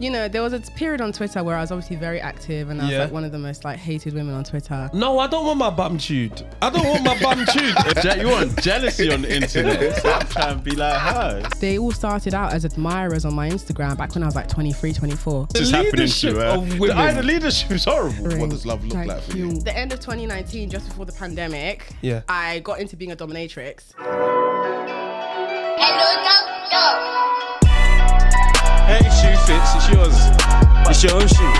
you know, there was a period on Twitter where I was obviously very active and I was like one of the most like hated women on Twitter. No, I don't want my bum chewed. I don't want my bum chewed. You want jealousy on the internet. I'm trying to be like her. They all started out as admirers on my Instagram back when I was like 23, 24. This is happening to her. The leadership is horrible. What does love look like for you? The end of 2019, just before the pandemic, I got into being a dominatrix. Hey, shoe fits, it's yours. It's your own shoe.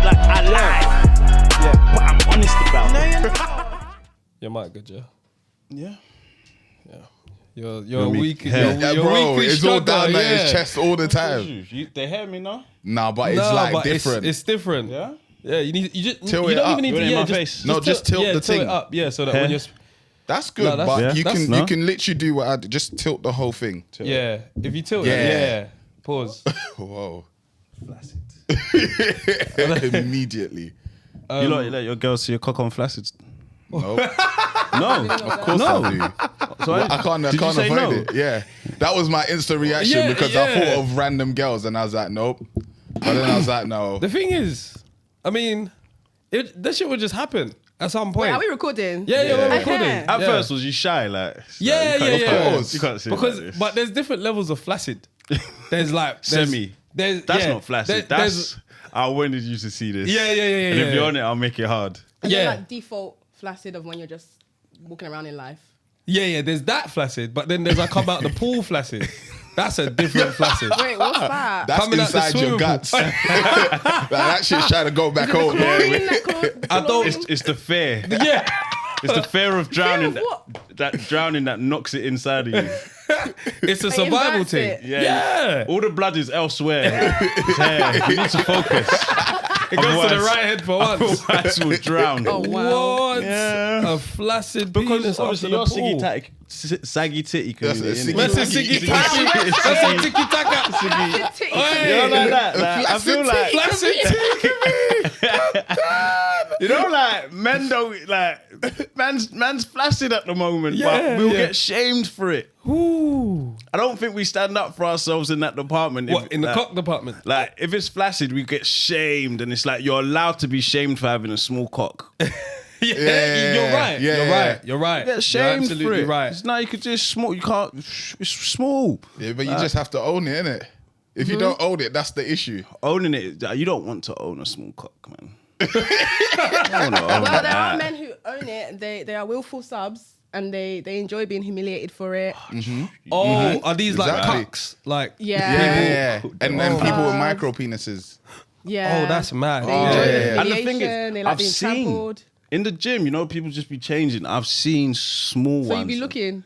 Like I lie. Yeah, but I'm honest about it. Your mic good, Joe? Yeah. You're weak. Bro, it's all down there. His chest all the time. They hear me now? Nah, but it's different. It's different. Yeah. Yeah, you just tilt you it don't up. even need to. My face. Just tilt the thing it up. Yeah, so that when you're. That's good, but you can literally do what I do. Just tilt the whole thing. Yeah, if you tilt it, pause. Whoa. Flaccid. Immediately. You let your girl see your cock on flaccid? No. No. Of course I do. So I can't avoid it. Yeah. That was my instant reaction because I thought of random girls and I was like, nope. But then I was like, no. The thing is, I mean, that shit would just happen. At some point. Wait, are we recording? Yeah, we're recording. At first, was you shy? Like, yeah. You can't say because, but there's different levels of flaccid. There's like semi. That's not flaccid. I wanted you to see this. Yeah. And if you're on it, I'll make it hard. And then like default flaccid of when you're just walking around in life. Yeah. There's that flaccid, but then there's I come out the pool flaccid. That's a different flaccid. Wait, what's that? That's coming inside your guts. That shit's trying to go back home. It's the fear. Yeah. It's the fear of drowning. That drowning that knocks it inside of you. It's a survival thing. Yeah. All the blood is elsewhere. You need to focus. It goes to the right head for once. Otherwise we'll drown. Oh, wow. What? Yeah. A flaccid because penis obviously after you're the pool. saggy titty community. That's a tiki taka. You know like that? Like, I feel like flaccid titty. You know, like men don't like man's flaccid at the moment, but we'll get shamed for it. Ooh. I don't think we stand up for ourselves in that department. What, in the cock department? Like, if it's flaccid, we get shamed, and it's like you're allowed to be shamed for having a small cock. You're right. You're right. You get shamed absolutely for it. right. It's now you could just small. You can't. It's small. Yeah, but you just have to own it, innit? If you don't own it, that's the issue. Owning it, you don't want to own a small cock, man. Well, there are men who own it. They are willful subs. And they enjoy being humiliated for it. Are these like cucks? Like yeah. And then people with micro penises. Yeah. Oh, that's mad. They enjoy And the thing is, they like being trampled. In the gym, you know, people just be changing. I've seen small ones. So you be looking.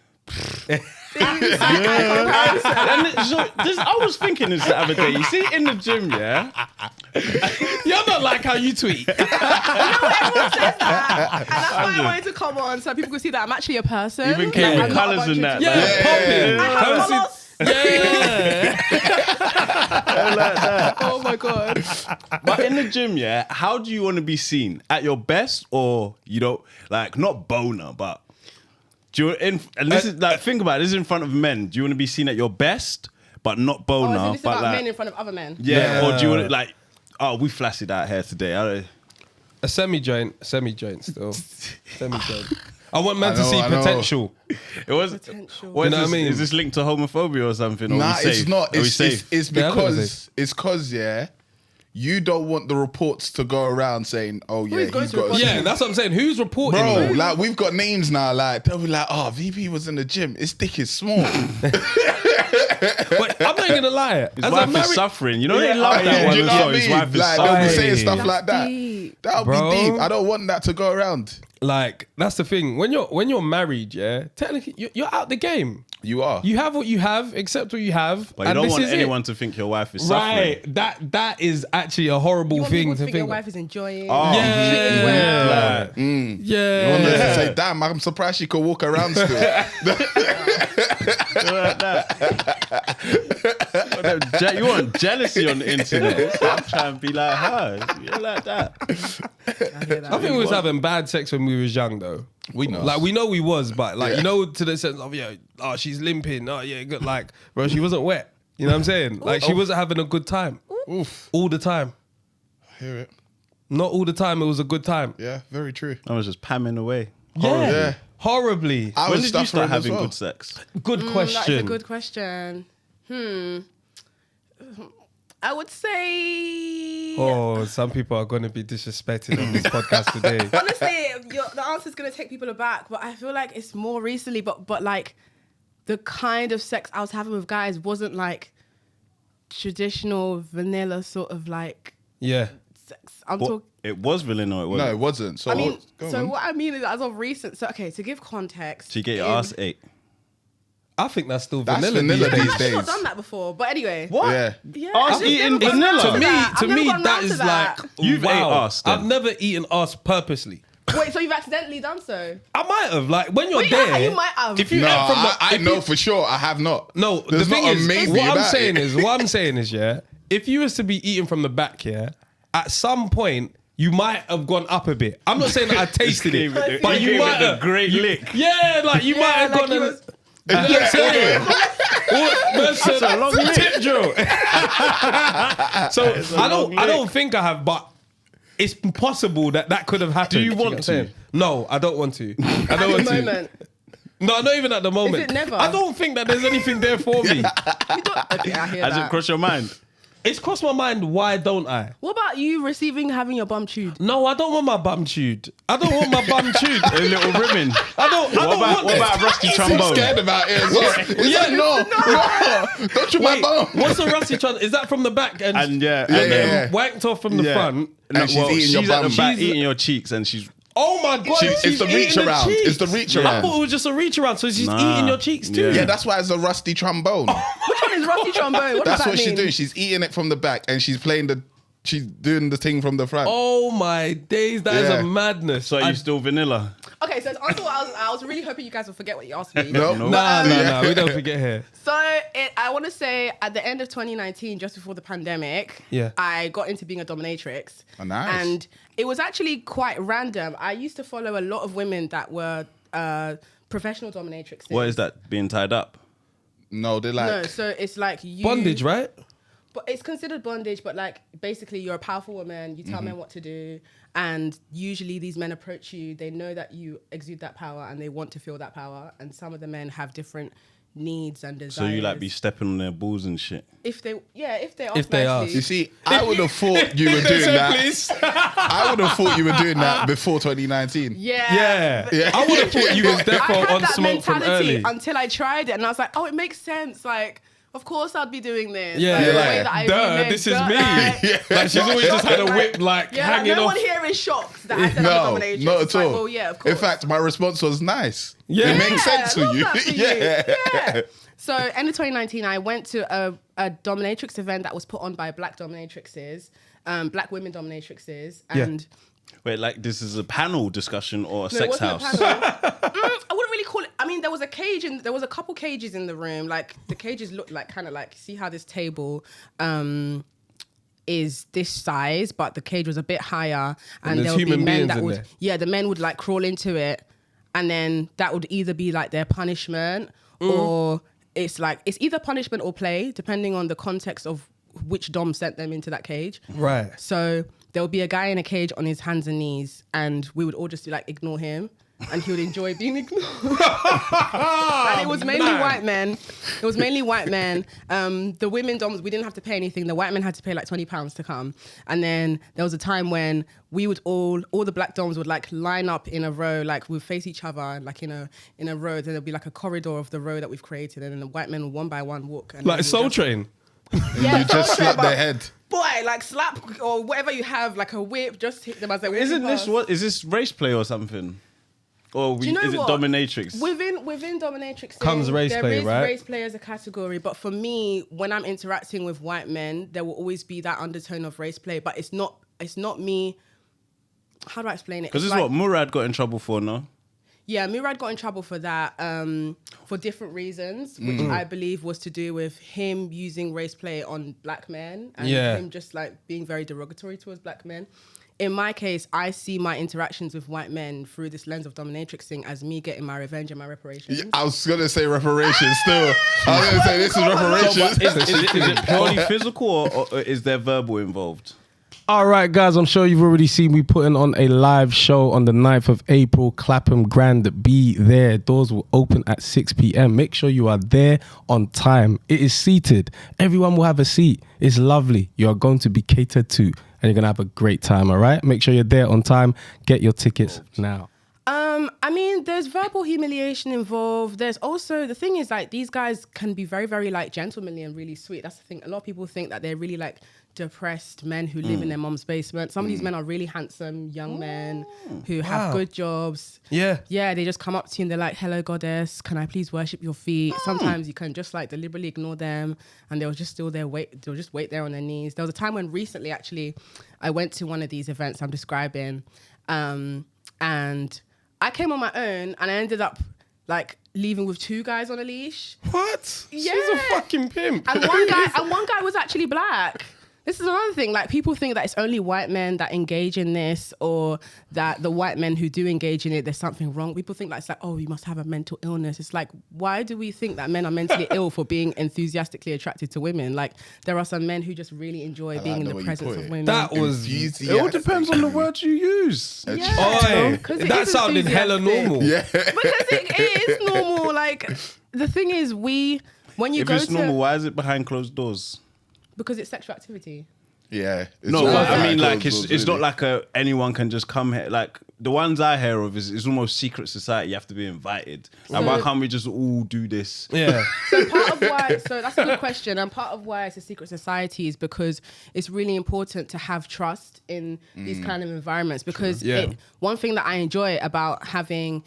I was thinking this the other day. You see, in the gym, you're not like how you tweet. Everyone says that. And that's why I wanted to come on so people could see that I'm actually a person. Even came with colours and that. Popping. I have colours. Yeah. Like that. Oh my God. But in the gym, how do you want to be seen? At your best, or you don't like not boner, but do you and this is like think about it, this is in front of men. Do you want to be seen at your best, but not boner? So this is but about like, men in front of other men. Yeah. Or do you want to like, we flaccid out here today? A semi-joint still. Semi-joint. I want men to see potential. It was Potential. What You know is what I mean? Is this linked to homophobia or something? Or Nah, are we safe? it's not. Are we safe? It's because you don't want the reports to go around saying, "Oh yeah, going he's to got." report Yeah, that's what I'm saying. Who's reporting? Bro, though? like we've got names now. Like they'll be like, "Oh, VP was in the gym. His dick is small." But I'm not gonna lie. His wife is suffering. You know they love that one Do you know as what well. I His mean? wife is Like they'll be suffering. saying stuff That's like that. deep. That'll Bro. be deep. I don't want that to go around. Like that's the thing. When you're married, technically you're out the game. You are. You have what you have, accept what you have. But you and don't this want is anyone it. to think your wife is suffering. Right. That is actually a horrible You want thing people to think your think. wife is enjoying. Oh, treating well. Like, You want them to say, "Damn, I'm surprised she could walk around still." like that. you want jealousy on the internet. So I'm trying to be like her. You're like that. I think we was having bad sex when we was young, though. We know. Like, we know we was, but like, you know, to the sense of, she's limping. Oh, yeah, good. Like, bro, she wasn't wet. You know what I'm saying? Like, she wasn't having a good time. Oof. All the time. I hear it. Not all the time. It was a good time. Yeah, very true. I was just pamming away. Yeah. Horribly. When did you start having good sex? Good question. That is a good question. I would say... Oh, some people are going to be disrespected on this podcast today. Honestly, the answer is going to take people aback, but I feel like it's more recently, but like the kind of sex I was having with guys wasn't like traditional vanilla sort of like Yeah. sex. I'm talking... It was vanilla, it wasn't. No, it wasn't. So I mean, go on. what I mean is as of recent... So, okay, to give context... So you get your ass ate. I think that's still That's vanilla, vanilla these these I've days. not done that before, but anyway. What? Yeah. Yeah, Ass I've just eating never gotten vanilla? round To me, that. I've to never me, gotten that round to is that. like, You've ate wow. ass then. I've never eaten ass purposely. Wait, so you've accidentally done so? I might have. Like, when you're Wait, there... you might have. If you No, ate from the... I if know you- for sure I have not. No, There's the thing not is, a maybe what about it. what I'm saying is, yeah, if you was to be eating from the back, yeah, at some point you might have gone up a bit. I'm not saying that I tasted it, but you might have. a great lick. Yeah, like you might have like gone you and. was- That's a long lick. tip drill. So I don't think I have, but it's possible that could have happened. Do you get want what I'm to? saying? No, I don't want to. I don't At want the to. moment. No, not even at the moment. it never? I don't think that there's anything there for me. You don't, okay, I hear Has that. it crossed your mind? It's crossed my mind. Why don't I? What about you having your bum chewed? No, I don't want my bum chewed. I don't want my bum chewed. A little ribbon. I don't want What about a rusty I'm trombone? scared about it as well. He's like, no, don't you my Wait, bum. what's the rusty trunk? Is that from the back and Yeah, then wanked off from the front? No, And she's eating your at the bum. back, She's- eating your cheeks, and she's Oh my god! It's she's the reach eating around. cheeks. It's the reach I around. thought it was just a reach around, so she's Nah. eating your cheeks too. Yeah, that's why it's a rusty trombone. Which one is rusty trombone? What That's does that what she's mean? doing. She's eating it from the back and she's doing the thing from the front. Oh my days, that is Yeah. a madness. so you still vanilla. Okay, so to answer what I was really hoping you guys will forget what you asked me. No. Nah, we don't forget here. So I want to say at the end of 2019, just before the pandemic, Yeah. I got into being a dominatrix. Oh, nice. And it was actually quite random. I used to follow a lot of women that were professional dominatrixes. What is that? Being tied up? No, they're like, No, so it's like you... Bondage, right? But it's considered bondage, but like basically you're a powerful woman, you tell men what to do, and usually these men approach you, they know that you exude that power and they want to feel that power, and some of the men have different needs and desires. So you like be stepping on their balls and shit. if they ask If they ask. nicely. you see, I would have thought you were doing that. Please. I would have thought you were doing that before 2019. Yeah. Yeah. I would have thought you was I definitely had on that smoke from mentality early. until I tried it, and I was like, oh, it makes sense. Like, of course I'd be doing this. Yeah, like, the yeah. way that I Duh, view men, this is duh, me. like- Like she's always just had a whip like Yeah, like, hanging no off. one here is shocked that I said No, I'm a dominatrix. not It's at like, all. well, yeah, of course. In fact, my response was nice. Yeah. It makes sense I to love you. that for you. Yeah. Yeah. So, end of 2019, I went to a dominatrix event that was put on by black dominatrixes, black women dominatrixes, and Wait, like this is a panel discussion or a no, it sex wasn't a house? panel. I wouldn't really call it. I mean, there was a couple cages in the room. Like the cages looked like kind of like, see how this table is this size, but the cage was a bit higher, and there's there would be human men beings that in would, there. yeah, the men would like crawl into it, and then that would either be like their punishment or it's either punishment or play, depending on the context of which dom sent them into that cage. Right. So there would be a guy in a cage on his hands and knees, and we would all just like ignore him, and he would enjoy being ignored. And it was mainly white men. It was mainly white men. The women doms, we didn't have to pay anything. The white men had to pay like £20 to come. And then there was a time when we would all the black doms would like line up in a row, like we'd face each other like in a row. Then there'd be like a corridor of the row that we've created, and then the white men would one by one walk. And Like then Soul we'd just- Train. Yeah, You just Soul Train, slap their but- head. Boy, like slap or whatever you have, like a whip, just hit them as they walk Isn't this past. what? Is this race play or something? Or Do you know is it what? dominatrix? Within dominatrix Comes race there play, is right? race play as a category, but for me, when I'm interacting with white men, there will always be that undertone of race play, but it's not me. How do I explain it? Because It's this is like- what Murad got in trouble for, no? Yeah, Murad got in trouble for that for different reasons, which I believe was to do with him using race play on black men and him just like being very derogatory towards black men. In my case, I see my interactions with white men through this lens of dominatrix thing as me getting my revenge and my reparations. Yeah, I was going to say reparations still. I was going to say this is reparations. Is it purely physical or is there verbal involved? All right, guys, I'm sure you've already seen me putting on a live show on the 9th of April, Clapham Grand. Be there. Doors will open at 6 p.m. Make sure you are there on time. It is seated. Everyone will have a seat. It's lovely. You are going to be catered to, and you're going to have a great time, all right? Make sure you're there on time. Get your tickets now. I mean, there's verbal humiliation involved. There's also, the thing is, like, these guys can be very, very, like, gentlemanly and really sweet. That's the thing. A lot of people think that they're really, like, depressed men who live in their mom's basement. Some of these men are really handsome young men who have good jobs. Yeah. Yeah, they just come up to you and they're like, hello, goddess, can I please worship your feet? Sometimes you can just, like, deliberately ignore them and they'll just still there wait. They'll just wait there on their knees. There was a time when recently, actually, I went to one of these events I'm describing, and I came on my own and I ended up like leaving with 2 guys on a leash. What? Yeah. She's a fucking pimp. And one guy was actually black. This is another thing. Like, people think that it's only white men that engage in this, or that the white men who do engage in it, there's something wrong. People think that it's like, oh, you must have a mental illness. It's like, why do we think that men are mentally ill for being enthusiastically attracted to women? Like, there are some men who just really enjoy being in the presence of women. That was... It all depends on the words you use. Yeah. That sounded hella normal. Yeah. Because it is normal. Like, the thing is, If it's normal, why is it behind closed doors? Because it's sexual activity. Yeah. No, but I mean, like, it's not like anyone can just come here. Like, the ones I hear of is almost secret society. You have to be invited. Like, why can't we just all do this? Yeah. So that's a good question. And part of why it's a secret society is because it's really important to have trust in these kind of environments. Because one thing that I enjoy about having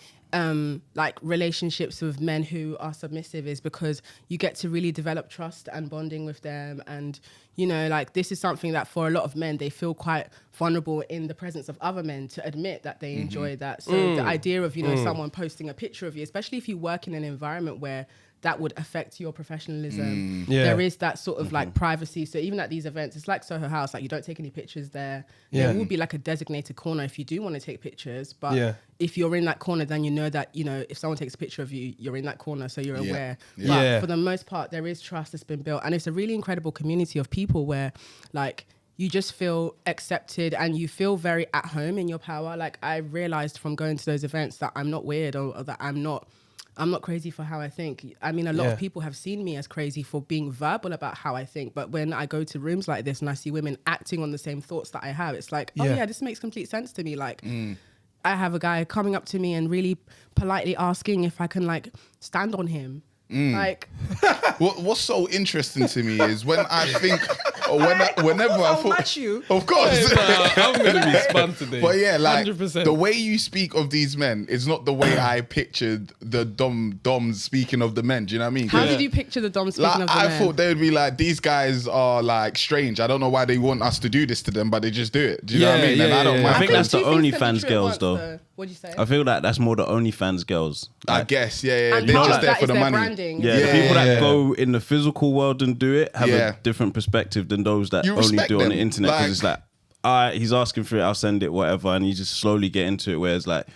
like relationships with men who are submissive is because you get to really develop trust and bonding with them. And, you know, like, this is something that for a lot of men, they feel quite vulnerable in the presence of other men to admit that they enjoy that. So the idea of, you know, someone posting a picture of you, especially if you work in an environment where that would affect your professionalism. There is that sort of like privacy. So even at these events, it's like Soho House, like, you don't take any pictures there. There will be like a designated corner if you do want to take pictures. But if you're in that corner, then you know that, you know, if someone takes a picture of you, you're in that corner, so you're aware. But for the most part, there is trust that's been built. And it's a really incredible community of people where, like, you just feel accepted and you feel very at home in your power. Like, I realized from going to those events that I'm not weird, or that I'm not crazy for how I think. I mean, a lot of people have seen me as crazy for being verbal about how I think. But when I go to rooms like this and I see women acting on the same thoughts that I have, it's like, oh yeah, this makes complete sense to me. Like, I have a guy coming up to me and really politely asking if I can, like, stand on him. Like, what's so interesting to me is when I think, whenever I thought, match you. Of course, I'm gonna be spun today. But yeah, like 100%. The way you speak of these men is not the way I pictured the doms speaking of the men. Do you know what I mean? How did you picture the dom speaking Like, of the I men? thought they would be like, these guys are like strange. I don't know why they want us to do this to them, but they just do it. Do you know what I mean? And I don't mind. I think that's the two things can be OnlyFans true at girls, once, though. What'd you say? I feel like that's more the OnlyFans girls. I guess, yeah. And They're part just of there that for is the their money. branding. Yeah, the Yeah, people that yeah. go in the physical world and do it have Yeah. a different perspective than those that You only respect do it on them. the internet. Because Like- it's like, all right, he's asking for it, I'll send it, whatever, and you just slowly get into it. Whereas like,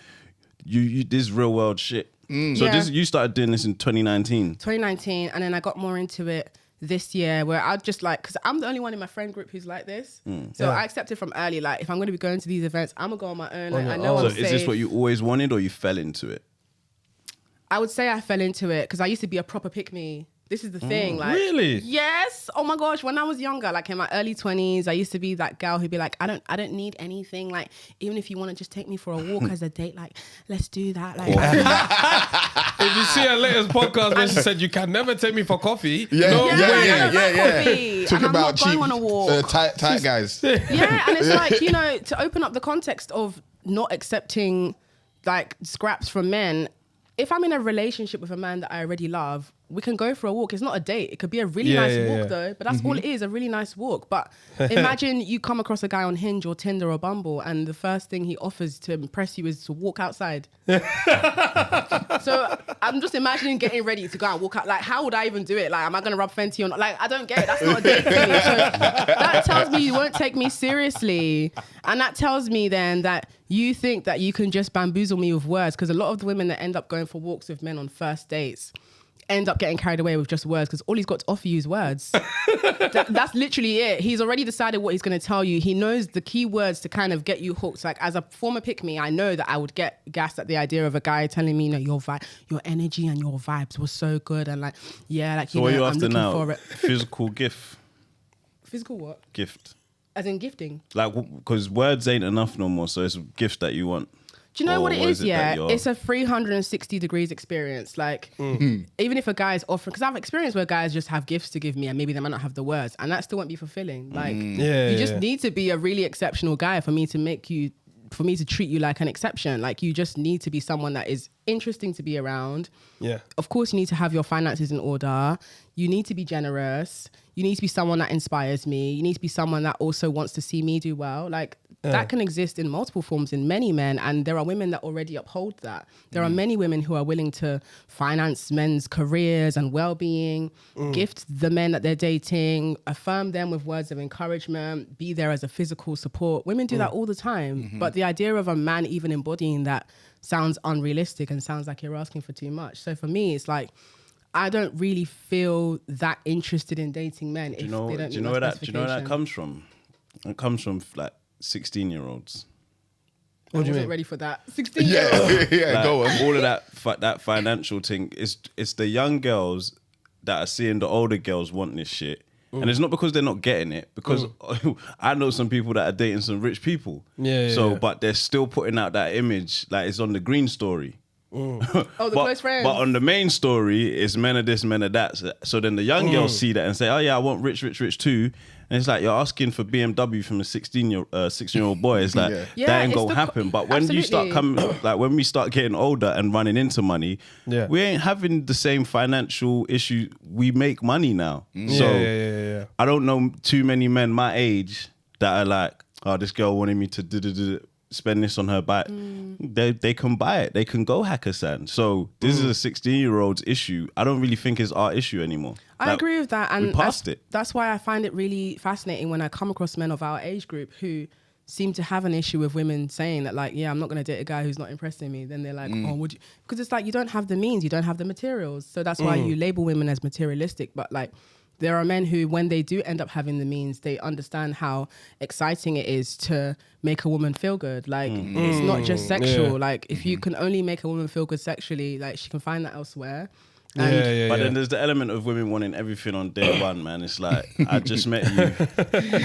you this real world shit. So you started doing this in 2019. 2019, and then I got more into it this year, where I'd just like, because I'm the only one in my friend group who's like this. So I accepted from early, like, if I'm going to be going to these events, I'm going to go on my own. Like, I know So I'm is this safe. what you always wanted, or you fell into it? I would say I fell into it because I used to be a proper pick-me. This is the thing, like, really? Yes. Oh my gosh. When I was younger, like in my early 20s, I used to be that girl who'd be like, I don't need anything. Like, even if you want to just take me for a walk as a date, like, let's do that. Like, If you see her latest podcast when she said, you can never take me for coffee. Yeah, No I way. don't like coffee, Talk and I'm about not going cheap, on a walk. tight guys. Yeah, and it's like, you know, to open up the context of not accepting like scraps from men. If I'm in a relationship with a man that I already love, we can go for a walk. It's not a date. It could be a really nice walk though, but that's all it is, a really nice walk. But imagine you come across a guy on Hinge or Tinder or Bumble and the first thing he offers to impress you is to walk outside. So I'm just imagining getting ready to go and walk out. Like, how would I even do it? Like, am I going to rub Fenty on? Like, I don't get it. That's not a date for me. So that tells me you won't take me seriously. And that tells me then that you think that you can just bamboozle me with words, because a lot of the women that end up going for walks with men on first dates end up getting carried away with just words, because all he's got to offer you is words. That's literally it. He's already decided what he's going to tell you. He knows the key words to kind of get you hooked. Like, as a former pick-me, I know that I would get gassed at the idea of a guy telling me, your energy and your vibes were so good, and like, yeah, like, so what are you after now? For it. Physical gift. Physical what? Gift. As in gifting. Like, because words ain't enough no more, so it's a gift that you want. Do you know what it is? It's a 360 degrees experience. Like, even if a guy is offering, because I've experienced where guys just have gifts to give me and maybe they might not have the words, and that still won't be fulfilling. Like, you just need to be a really exceptional guy for me to treat you like an exception. Like, you just need to be someone that is interesting to be around. Yeah. Of course, you need to have your finances in order. You need to be generous. You need to be someone that inspires me. You need to be someone that also wants to see me do well. Like, that can exist in multiple forms in many men, and there are women that already uphold that. There are many women who are willing to finance men's careers and well-being, gift the men that they're dating, affirm them with words of encouragement, be there as a physical support. Women do that all the time. But the idea of a man even embodying that sounds unrealistic and sounds like you're asking for too much. So for me, it's like, I don't really feel that interested in dating men if they don't meet my specification. Do you know where that comes from? It comes from like 16-year-olds. What do you mean? Ready for that? 16-year-olds. Like, go on. All of that financial thing. It's the young girls that are seeing the older girls want this shit. And it's not because they're not getting it, because I know some people that are dating some rich people. But they're still putting out that image like it's on the Green story. The close friends. But on the main story, it's men of this, men of that. So then the young girls see that and say, oh yeah, I want rich too. And it's like, you're asking for BMW from a 16-year-old boy. It's like, that ain't gonna happen. But when you start coming, like when we start getting older and running into money, we ain't having the same financial issue. We make money now. So I don't know too many men my age that are like, oh, this girl wanted me to spend this on her bike. They can buy it. They can go Hakkasan. So this is a 16-year-old's issue. I don't really think it's our issue anymore. I agree with that. And that's why I find it really fascinating when I come across men of our age group who seem to have an issue with women saying that, like, yeah, I'm not going to date a guy who's not impressing me. Then they're like, oh, would you? Because it's like, you don't have the means, you don't have the materials. So that's why you label women as materialistic. But like, there are men who, when they do end up having the means, they understand how exciting it is to make a woman feel good. Like, it's not just sexual. Like, if you can only make a woman feel good sexually, like, she can find that elsewhere. But then there's the element of women wanting everything on day one, man. It's like, I just met you,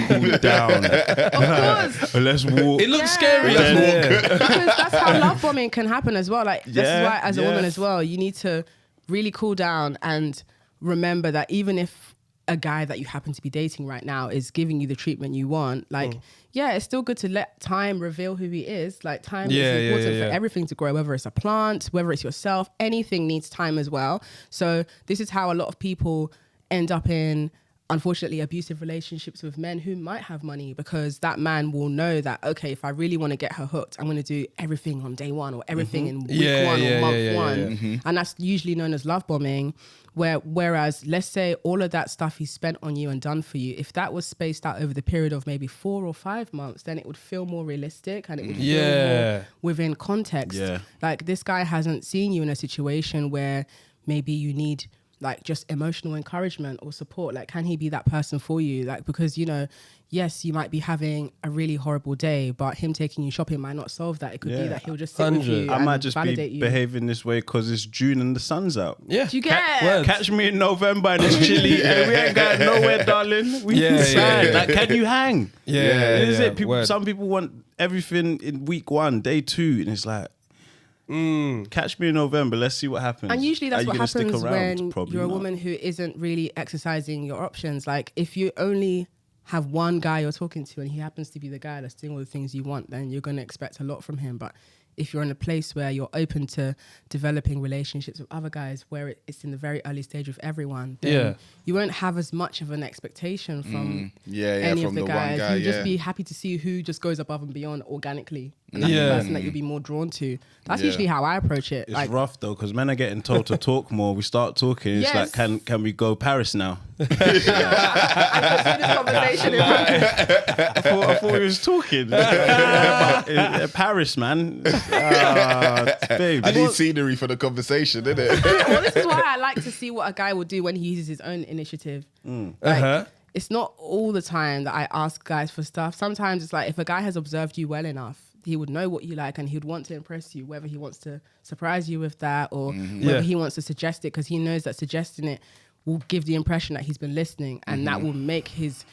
cool down. Of course. Let's walk. It looks scary. Because that's how love bombing can happen as well. Like, this is why, as a woman as well, you need to really cool down and remember that even if a guy that you happen to be dating right now is giving you the treatment you want, like, it's still good to let time reveal who he is. Like, time is important for everything to grow, whether it's a plant, whether it's yourself, anything needs time as well. So this is how a lot of people end up in, unfortunately, abusive relationships with men who might have money, because that man will know that, okay, if I really want to get her hooked, I'm going to do everything on day one or everything in week one or month one. And that's usually known as love bombing. Whereas, let's say all of that stuff he spent on you and done for you, if that was spaced out over the period of maybe 4 or 5 months, then it would feel more realistic and it would feel more within context. Like, this guy hasn't seen you in a situation where maybe you need like just emotional encouragement or support. Like, can he be that person for you? Like, because, you know, yes, you might be having a really horrible day, but him taking you shopping might not solve that. It could be that he'll just sit with you I and might just validate be you. behaving this way because it's June and the sun's out. Do you get Catch me in November and it's chilly and we ain't going nowhere, darling. We inside. Like, can you hang? Is it? Some people want everything in week 1, day 2, and it's like, catch me in November. Let's see what happens. And usually that's what happens when Probably you're a not. woman who isn't really exercising your options. Like, if you only have one guy you're talking to and he happens to be the guy that's doing all the things you want, then you're going to expect a lot from him. But if you're in a place where you're open to developing relationships with other guys, where it's in the very early stage with everyone, then you won't have as much of an expectation from any of the guys. You'll just be happy to see who just goes above and beyond organically. And that's the person that you'll be more drawn to. That's usually how I approach it. It's like, rough though, because men are getting told to talk more. We start talking. It's like, can we go Paris now? I this conversation in I thought we was talking about Paris, man. Babe. I need scenery for the conversation, isn't it? Well, this is why I like to see what a guy will do when he uses his own initiative. Like, it's not all the time that I ask guys for stuff. Sometimes it's like, if a guy has observed you well enough, he would know what you like and he would want to impress you, whether he wants to surprise you with that or whether he wants to suggest it, because he knows that suggesting it will give the impression that he's been listening, and that will make his,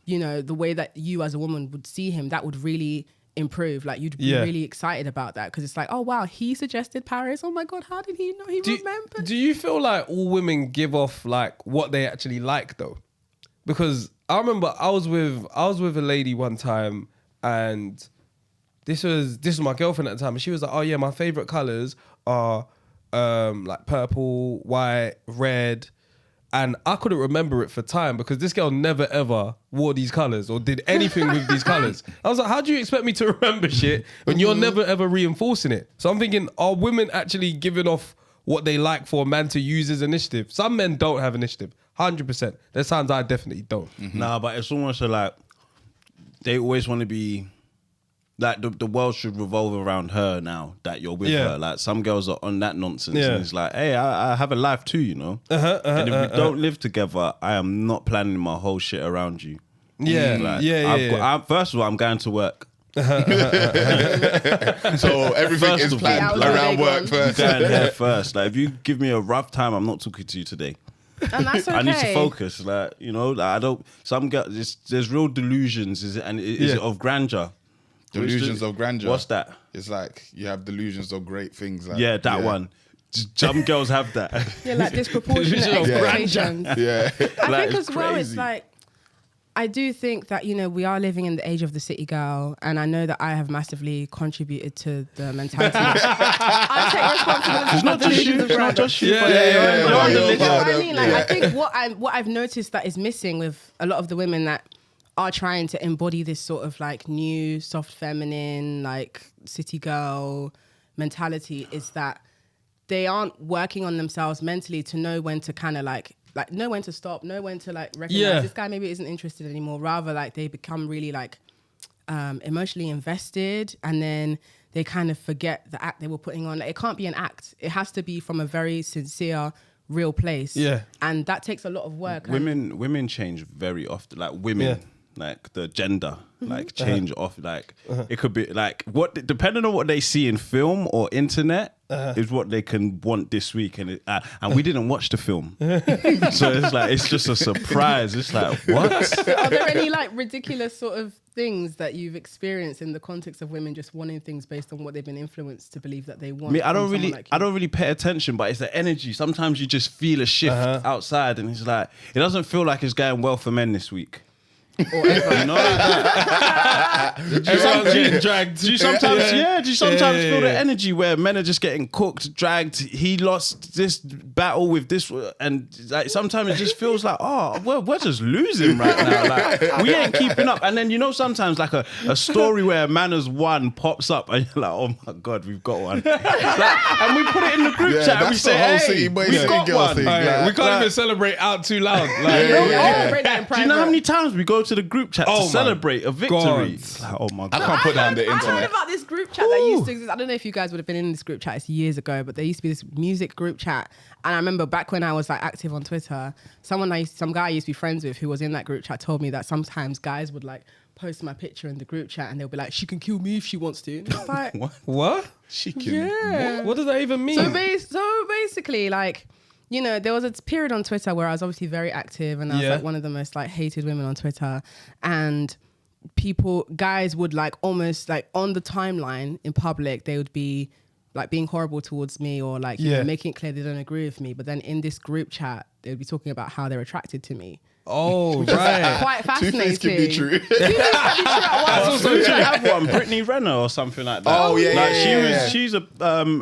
you know, the way that you as a woman would see him, that would really improve. Like, you'd be really excited about that, because it's like, oh wow, he suggested Paris. Oh my God, how did he know? He remembered. Do you feel like all women give off like what they actually like though? Because I remember I was with a lady one time, and this was my girlfriend at the time, and she was like, oh yeah, my favorite colors are like purple, white, red. And I couldn't remember it for time, because this girl never ever wore these colors or did anything with these colors. I was like, how do you expect me to remember shit when you're never ever reinforcing it? So I'm thinking, are women actually giving off what they like for a man to use as initiative? Some men don't have initiative, 100%. There's times I definitely don't. Nah, but it's almost like they always want to be like the world should revolve around her now that you're with her. Like, some girls are on that nonsense, and it's like, hey, I have a life too, you know. And if we don't live together, I am not planning my whole shit around you. First of all, I'm going to work. So everything is planned around work first. Going there first. Like, if you give me a rough time, I'm not talking to you today. And that's okay. I need to focus. Like, you know, like, I don't. Some girls, there's real delusions, is it of grandeur. Delusions of grandeur. What's that? It's like you have delusions of great things. Like, that one. Some girls have that. Yeah, like disproportionate expectations. Yeah. I think as well, it's like, I do think that, you know, we are living in the age of the city girl, and I know that I have massively contributed to the mentality. I take responsibility for delusions of grandeur. I mean, like, I think what I've noticed that is missing with a lot of the women that are trying to embody this sort of like new soft feminine, like city girl mentality, is that they aren't working on themselves mentally to know when to kind of like know when to stop, know when to like recognize this guy maybe isn't interested anymore. Rather, like, they become really like emotionally invested, and then they kind of forget the act they were putting on. Like, it can't be an act. It has to be from a very sincere, real place. Yeah. And that takes a lot of work. Women change very often. Like, women, like the gender, like change off. Like, it could be like depending on what they see in film or internet is what they can want this week. And we didn't watch the film. So it's like, it's just a surprise. It's like, what? Are there any like ridiculous sort of things that you've experienced in the context of women just wanting things based on what they've been influenced to believe that they want? I don't really pay attention, but it's the energy. Sometimes you just feel a shift outside, and it's like, it doesn't feel like it's going well for men this week. Or ever. You know, do you sometimes feel the energy where men are just getting cooked, dragged? He lost this battle with this, and like, sometimes it just feels like, oh, we're just losing right now. Like, we ain't keeping up. And then, you know, sometimes like a story where a man has won pops up, and you're like, oh my God, we've got one. Like, and we put it in the group chat, and we say, hey, we got one. We can't even celebrate out too loud. Like, do you know how many times we go to the group chat to celebrate a victory? Like, oh my God. I can't put that on the internet. I heard about this group chat that used to exist. I don't know if you guys would have been in this group chat. It's years ago, but there used to be this music group chat. And I remember back when I was like active on Twitter, some guy I used to be friends with who was in that group chat told me that sometimes guys would like post my picture in the group chat, and they'll be like, she can kill me if she wants to. And it's like, what? She can. Yeah. What does that even mean? So basically, like, you know, there was a period on Twitter where I was obviously very active, and I was like one of the most like hated women on Twitter. And guys would like almost like on the timeline in public, they would be like being horrible towards me or like you know, making it clear they don't agree with me. But then in this group chat, they'd be talking about how they're attracted to me. Oh, right. Quite fascinating. Two things can be true. Two things can be true at once. So you have one, Brittany Renner or something like that. Oh, yeah, like she's a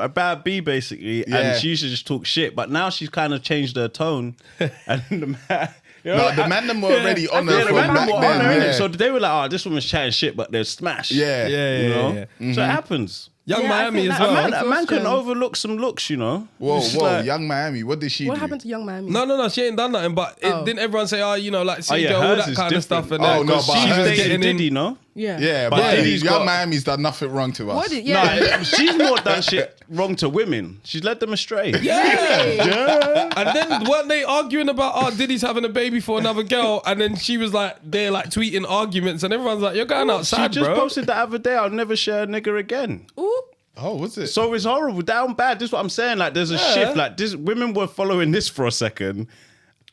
bad bee basically, Yeah. and she used to just talk shit. But now she's kind of changed her tone, and the man. You know, No, the man them were already on her the from man back were on then. her, innit? Yeah. So they were like, "Oh, this woman's chatting shit," but they're smashed. Yeah. you know. So it happens. Young Yeah, I Miami think as that- well. A man can Exhaustion. overlook some looks, you know. Whoa, It's whoa, like- Young Miami. What did she do? What happened to Young Miami? No, she ain't done nothing. But didn't everyone say, oh, you know, like, see, yeah, girl, all hers that is kind of stuff. different. And Oh, then, no, 'cause but she She's was hers- getting dating Diddy, in. no? Yeah. Yeah, But but Diddy's Young got- Miami's done nothing wrong to us. What did, yeah. No, she's more done shit wrong to women. She's led them astray. Yeah. And then weren't they arguing about, oh, Diddy's having a baby for another girl? And then she was like, they're like tweeting arguments, and everyone's like, you're going She outside, just bro. posted the other day, "I'll never share a nigger again." Ooh. Oh, what's it? So it's horrible, down bad. This is what I'm saying. Like, there's a shift. Like, this women were following this for a second,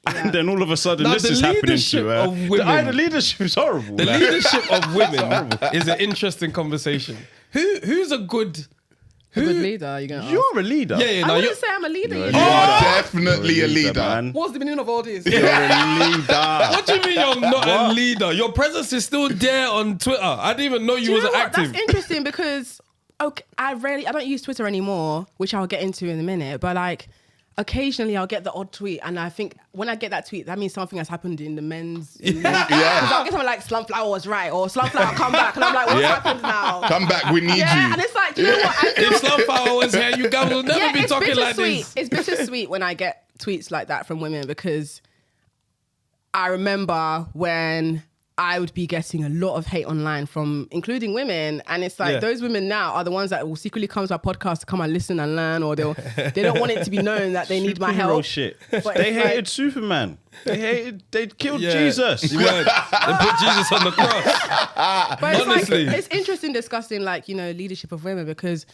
and then all of a sudden, Now, this the is happening leadership to her. of women- The leadership is horrible. The like. leadership of women is an interesting conversation. Who's a good... A good leader, you're going to You're a leader. Yeah, I no, wouldn't say I'm a leader. You're You a know? You leader. are definitely a leader. man. What's the meaning of all this? You're a leader. What do you mean you're not a leader? Your presence is still there on Twitter. I didn't even know you Do you was know what? active. That's interesting because I don't use Twitter anymore, which I'll get into in a minute. But like, occasionally I'll get the odd tweet, and I think when I get that tweet, that means something has happened in the men's. Because I'll get something like "Slumflower was right" or "Slumflower come back," and I'm like, "What happened now?" Come back, we need Yeah, you. and it's like, do you know what? I feel If Slumflower was here, you guys will never be it's talking like bittersweet. this. It's bittersweet when I get tweets like that from women, because I remember when I would be getting a lot of hate online from including women, and it's like those women now are the ones that will secretly come to our podcast to come and listen and learn, or they don't want it to be known that they need my Superhero help. shit. But They it's hated like- Superman. They killed Yeah. Jesus. You heard? They put Jesus on the cross. But it's Honestly. like, it's interesting discussing like, you know, leadership of women, because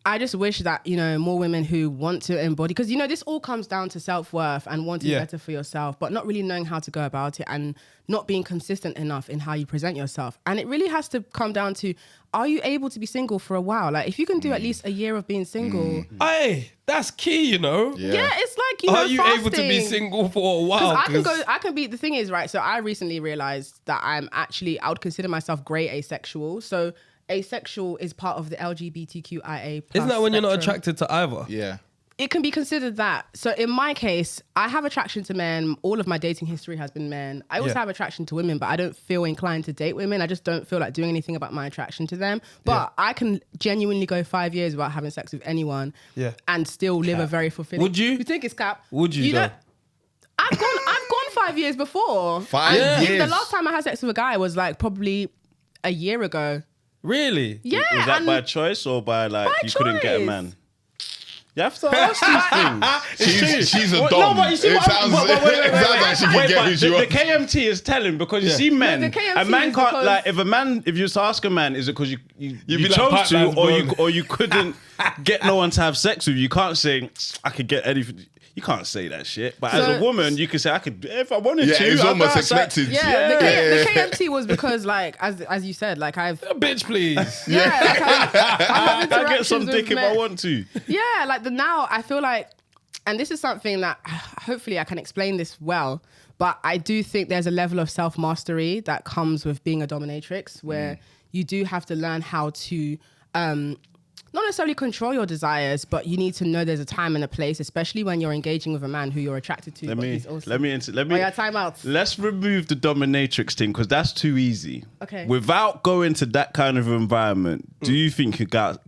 I just wish that, you know, more women who want to embody, because, you know, this all comes down to self-worth and wanting better for yourself, but not really knowing how to go about it and not being consistent enough in how you present yourself. And it really has to come down to, are you able to be single for a while? Like, if you can do at least a year of being single, Hey, that's key, you know. yeah, it's like, you know, Are you able to be fasting. single for a while? I can be, the thing is, right, so I recently realized that I would consider myself grey asexual. So asexual is part of the LGBTQIA+. Isn't that when you're not spectrum. attracted to either? Yeah. It can be considered that. So in my case, I have attraction to men. All of my dating history has been men. I also have attraction to women, but I don't feel inclined to date women. I just don't feel like doing anything about my attraction to them. But I can genuinely go 5 years without having sex with anyone and still live a very fulfilling... Would you? You think it's cap? Would you, know, though? I've gone 5 years before. 5 And years? The last time I had sex with a guy was like probably a year ago. Really? Yeah. Was that and by choice or by like By you couldn't get a choice. man? You have to ask these things. She's a Well, dom. no, but you see It what sounds, wait, it sounds like she can get but who she the wants. KMT is telling, because you see men, No, the KMT a man is can't because- like if you just ask a man, is it because you be like, chose to pipeline's or you couldn't get no one to have sex with you? You can't say I could get anything. You can't say that shit. But as So- a woman, you can say I could if I wanted Yeah, to. it's I'd almost go outside. expected. Yeah, Yeah. the KMT was because, like, as you said, like I've Bitch, please. I have I get some interactions with dick if men. I want to. Yeah, like now I feel like, and this is something that hopefully I can explain this well, but I do think there's a level of self-mastery that comes with being a dominatrix, where you do have to learn how to not necessarily control your desires, but you need to know there's a time and a place, especially when you're engaging with a man who you're attracted to. Let but me he's also... let me Oh yeah, time out. Let's remove the dominatrix thing, because that's too easy. Okay. Without going to that kind of environment, do you think you could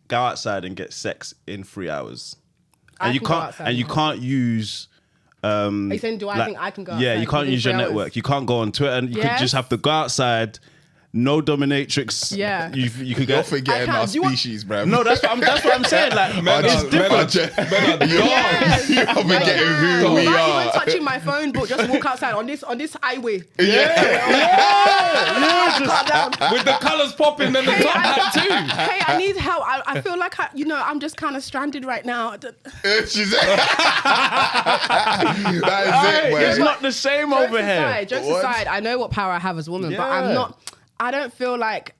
go outside and get sex in 3 hours? And I you can go can't outside and you now. can't use Are you saying, do I think I can go Yeah, outside you can't within use your 3 hours? network. You can't go on Twitter, and you could Yes. just have to go outside. No dominatrix. Yeah. You could You're get forgetting I our can't- do you want- species, bruv. No, that's what I'm saying. Like it's different. Yes. You're forgetting who we Not even are. touching my phone, but just walk outside on this highway. Calm down. With the colours popping and the top hat too. Hey, I need help. I feel like I'm just kind of stranded right now. She's that is it, It's man. not the same over here. Jokes What? aside, I know what power I have as a woman, but Yeah. I don't feel like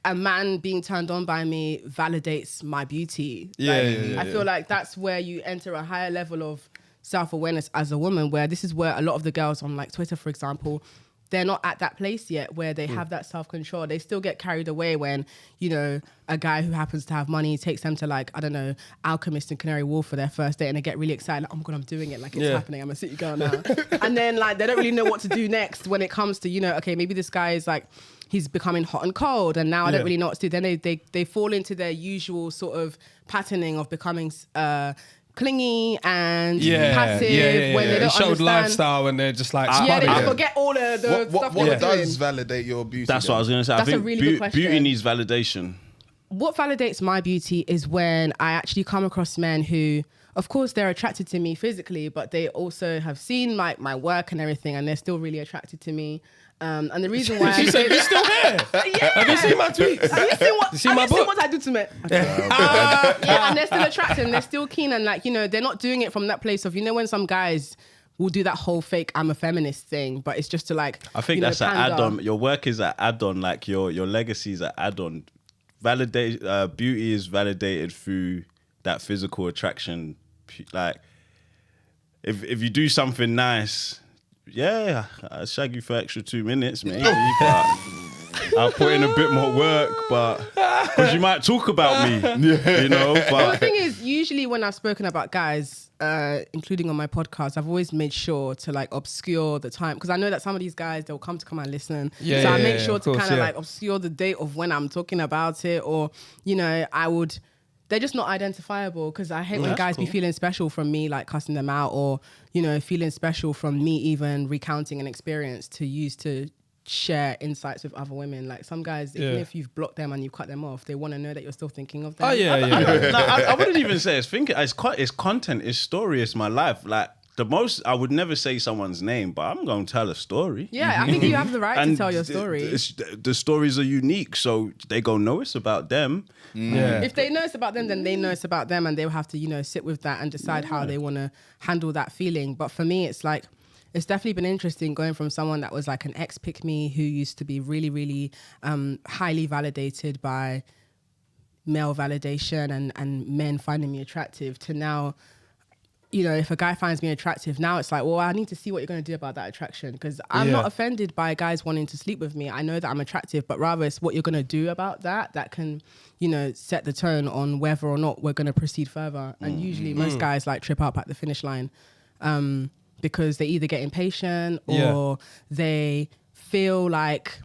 a man being turned on by me validates my beauty. Yeah, I feel like that's where you enter a higher level of self-awareness as a woman, where this is where a lot of the girls on like Twitter, for example, they're not at that place yet where they have that self-control. They still get carried away when, you know, a guy who happens to have money takes them to like, I don't know, Alchemist and Canary Wharf for their first date, and they get really excited, like, oh my God, I'm doing it, like it's happening, I'm a city girl now. And then like, they don't really know what to do next when it comes to, you know, okay, maybe this guy is like, he's becoming hot and cold, and now I don't really know what to do. Then they fall into their usual sort of patterning of becoming clingy and passive when they don't showed understand lifestyle and they're just like they spudding. forget all the stuff what they're does doing. validate your beauty? That's what I was going to say. That's I a think really good question. beauty needs validation. What validates my beauty is when I actually come across men who, of course, they're attracted to me physically, but they also have seen like my work and everything, and they're still really attracted to me. And the reason why She said, "You still here? Have you seen my tweets? Have you seen what, You seen my have you seen book? what I do to men? Yeah, and they're still attracted and they're still keen, and like, you know, they're not doing it from that place of, you know, when some guys will do that whole fake I'm a feminist thing, but it's just to like, I think you know, that's an pander. add-on. Your work is an add-on, like your legacy is an add-on. Validate beauty is validated through that physical attraction. Like if you do something nice, yeah, I'll shag you for extra 2 minutes, maybe, but I'll put in a bit more work, but because you might talk about me, you know. Well, the But thing is, usually when I've spoken about guys, including on my podcast, I've always made sure to like obscure the time, because I know that some of these guys, they'll come and listen. Yeah, so I yeah, make yeah, sure of to course, kind of yeah. like obscure the date of when I'm talking about it, or, you know, they're just not identifiable, because I hate when guys be feeling special from me like cussing them out, or, you know, feeling special from me even recounting an experience to use to share insights with other women. Like some guys, even if you've blocked them and you've cut them off, they want to know that you're still thinking of them. Oh yeah. I wouldn't even say it's thinking. It's content. It's story. It's my life. Like the most, I would never say someone's name, but I'm going to tell a story. Yeah, I think you have the right to tell your story. The stories are unique, so they go know it's about them. Yeah. If they know it's about them, then they know it's about them, and they'll have to, you know, sit with that and decide how they want to handle that feeling. But for me, it's like, it's definitely been interesting going from someone that was like an ex-pick-me who used to be really, really highly validated by male validation and men finding me attractive, to now, you know, if a guy finds me attractive, now it's like, well, I need to see what you're going to do about that attraction, because I'm not offended by guys wanting to sleep with me. I know that I'm attractive, but rather it's what you're going to do about that can, you know, set the tone on whether or not we're going to proceed further. And usually most guys like trip up at the finish line because they either get impatient or they feel like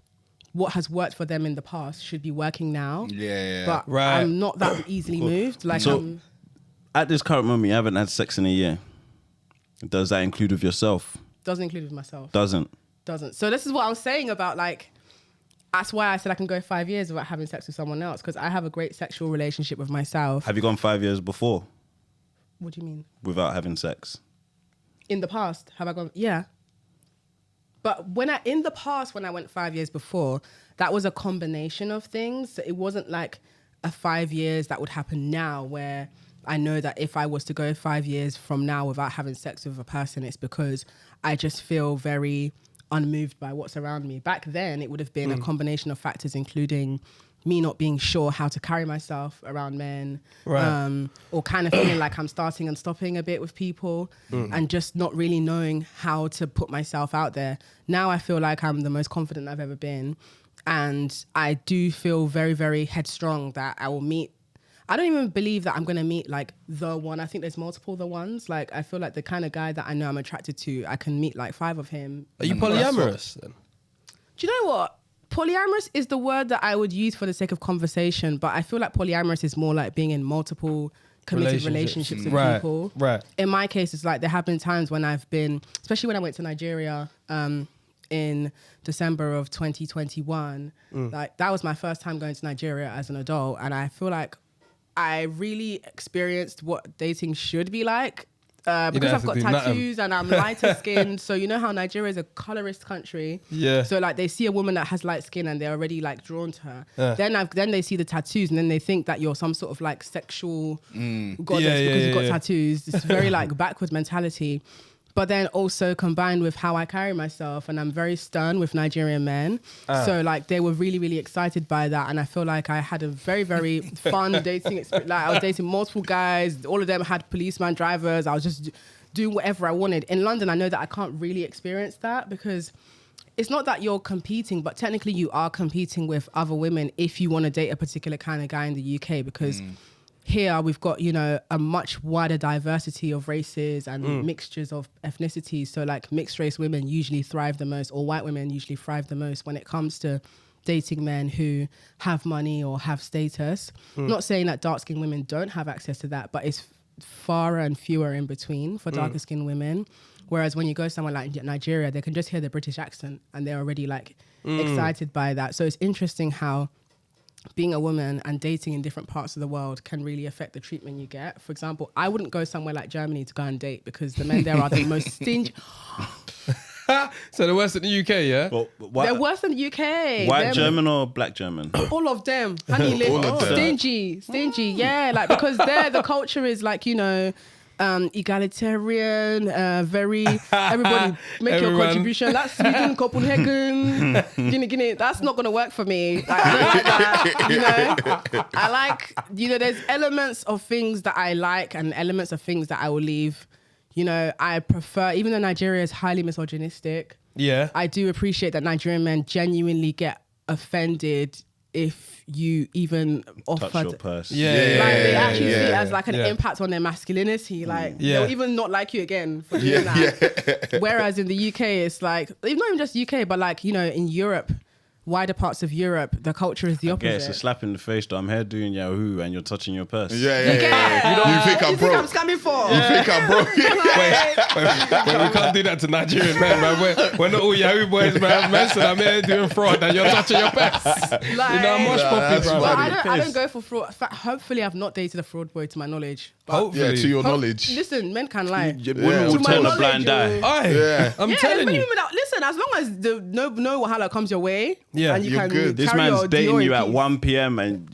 what has worked for them in the past should be working now. But I'm not that easily moved. Like, So, at this current moment, you haven't had sex in a year. Does that include with yourself? doesn't include with myself. Doesn't. So this is what I was saying about, like, that's why I said I can go 5 years without having sex with someone else, because I have a great sexual relationship with myself. Have you gone 5 years before What do you mean? without having sex? In the past, have I gone? Yeah. But in the past, when I went 5 years before, that was a combination of things. So it wasn't like a 5 years that would happen now, where I know that if I was to go 5 years from now without having sex with a person, it's because I just feel very unmoved by what's around me. Back then, it would have been a combination of factors, including me not being sure how to carry myself around men, or kind of feeling like I'm starting and stopping a bit with people, and just not really knowing how to put myself out there. Now I feel like I'm the most confident I've ever been, and I do feel very, very headstrong that I will meet. I don't even believe that I'm going to meet like the one. I think there's multiple the ones. Like, I feel like the kind of guy that I know I'm attracted to, I can meet like 5 of him. Are you polyamorous then? Do you know what? Polyamorous is the word that I would use for the sake of conversation, but I feel like polyamorous is more like being in multiple committed relationships with people. Right. In my case, it's like there have been times when I've been, especially when I went to Nigeria in December of 2021, like that was my first time going to Nigeria as an adult, and I feel like I really experienced what dating should be like. Because I've got tattoos and I'm lighter skinned. So you know how Nigeria is a colorist country. Yeah. So like they see a woman that has light skin and they're already like drawn to her. Then they see the tattoos and then they think that you're some sort of like sexual goddess because you've got tattoos. It's very like backwards mentality. but then also combined with how I carry myself, and I'm very stern with Nigerian men. So like they were really, really excited by that, and I feel like I had a very, very fun dating experience. Like I was dating multiple guys, all of them had policeman drivers. I was just doing whatever I wanted. In London, I know that I can't really experience that because it's not that you're competing, but technically you are competing with other women if you want to date a particular kind of guy in the UK, because here we've got, you know, a much wider diversity of races and mixtures of ethnicities. So like mixed race women usually thrive the most, or white women usually thrive the most when it comes to dating men who have money or have status. Not saying that dark-skinned women don't have access to that, but it's far and fewer in between for darker skinned women. Whereas when you go somewhere like Nigeria, they can just hear the British accent and they're already like excited by that. So it's interesting how being a woman and dating in different parts of the world can really affect the treatment you get. For example, I wouldn't go somewhere like Germany to go and date because the men there are the most stingy. So they're worse than the UK, yeah? Well, They're worse than the UK. White German or black German? All of them. Honey, All of them. stingy. Yeah, like because there the culture is like, you know, egalitarian, very everybody make your contribution. That's Sweden, Copenhagen, Guinea. That's not gonna work for me. Like, I don't like that. You know, I like, you know, there's elements of things that I like and elements of things that I will leave. You know, I prefer, even though Nigeria is highly misogynistic, I do appreciate that Nigerian men genuinely get offended if you even offer Touch your purse. like they actually see it as like an impact on their masculinity. Like they'll even not like you again for doing that. Whereas in the UK, it's like, not even just UK, but like, you know, in Europe, wider parts of Europe, the culture is the opposite. Yeah, it's a slap in the face though. I'm here doing Yahoo and you're touching your purse. Yeah. You think I'm broke? I'm scamming for? You think I'm broke? Wait, we can't do that to Nigerian men, man. We're not all Yahoo boys, man. Man said I'm here doing fraud and you're touching your purse. Like, You know, I'm much poppy, bro. well, I don't go for fraud. In fact, hopefully I've not dated a fraud boy to my knowledge. But Hopefully. To your knowledge. listen, men can lie. Women will To my turn a knowledge, blind eye. I'm Yeah, telling you. listen, as long as the no wahala comes your way, Yeah, and you you're can good. This carry man's your dating Dior in you at peace. 1 p.m. and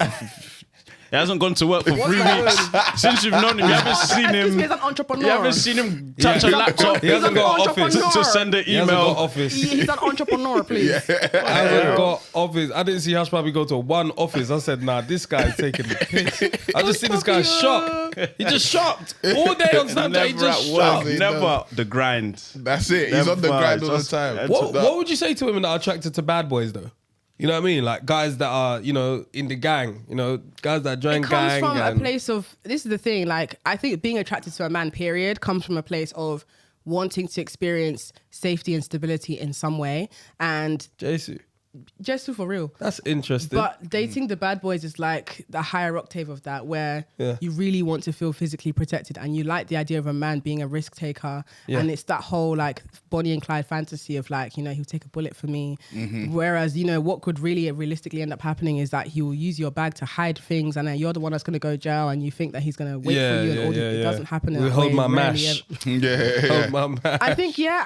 he hasn't gone to work for 3 that weeks. Since you've known him, you haven't seen Excuse me, him. as an entrepreneur. You haven't seen him touch a laptop. He hasn't got an office. to send an He hasn't got email. office. He's an entrepreneur, please. I haven't got office. I didn't see Hush Puppy go to one office. I said, nah, this guy's taking the piss. I just see this guy shocked. He just shocked. All day on Snapchat, he Never just at work. shocked. Never the grind. That's it. He's on the Never. grind all the Just- time. What would you say to women that are attracted to bad boys, though? You know what I mean? Like guys that are, you know, in the gang, you know, guys that join It comes gang. from a and- place of, this is the thing, like, I think being attracted to a man, period, comes from a place of wanting to experience safety and stability in some way. And Jesus. just for real. That's interesting. But dating the bad boys is like the higher octave of that, where Yeah. you really want to feel physically protected and you like the idea of a man being a risk taker. Yeah. And it's that whole like Bonnie and Clyde fantasy of like, you know, he'll take a bullet for me. Whereas, you know, what could really realistically end up happening is that he will use your bag to hide things and then you're the one that's going to go jail and you think that he's going to wait for you and all it doesn't happen. We that hold way, my rarely mash. ever. Hold my mash. I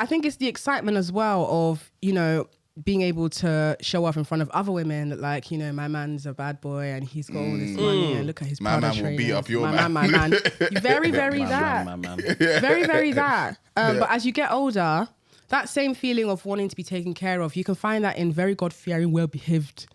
think it's the excitement as well of, you know, being able to show off in front of other women that like, you know, my man's a bad boy and he's got all this money and look at his My Prada man will beat trainers. up your my man. man. Very, very that. Man. Very, very that. But as you get older, that same feeling of wanting to be taken care of, you can find that in very God-fearing, well-behaved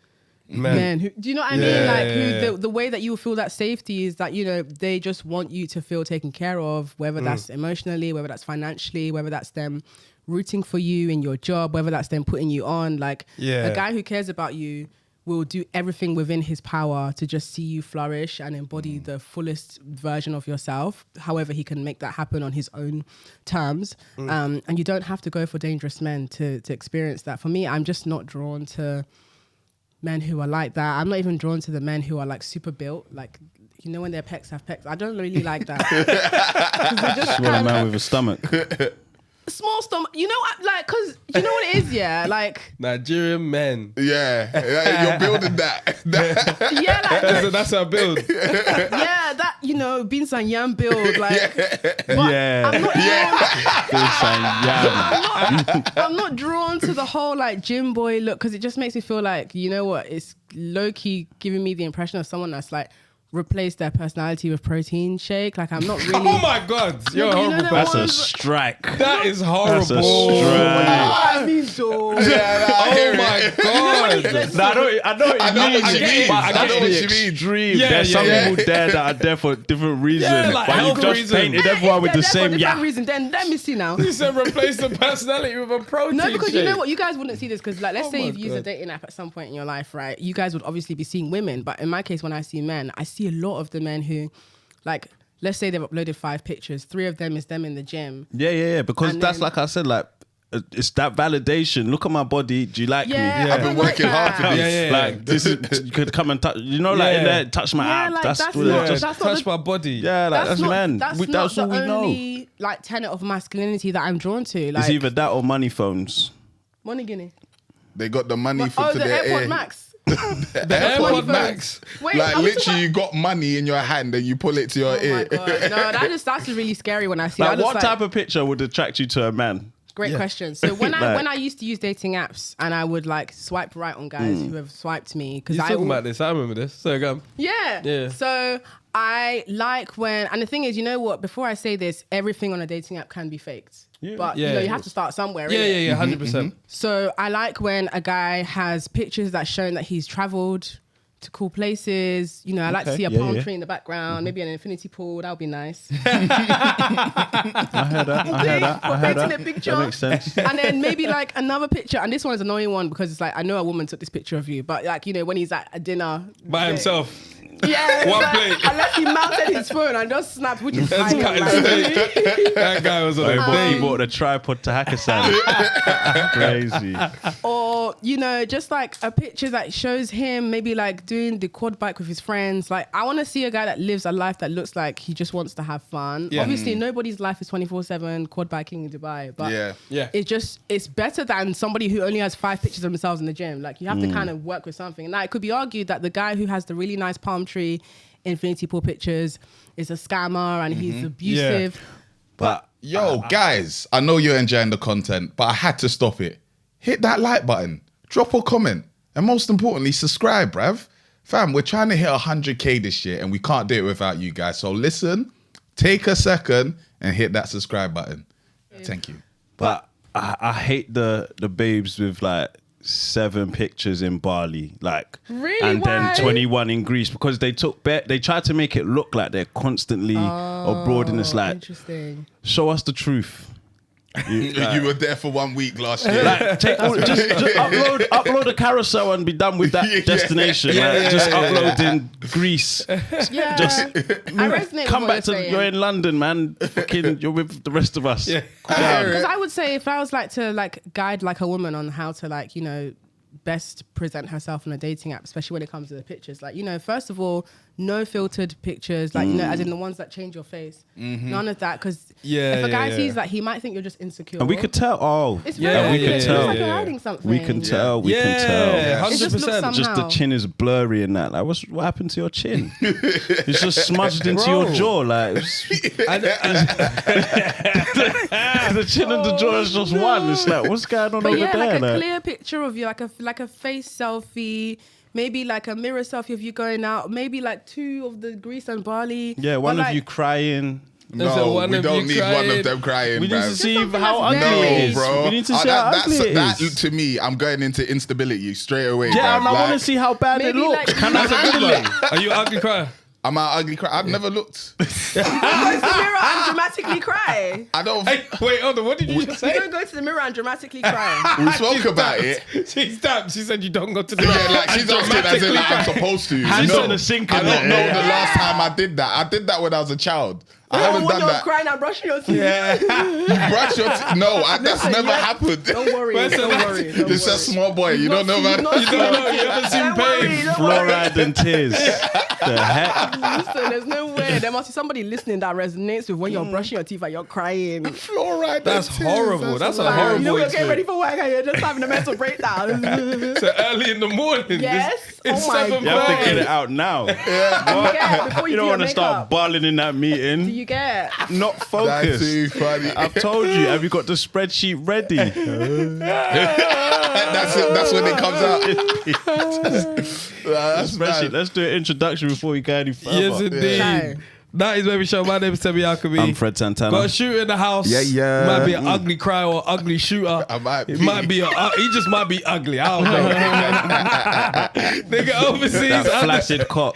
men. Who, do you know what I mean? Like the way that you feel that safety is that, you know, they just want you to feel taken care of, whether that's emotionally, whether that's financially, whether that's them rooting for you in your job, whether that's them putting you on. Like a guy who cares about you will do everything within his power to just see you flourish and embody the fullest version of yourself. However, he can make that happen on his own terms. And you don't have to go for dangerous men to experience that. For me, I'm just not drawn to men who are like that. I'm not even drawn to the men who are like super built, like, you know, when their pecs have pecs. I don't really like that. 'Cause they're just Just want a kind man of with a stomach. small stomach. You know what? Like, cause you know what it is, yeah. Like, Nigerian men. Yeah, you're building that. yeah, like, That's our build. yeah, that, you know, beans and yam build, like. But Yeah. I'm not This and yam. I'm not drawn to the whole like gym boy look because it just makes me feel like, you know what, it's low key giving me the impression of someone that's like replace their personality with protein shake. Like I'm not really. Oh my God, you're a but you know horrible the That's person. a strike. That is horrible. That's a strike. I mean, so. Oh my God. Nah, I know what you mean. But I know what you mean. Extreme. Yeah, There's some yeah. people there that are there for different reasons. Yeah, like but you health just reasons. painted everyone with the same reason. Then let me see now. You said replace the personality with a protein No, because shake. you know what? You guys wouldn't see this because, like, let's Oh say my you've used a God. dating app at some point in your life, right? You guys would obviously be seeing women, but in my case, when I see men, I see a lot of the men who, like, let's say they've uploaded 5 pictures, 3 of them is them in the gym. Yeah. Because And that's then- like I said, like it's that validation. Look at my body. Do you like me? Yeah, I've been working hard for that. this. Like this is you could come and touch. You know, like in Yeah. there, touch my Yeah, app. like, That's that's what not- it just. that's not touch the- my body. Yeah, like that's not, man. That's That's not all the we know. only like tenet of masculinity that I'm drawn to. Like It's either that or money phones. money guinea. They got the money for Oh, to the their AirPod ear. Max. The AirPod AirPod Max. Wait, Like are we literally, talking you got money in your hand and you pull it to your Oh my ear. god! No, that's really scary when I see. Like that. what type of picture would attract you to a man? Great question. So when Like- when I used to use dating apps and I would like swipe right on guys who have swiped me because You're I talking about this. I remember this. So go. yeah. Yeah. So I like when, and the thing is, you know what? Before I say this, everything on a dating app can be faked. But you Yeah. know, you have to start somewhere. Yeah, innit? yeah, 100%. So I like when a guy has pictures that show that he's traveled to cool places. You know, I like to Okay. see a Yeah, palm yeah. tree in the background, maybe an infinity pool. That would be nice. I heard that. We're painting a picture. That makes sense. And then maybe like another picture, and this one is an annoying one because it's like I know a woman took this picture of you, but like you know when he's at a dinner By himself. yeah, One like, plate. unless he mounted his phone and just snapped, which is That's fine. cut Like, his steak. That guy was on a He date. bought a tripod to Hakkasan. Crazy. or you know, just like a picture that shows him maybe like doing the quad bike with his friends. Like I want to see a guy that lives a life that looks like he just wants to have fun. Yeah. Obviously, nobody's life is 24/7 quad biking in Dubai, but Yeah. it's better than somebody who only has 5 pictures of themselves in the gym. Like you have to kind of work with something. Now it could be argued that the guy who has the really nice palm tree infinity pool pictures is a scammer and he's abusive. But Yo, guys, I know you're enjoying the content, but I had to stop it. Hit that like button, drop a comment, and most importantly, subscribe, bruv. Fam, we're trying to hit 100K this year, and we can't do it without you guys. So listen, take a second and hit that subscribe button. Thank you. But I hate the babes with like 7 pictures in Bali, like, Really? and Why? then 21 in Greece because they tried to make it look like they're constantly abroad, and it's like, Interesting. show us the truth. You were there for 1 week last year. Like, just upload a carousel and be done with that Yeah. destination. Just upload in Greece. Yeah, Just I resonate Come with back what to you're saying. you're in London, man. Fucking, you're with the rest of us. Yeah. Because I would say if I was like to like guide like a woman on how to like, you know, best present herself on a dating app, especially when it comes to the pictures. Like, you know, first of all, no filtered pictures, like, you know, as in the ones that change your face. None of that. Because if a guy sees that, he might think you're just insecure. And we could tell. Oh, It's Yeah, very we can obvious. tell. It's like Yeah. you're hiding something. we can tell. We can Yeah, tell. It just looks 100%. Just the somehow. chin is blurry in that. Like, what happened to your chin? It's just smudged into Bro. your jaw. Like, the chin and the jaw is just one. It's like, what's going on But over yeah, there? like a clear picture of you, like a face selfie, maybe like a mirror selfie of you going out, maybe like 2 of the Greece and Barley. yeah, But one of like, you crying. No, one we of don't you need one crying. of them crying, We need bruv. to see something how that's ugly very- it is. No, bro. We need to see how ugly it that is. to me, I'm going into instability straight away. Yeah, bruv. and I want to Like, see how bad it Maybe looks. like- Can I handle it? Are you an ugly crier? I'm an ugly cry. I've never looked. go to the mirror and dramatically cry. I don't. Hey, wait, hold on. What did you just You say? don't go to the mirror and dramatically cry. We spoke about it. She stabbed. She said you don't go to the Yeah, like she's asking as in like I'm supposed to. Hands No, in the sink I and don't that, know yeah. the last time I did that. I did that when I was a child. I haven't when done you're that. crying and brushing your teeth. You brush your teeth. No, that's Listen, never yeah. happened. Don't worry. Don't worry. You're just a small boy. You don't know about Not- You don't know. You haven't seen Don't worry, pain. don't worry. Fluoride and tears. The heck? Listen, there's no way. There must be somebody listening that resonates with when you're brushing your teeth and you're crying. fluoride. That's horrible. That's a Like, horrible you know, you're getting ready experience. for work and you're just having a mental breakdown. So early in the morning. Yes. It's Oh my 7:30. You have to get it out now. Do you get before You you don't do want your to start makeup? balling in that Do meeting. you get? Not That's focused. too funny. I've told you. Have you got the spreadsheet ready? That's when it comes out. That's Especially, bad. let's do an introduction before we go any further. Yes, indeed. Shy. That is Baby Show. My name is Patriarchy. I'm Fred Santana. Got a shooter in the house. Yeah. Might be an ugly cry or ugly shooter. I might be. He might be. He just might be ugly. I don't know. Nigga overseas. That flaccid cock.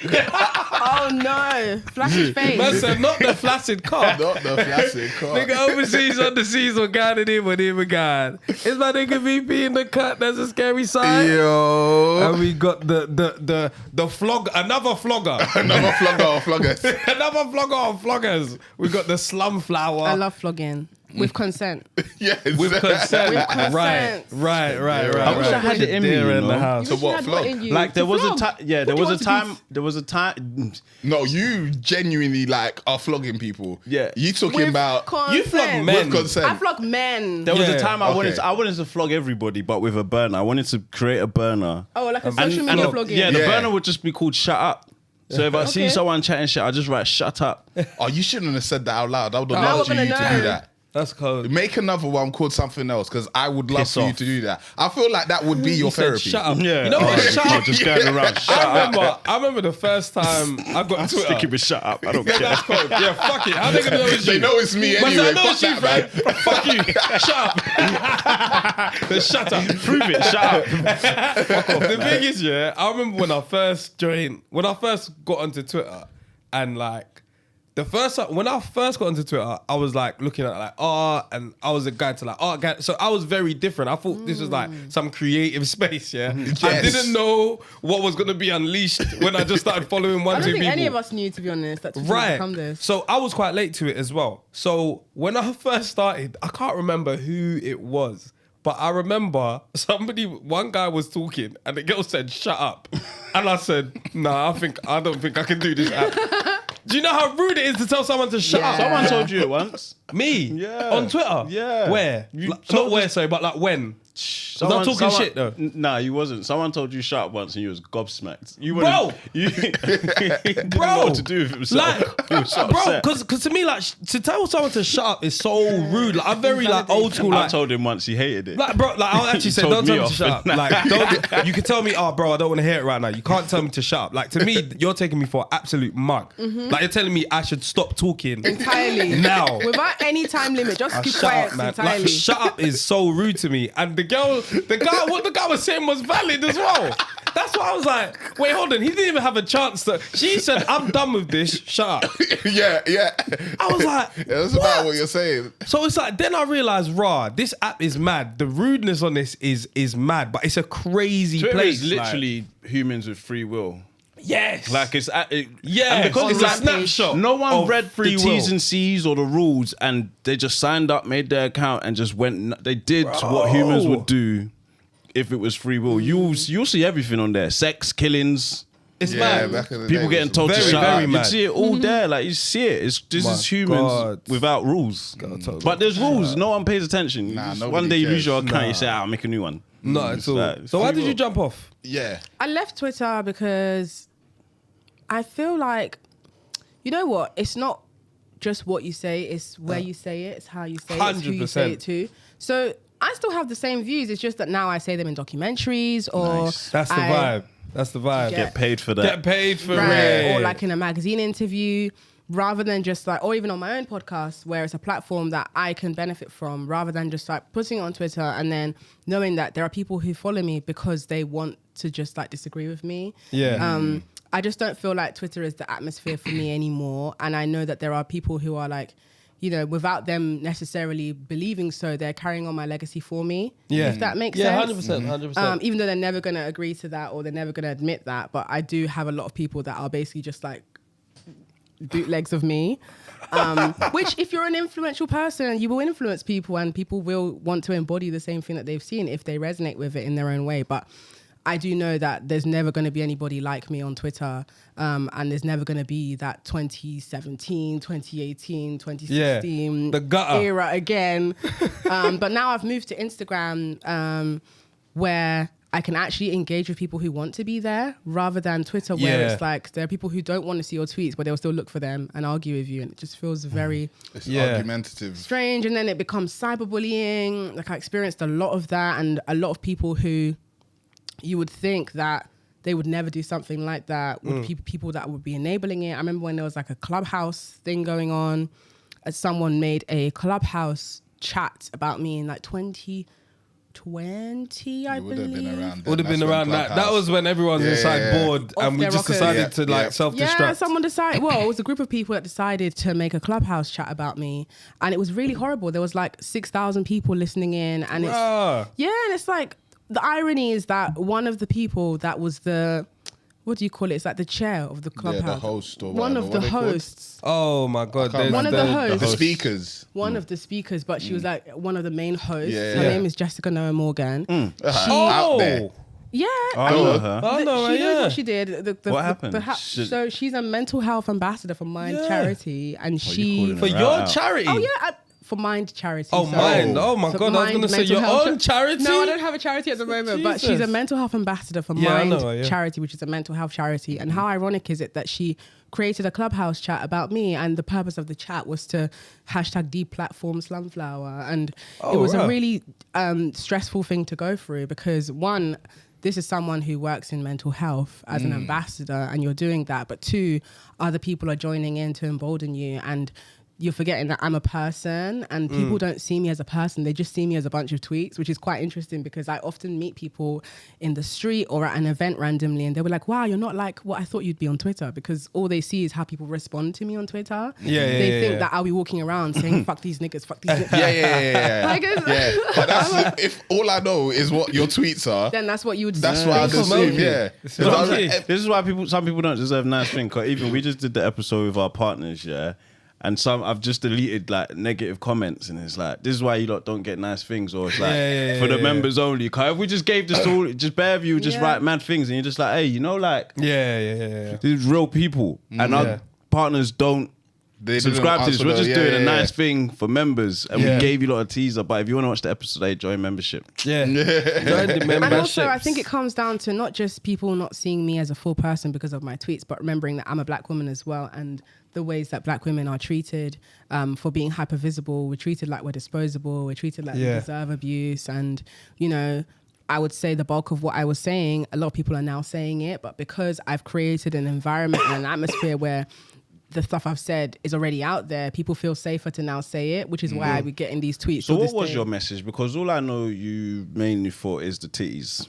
Oh no, flashy face. Man said not the flaccid cock. Not the flaccid cock. Nigga overseas on the seas or God in him or him God. Is my nigga VP in the cut? That's a scary sign. Yo. And we got the flog, another flogger. Another flogger or floggers. Another flogger of floggers. We got the slum flower. I love flogging with consent. Yes. with consent. With consent. Right. I wish I had it in me, Deer you in the know? house. So what, You flog? had in you Like there to was a flog. time. Yeah, What there do you was a want to time. do? There was a time. No, you genuinely like are flogging people. Yeah. You talking With about consent. You flog men. with consent. I flog men. There was Yeah, a time I okay. wanted to flog everybody, but with a burner. I wanted to create a burner. Oh, like a social media flogging. Yeah, the Yeah. burner would just be called "shut up." So if I see Okay. someone chatting shit, I just write "shut up." Oh, you shouldn't have said that out loud. I would have Now loved we're you to gonna do know. that. That's cold. Make another one called something else because I would love Piss for you off. to do that. I feel like that would be your He said, therapy. shut up. Yeah. You know what? Oh, Shut you're up. just going around. Shut up. I remember the first time I got Twitter. Sticking with "shut up." I don't Yeah, care. that's cold. Yeah, fuck it. How they gonna know it's you? They know it's me Man, anyway. I know Fuck it's you, that, Fred. man. Fuck you. Shut up. Then shut up. Prove it. Shut up. The thing is, yeah, I remember when I first got onto Twitter, and like when I first got onto Twitter, I was like looking at like art, and I was a guy to like art guy. So I was very different. I thought this was like some creative space. Yeah, I Yes. didn't know what was gonna be unleashed when I just started following one, I two don't think people. any of us knew, to be honest, that Twitter would Right. become this. So I was quite late to it as well. So when I first started, I can't remember who it was, but I remember one guy was talking and the girl said, "Shut up." And I said, "Nah, I don't think I can do this app." Do you know how rude it is to tell someone to shut Yeah. up? Someone told you it once. Me? Yeah. On Twitter? Yeah. Where? You Not told where, us- sorry, but like when? Someone, talking shit, though. Nah, you wasn't. Someone told you shut up once and you was gobsmacked. You Bro! wouldn't- you didn't know what to do with himself. Like, He was so bro, upset. because to me, like, to tell someone to shut up is so rude. Like, I'm very like old school. I Like, told him once he hated it. Like, bro, like I'll actually He say, told don't tell me me to off. shut up. Like, don't. You can tell me, oh, bro, I don't want to hear it right now. You can't tell me to shut up. Like, to me, you're taking me for an absolute mug. Like, you're telling me I should stop talking Entirely. now. Without any time limit. Just keep Shut quiet up, man. entirely. Like, shut up is so rude to me. And what the guy was saying was valid as well. That's why I was like, wait, hold on. He didn't even have a chance to. She said, "I'm done with this. Shut up." Yeah. I was like, Yeah, that's about what you're saying. So it's like, then I realized, this app is mad. The rudeness on this is mad, but it's a crazy Twitter place. is literally humans with free will. Yes. Like it's yeah, and because it's a like, snapshot. no one of read free the will. T's and C's or the rules, and they just signed up, made their account, and just went. They did what humans would do if it was free will. You'll see everything on there: sex, killings, It's Yeah, mad. back in the people day, getting it was told to very, shut very up. mad. You see it all there. Like you see it. This My is humans God. without rules. tell But there's rules. No one pays attention. You Nah, just- nobody one day you lose cares. your account, you say, "I'll make a new one." Not at all. like, So why free did you will. jump off? Yeah. I left Twitter because I feel like, you know what? It's not just what you say, it's where you say it, it's how you say it, it's who you say 100%. it to. So I still have the same views. It's just that now I say them in documentaries or Nice. That's the vibe. That's the vibe. Yeah. Get paid for that. Get paid for right, it. or like in a magazine interview, rather than just like, or even on my own podcast where it's a platform that I can benefit from, rather than just like putting it on Twitter and then knowing that there are people who follow me because they want to just like disagree with me. Yeah. I just don't feel like Twitter is the atmosphere for me anymore. And I know that there are people who are like, you know, without them necessarily believing so, they're carrying on my legacy for me. Yeah. If that makes Yeah, sense. 100%. 100%. Even though they're never going to agree to that or they're never going to admit that. But I do have a lot of people that are basically just like bootlegs of me. Which, if you're an influential person, you will influence people and people will want to embody the same thing that they've seen if they resonate with it in their own way. But I do know that there's never going to be anybody like me on Twitter. And there's never going to be that 2017, 2018, 2016 the gutter. era again. But now I've moved to Instagram where I can actually engage with people who want to be there rather than Twitter where it's like there are people who don't want to see your tweets but they'll still look for them and argue with you, and it just feels very It's argumentative. strange. And then it becomes cyberbullying. Like I experienced a lot of that, and a lot of people who you would think that they would never do something like that would be people that would be enabling it. I remember when there was like a Clubhouse thing going on, someone made a Clubhouse chat about me in like 2020, I You would have believe. been around. Would have been around that. That was when everyone's inside bored Off and we their just rockers. decided to like self-destruct. Yeah, someone decided. Well, it was a group of people that decided to make a Clubhouse chat about me, and it was really horrible. There was like 6,000 people listening in, and it's Bruh. and it's like the irony is that one of the people that was the what do you call it? It's like the chair of the Clubhouse. the host or one whatever. of the What are they called? hosts. Oh my God. there's One of the hosts. The speakers. One of the speakers, but she was like one of the main hosts. Yeah, Her yeah. name is Jessica Noah Morgan. Out there. Yeah, I know her. Oh, no, she knows yeah. what she did. What happened? So she's a mental health ambassador for Mind Yeah. Charity, and calling For her your out. charity? Oh yeah, for Mind Charity. Oh, sorry. Mind. Oh my So God. I was Mind going to say Mental your Health own charity? No, I don't have a charity at the moment, but she's a Jesus. mental health ambassador for Yeah, I Mind know her, yeah. Charity, which is a mental health charity. And how ironic is it that she created a Clubhouse chat about me, and the purpose of the chat was to hashtag deplatform Slumflower. And it was wow. a really stressful thing to go through because one, this is someone who works in mental health as an ambassador and you're doing that. But two, other people are joining in to embolden you, and you're forgetting that I'm a person and people don't see me as a person. They just see me as a bunch of tweets, which is quite interesting because I often meet people in the street or at an event randomly and they were like, wow, you're not like what I thought you'd be on Twitter, because all they see is how people respond to me on Twitter. They think that I'll be walking around saying, fuck these niggas, fuck these niggas. Yeah. Like, it's- Yeah. But that's if all I know is what your tweets are. Then that's what you would That's say. what I'd assume. Yeah. It's 'Cause I was okay. like, This is why some people don't deserve nice things. Cause even we just did the episode with our partners, yeah. And I've just deleted like negative comments, and it's like, this is why you lot don't get nice things, or it's like for the members only. Cause if we just gave this all, just bare of you, just write mad things, and you're just like, hey, you know, like Yeah. these real people, and our partners don't they didn't subscribe to this. answer We're the- just doing a nice thing for members, and Yeah. we gave you a lot of teaser. But if you want to watch the episode, join membership. Yeah. Join the And membership. also, I think it comes down to not just people not seeing me as a full person because of my tweets, but remembering that I'm a black woman as well, and the ways that black women are treated for being hyper visible. We're treated like we're disposable. We're treated like we deserve abuse. And, you know, I would say the bulk of what I was saying, a lot of people are now saying it, but because I've created an environment and an atmosphere where the stuff I've said is already out there, people feel safer to now say it, which is why we get in these tweets. So to what this was day. your message? Because all I know you mainly for is the titties.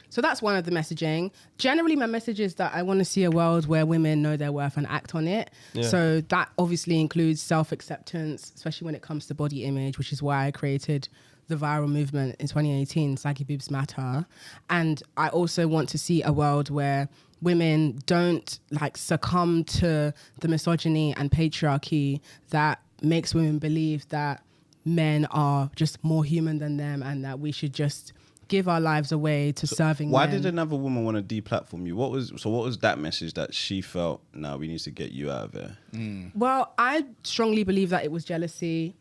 So that's one of the messaging. Generally, my message is that I want to see a world where women know their worth and act on it. Yeah. So that obviously includes self-acceptance, especially when it comes to body image, which is why I created the viral movement in 2018, Saggy Boobs Matter. And I also want to see a world where women don't like succumb to the misogyny and patriarchy that makes women believe that men are just more human than them and that we should just give our lives away to serving Why men. did another woman want to deplatform you? What was that message that she felt? Now we need to get you out of here. Well, I strongly believe that it was jealousy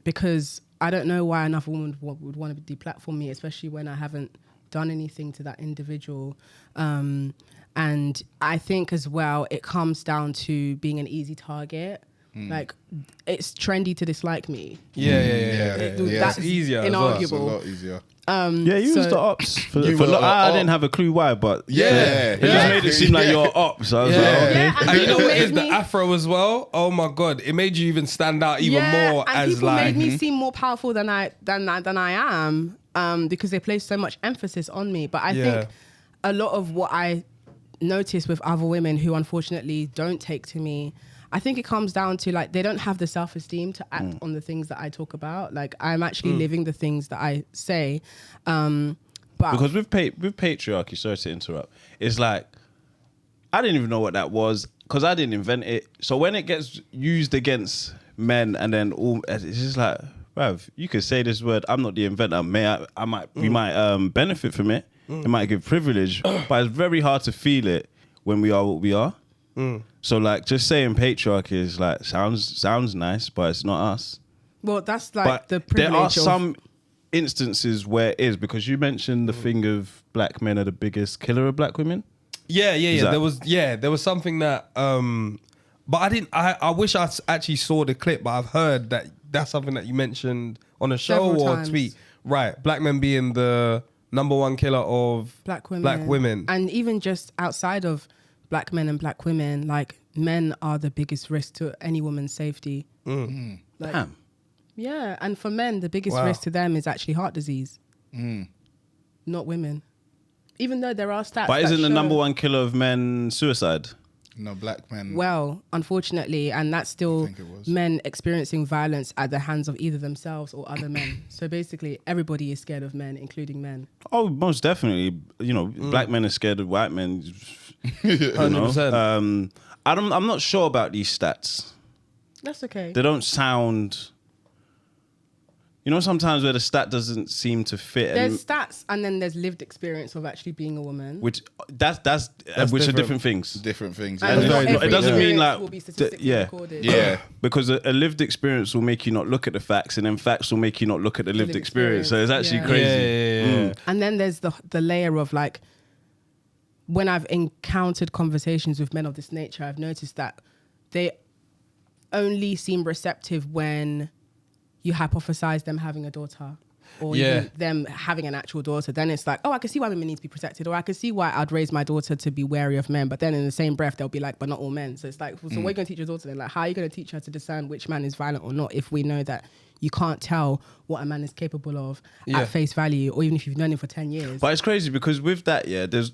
because I don't know why another woman would want to deplatform me, especially when I haven't done anything to that individual. And I think as well, it comes down to being an easy target. Like, it's trendy to dislike me. Yeah. That's It's easier as It's a well. inarguable. lot easier. Yeah, you was so- the ops. You were I the didn't op. have a clue why, but Yeah. it just made it seem like you're ops. So I was like, okay. Yeah, And you know what made is the me- afro as well? Oh my God, it made you even stand out even more and as people like. made me seem more powerful than I am because they placed so much emphasis on me. But I think a lot of what I notice with other women who unfortunately don't take to me, I think it comes down to like they don't have the self-esteem to act on the things that I talk about. Like I'm actually living the things that I say. But Because with patriarchy, sorry to interrupt, it's like I didn't even know what that was because I didn't invent it. So when it gets used against men, and then it's just like, bruv, you could say this word. I'm not the inventor. We might benefit from it. It might give privilege, but it's very hard to feel it when we are what we are. So like, just saying patriarchy is like sounds nice, but it's not us. well, that's like But the there privilege are of some instances where it is? Because you mentioned the thing of black men are the biggest killer of black women. Yeah. that- There was something that, but I didn't. I wish I actually saw the clip, but I've heard that that's something that you mentioned on a show Several or times. tweet. Right, black men being the number one killer of Black women. Black women. And even just outside of black men and black women, like men are the biggest risk to any woman's safety. Like, Damn. yeah, and for men, the biggest Wow. risk to them is actually heart disease, not women. Even though there are stats. But that isn't the show- number one killer of men suicide? No, black men. Well, unfortunately, and that's still think it was. men experiencing violence at the hands of either themselves or other men. So basically, everybody is scared of men, including men. Oh, most definitely. You know, black men are scared of white men. You know? 100%. I'm not sure about these stats. That's okay. They don't sound. You know, sometimes where the stat doesn't seem to fit, There's and stats, and then there's lived experience of actually being a woman. which that's which are different things. Different things. And And not it every doesn't mean experience like will be statistically yeah. recorded. Yeah. Because a lived experience will make you not look at the facts, and then facts will make you not look at the lived lived experience. So it's actually experience, crazy. Yeah. And then there's the layer of like, when I've encountered conversations with men of this nature, I've noticed that they only seem receptive when you hypothesize them having a daughter or even them having an actual daughter. Then it's like, oh, I can see why women need to be protected, or I can see why I'd raise my daughter to be wary of men. But then in the same breath, they'll be like, but not all men. So it's like, well, so what are you going to teach your daughter then? Like, how are you going to teach her to discern which man is violent or not if we know that you can't tell what a man is capable of at face value, or even if you've known him for 10 years? But it's crazy because with that, yeah, there's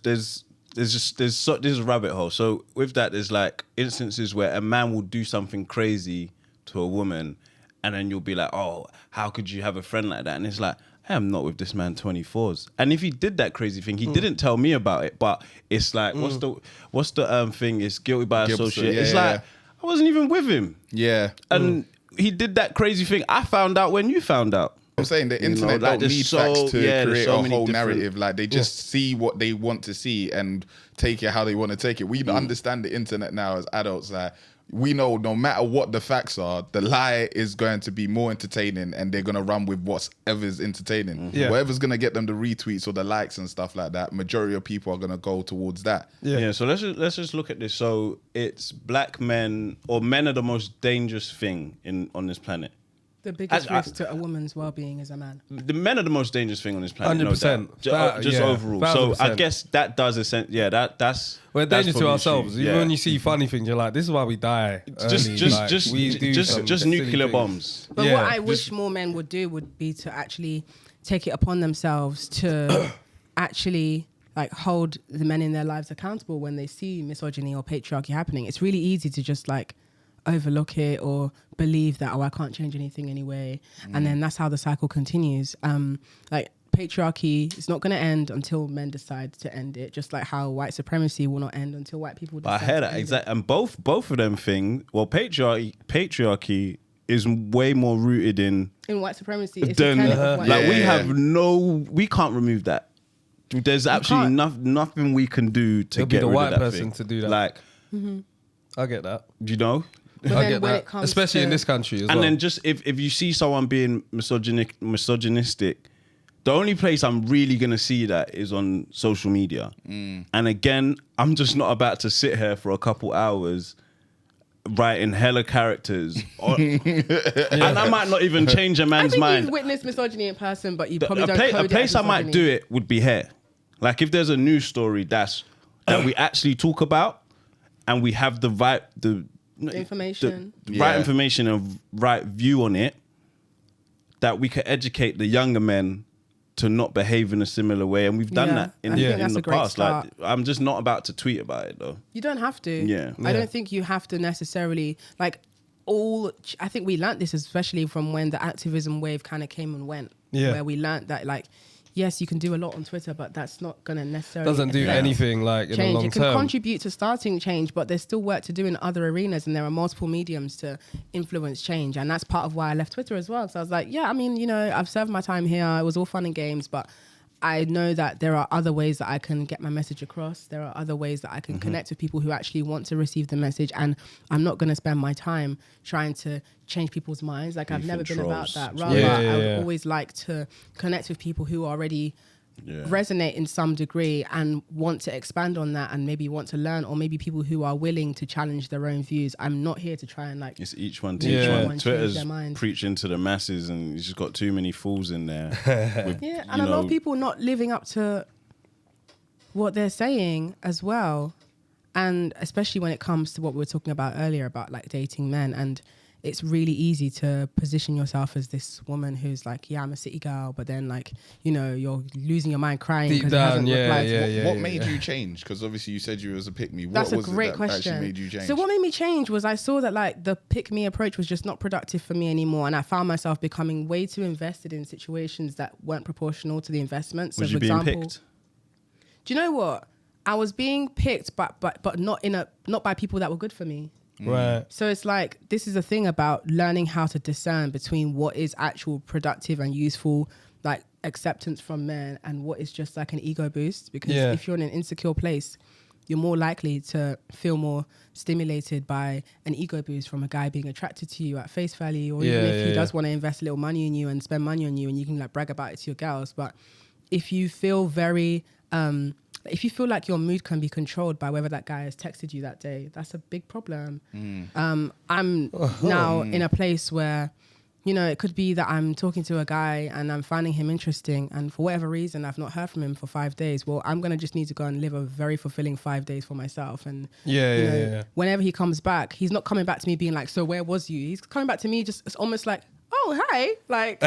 a rabbit hole. So with that, there's like instances where a man will do something crazy to a woman, and then you'll be like, oh, how could you have a friend like that? And it's like, I am not with this man 24s. And if he did that crazy thing, he didn't tell me about it. But it's like, what's the thing? It's guilty by association. yeah, It's yeah, like, I wasn't even with him. Yeah. And he did that crazy thing. I found out when you found out. I'm saying the You know, internet like, don't there's need so- facts to yeah, there's create so a many whole different- narrative. Like they just see what they want to see and take it how they want to take it. We understand the internet now as adults. Like we know no matter what the facts are, the lie is going to be more entertaining, and they're gonna run with whatever's entertaining. Yeah. Whatever's gonna get them the retweets or the likes and stuff like that. Majority of people are gonna go towards that. Yeah. So let's just look at this. So it's black men, or men are the most dangerous thing on this planet. The biggest I- risk to a woman's well-being is a man. The men are the most dangerous thing on this planet. 100%. Just Yeah, overall. So I 1000%. guess that does that's We're that's dangerous to probably ourselves. true. Even Yeah. when you see funny things, you're like, this is why we die. just early. just Like, just we do some just silly nuclear things. bombs. But Yeah, what I just- wish more men would do would be to actually take it upon themselves to actually like hold the men in their lives accountable when they see misogyny or patriarchy happening. It's really easy to just like overlook it or believe that, oh, I can't change anything anyway. And then that's how the cycle continues. Like patriarchy is not going to end until men decide to end it, just like how white supremacy will not end until white people decide I heard to that end exactly. And both of them things. Well, patriarchy is way more rooted in it. In white supremacy, it's than a tenet of white like we Yeah. have we can't remove that. There's absolutely nothing we can do to It'll be get the rid white of that person thing. to do that. Like, I get that. you know. But I then get when that. it comes Especially to- in this country as And well. then just if you see someone being misogynistic, the only place I'm really gonna see that is on social media. And again, I'm just not about to sit here for a couple hours writing hella characters, and I might not even change a I man's think mind. you've witnessed misogyny in person, but you probably don't A code it place as I might misogyny. do it would be here. Like if there's a news story that we actually talk about, and we have the right Information. the right Yeah. information and right view on it, that we can educate the younger men to not behave in a similar way, and we've done Yeah, that I think in that's the a great past. start. Like I'm just not about to tweet about it though. You don't have to. Yeah. I don't think you have to necessarily like I think we learnt this especially from when the activism wave kind of came and went. Yeah. Where we learnt that like, yes, you can do a lot on Twitter, but that's not going to necessarily Doesn't do affect anything like in the change. long It can term. contribute to starting change, but there's still work to do in other arenas, and there are multiple mediums to influence change. And that's part of why I left Twitter as well. So I was like, yeah, I mean, you know, I've served my time here. It was all fun and games, but I know that there are other ways that I can get my message across. There are other ways that I can connect with people who actually want to receive the message. And I'm not going to spend my time trying to change people's minds. Like, I've never been about that. Rather, I would always like to connect with people who already resonate in some degree and want to expand on that and maybe want to learn, or maybe people who are willing to challenge their own views. I'm not here to try and like... It's each one teach one. Twitter's preaching to the masses and it's just got too many fools in there. With, and a lot of people not living up to what they're saying as well. And especially when it comes to what we were talking about earlier about like dating men, and it's really easy to position yourself as this woman who's like, yeah, I'm a city girl, but then like, you know, you're losing your mind crying because it hasn't replied. What made you change? Because obviously you said you was a pick me. That's a great question. Made you change? So what made me change was I saw that like the pick me approach was just not productive for me anymore, and I found myself becoming way too invested in situations that weren't proportional to the investment. So was for you example, being picked? Do you know what? I was being picked, but not by people that were good for me. Right. So it's like, this is a thing about learning how to discern between what is actual productive and useful, like acceptance from men, and what is just like an ego boost. Because if you're in an insecure place, you're more likely to feel more stimulated by an ego boost from a guy being attracted to you at face value, or even if he does want to invest a little money in you and spend money on you, and you can like brag about it to your girls. But if you feel very... if you feel like your mood can be controlled by whether that guy has texted you that day, that's a big problem. I'm now in a place where, you know, it could be that I'm talking to a guy and I'm finding him interesting, and for whatever reason, I've not heard from him for 5 days. Well, I'm going to just need to go and live a very fulfilling 5 days for myself. And whenever he comes back, he's not coming back to me being like, so where was you? He's coming back to me just, it's almost like, oh, hi. Like,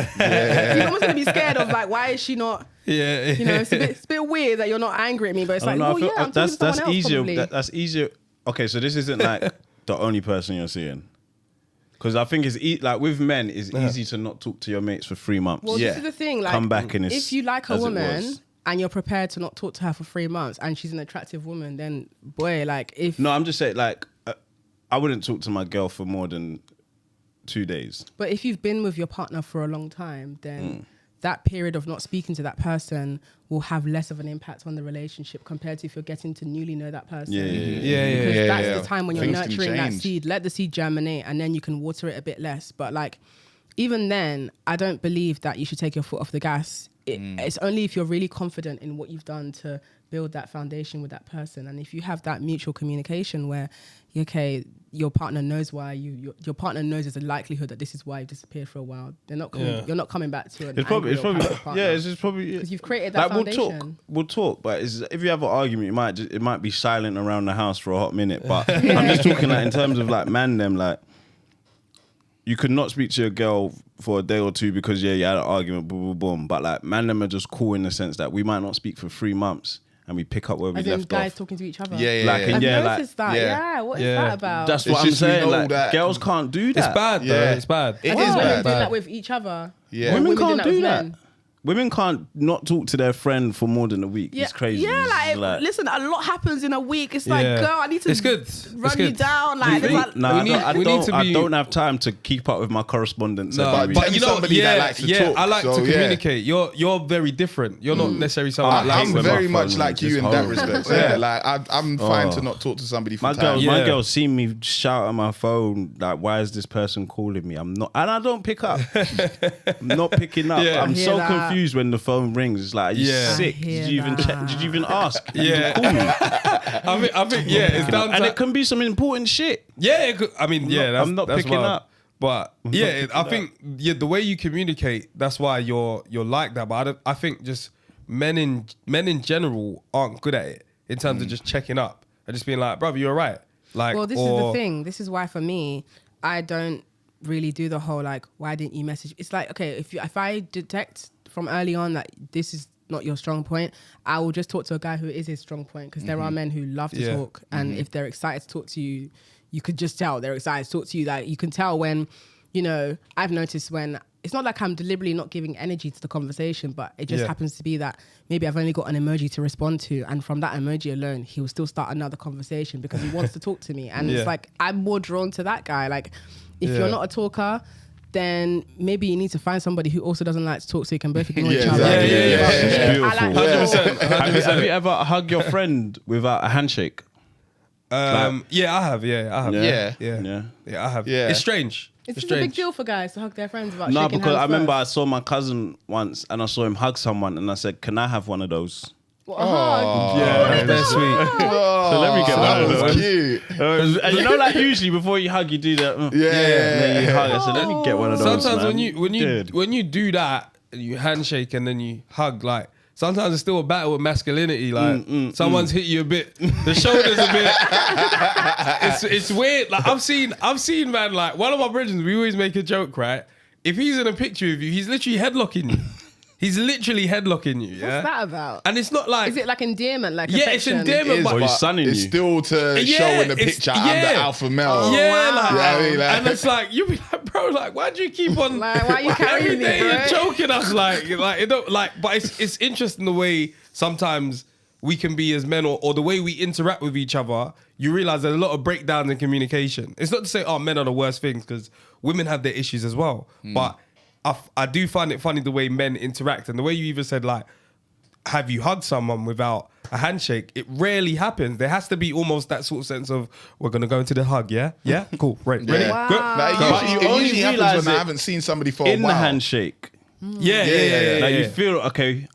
you're almost going to be scared of like, why is she not... You know, it's a bit weird that you're not angry at me, but it's like, I'm talking to someone else easier. probably. That's easier. Okay, so this isn't like the only person you're seeing. Because I think it's like with men, it's easy to not talk to your mates for 3 months. Well, this is the thing. Like, come back and it's if you like a woman and you're prepared to not talk to her for 3 months, and she's an attractive woman, then boy, like if... No, I'm just saying, like, I wouldn't talk to my girl for more than 2 days. But if you've been with your partner for a long time, then... that period of not speaking to that person will have less of an impact on the relationship compared to if you're getting to newly know that person. Because that's the time when you're nurturing that seed. Let the seed germinate, and then you can water it a bit less. But like, even then, I don't believe that you should take your foot off the gas. It's only if you're really confident in what you've done to build that foundation with that person. And if you have that mutual communication where, okay, your partner knows why your partner knows there's a likelihood that this is why you've disappeared for a while. They're not coming, you're not coming back to an it's probably it's just probably because you've created that like, foundation. We'll talk, but if you have an argument, it might be silent around the house for a hot minute. But I'm just talking like in terms of like man them, like you could not speak to your girl for a day or two because you had an argument, boom, boom, boom. But like man them are just cool in the sense that we might not speak for 3 months. And we pick up where we left guys off. talking to each other. I've noticed that. Yeah, what is that about? That's what I'm saying. Like, girls can't do that. It's bad, though. It's bad. It is Women bad. do that with each other. Yeah. Women can't do that. Men. Women can't not talk to their friend for more than a week. It's crazy. Yeah, It's like, listen, a lot happens in a week. It's like, girl, I need to it's good. run you down. Like, I don't have time to keep up with my correspondence. No, but you know, somebody that likes to talk, I like so, to communicate. You're very different. You're not necessarily someone that likes I'm to very much phone, like you in that respect. Yeah, like I'm fine to not talk to somebody for time. My girl seen me shout at my phone like, "Why is this person calling me?" I'm not, and I don't pick up. I'm not picking up. Yeah. I'm so confused when the phone rings. It's like, are you sick? Did you even check? Did you even ask? Yeah. Call me. I think it's down to... And it can be some important shit. Yeah, I'm not picking up. But I think the way you communicate, that's why you're like that. But I think just men in general aren't good at it in terms of just checking up and just being like, brother, you're right. Like, well, this is the thing. This is why for me, I don't really do the whole like, why didn't you message? It's like, okay, if I detect from early on that this is not your strong point, I will just talk to a guy who is his strong point, because there are men who love to talk, and if they're excited to talk to you, you could just tell they're excited to talk to you. Like, you can tell when, you know, I've noticed when it's not like I'm deliberately not giving energy to the conversation, but it just happens to be that maybe I've only got an emoji to respond to, and from that emoji alone, he will still start another conversation because he wants to talk to me. And it's like, I'm more drawn to that guy. Like, if you're not a talker, then maybe you need to find somebody who also doesn't like to talk so you can both ignore each Yeah, other. exactly. Yeah. I like Beautiful. your- Have you ever hugged your friend without a handshake? Yeah, I have. Yeah, I have. Yeah. I have. Yeah. It's strange. It's just a strange. big deal for guys to hug their friends without No, shaking because hands I remember first. I saw my cousin once and I saw him hug someone and I said, "Can I have one of those?" What a hug. Yeah, that's sweet. So let me get one of That was those. cute. And you know, like usually before you hug, you do that. Yeah. And then you hug. I said, "Let me get one of those." Sometimes man. when you do that, and you handshake and then you hug, like sometimes it's still a battle with masculinity. Like someone's hit you a bit, the shoulders a bit. It's weird. Like I've seen man, like one of my brothers, we always make a joke, right? If he's in a picture of you, he's literally headlocking you. He's literally headlocking you. Yeah. What's that about? And it's not like Is it like endearment? Like yeah, affection? it's endearment, Is, but Or he's but sunning it's you. still to Yeah, show in the it's- picture I'm the yeah. alpha male. yeah, wow. like, Yeah, I mean, like- and it's like you be like, bro, like, why do you keep on Like, why you carrying every me, day bro? you're choking us, like it don't like. But it's interesting the way sometimes we can be as men, or the way we interact with each other. You realize there's a lot of breakdowns in communication. It's not to say, oh, men are the worst things, because women have their issues as well. But I do find it funny the way men interact, and the way you even said, like, have you hugged someone without a handshake? It rarely happens. There has to be almost that sort of sense of, we're going to go into the hug, yeah? Yeah? Cool. Right. Ready? Yeah. Go. Wow. Like, But you it only usually happens realise when I it haven't seen somebody for a in while. the handshake. Yeah. Like you feel okay.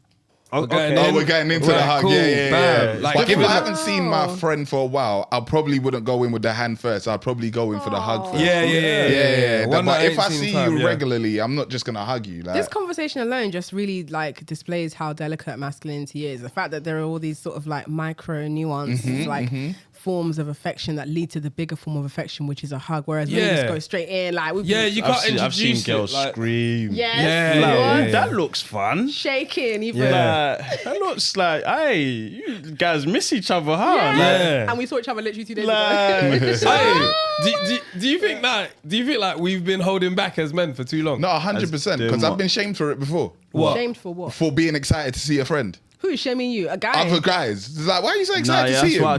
going Oh, in. we're getting into the Right, hug. cool, Yeah. bam. Like, But if give I it- haven't seen my friend for a while, I probably wouldn't go in with the hand first. I'd probably go in for the hug first. Yeah. Yeah. One But that if ain't I seen see time, you yeah. regularly, I'm not just gonna hug you. Like, This conversation alone just really like displays how delicate masculinity is. The fact that there are all these sort of like micro nuances, like forms of affection that lead to the bigger form of affection, which is a hug. Whereas men Yeah. just go straight in, like we Yeah, you can't I've seen introduce girls it. Like, scream. yes, Yeah, Like, yeah, "Oh, yeah. that looks fun. shaking, even. Yeah. Like, that looks like, hey, you guys miss each other, huh? Yeah. Yeah. And we saw each other literally 2 days Like, ago. Hey, do you think like we've been holding back as men for too long? no, 100%. doing Because what? I've been shamed for it before. What? Shamed for what? For being excited to see a friend. Who's shaming you? A guy? Other guys. It's like, why are you so Nah, excited yeah, to see that's him? why.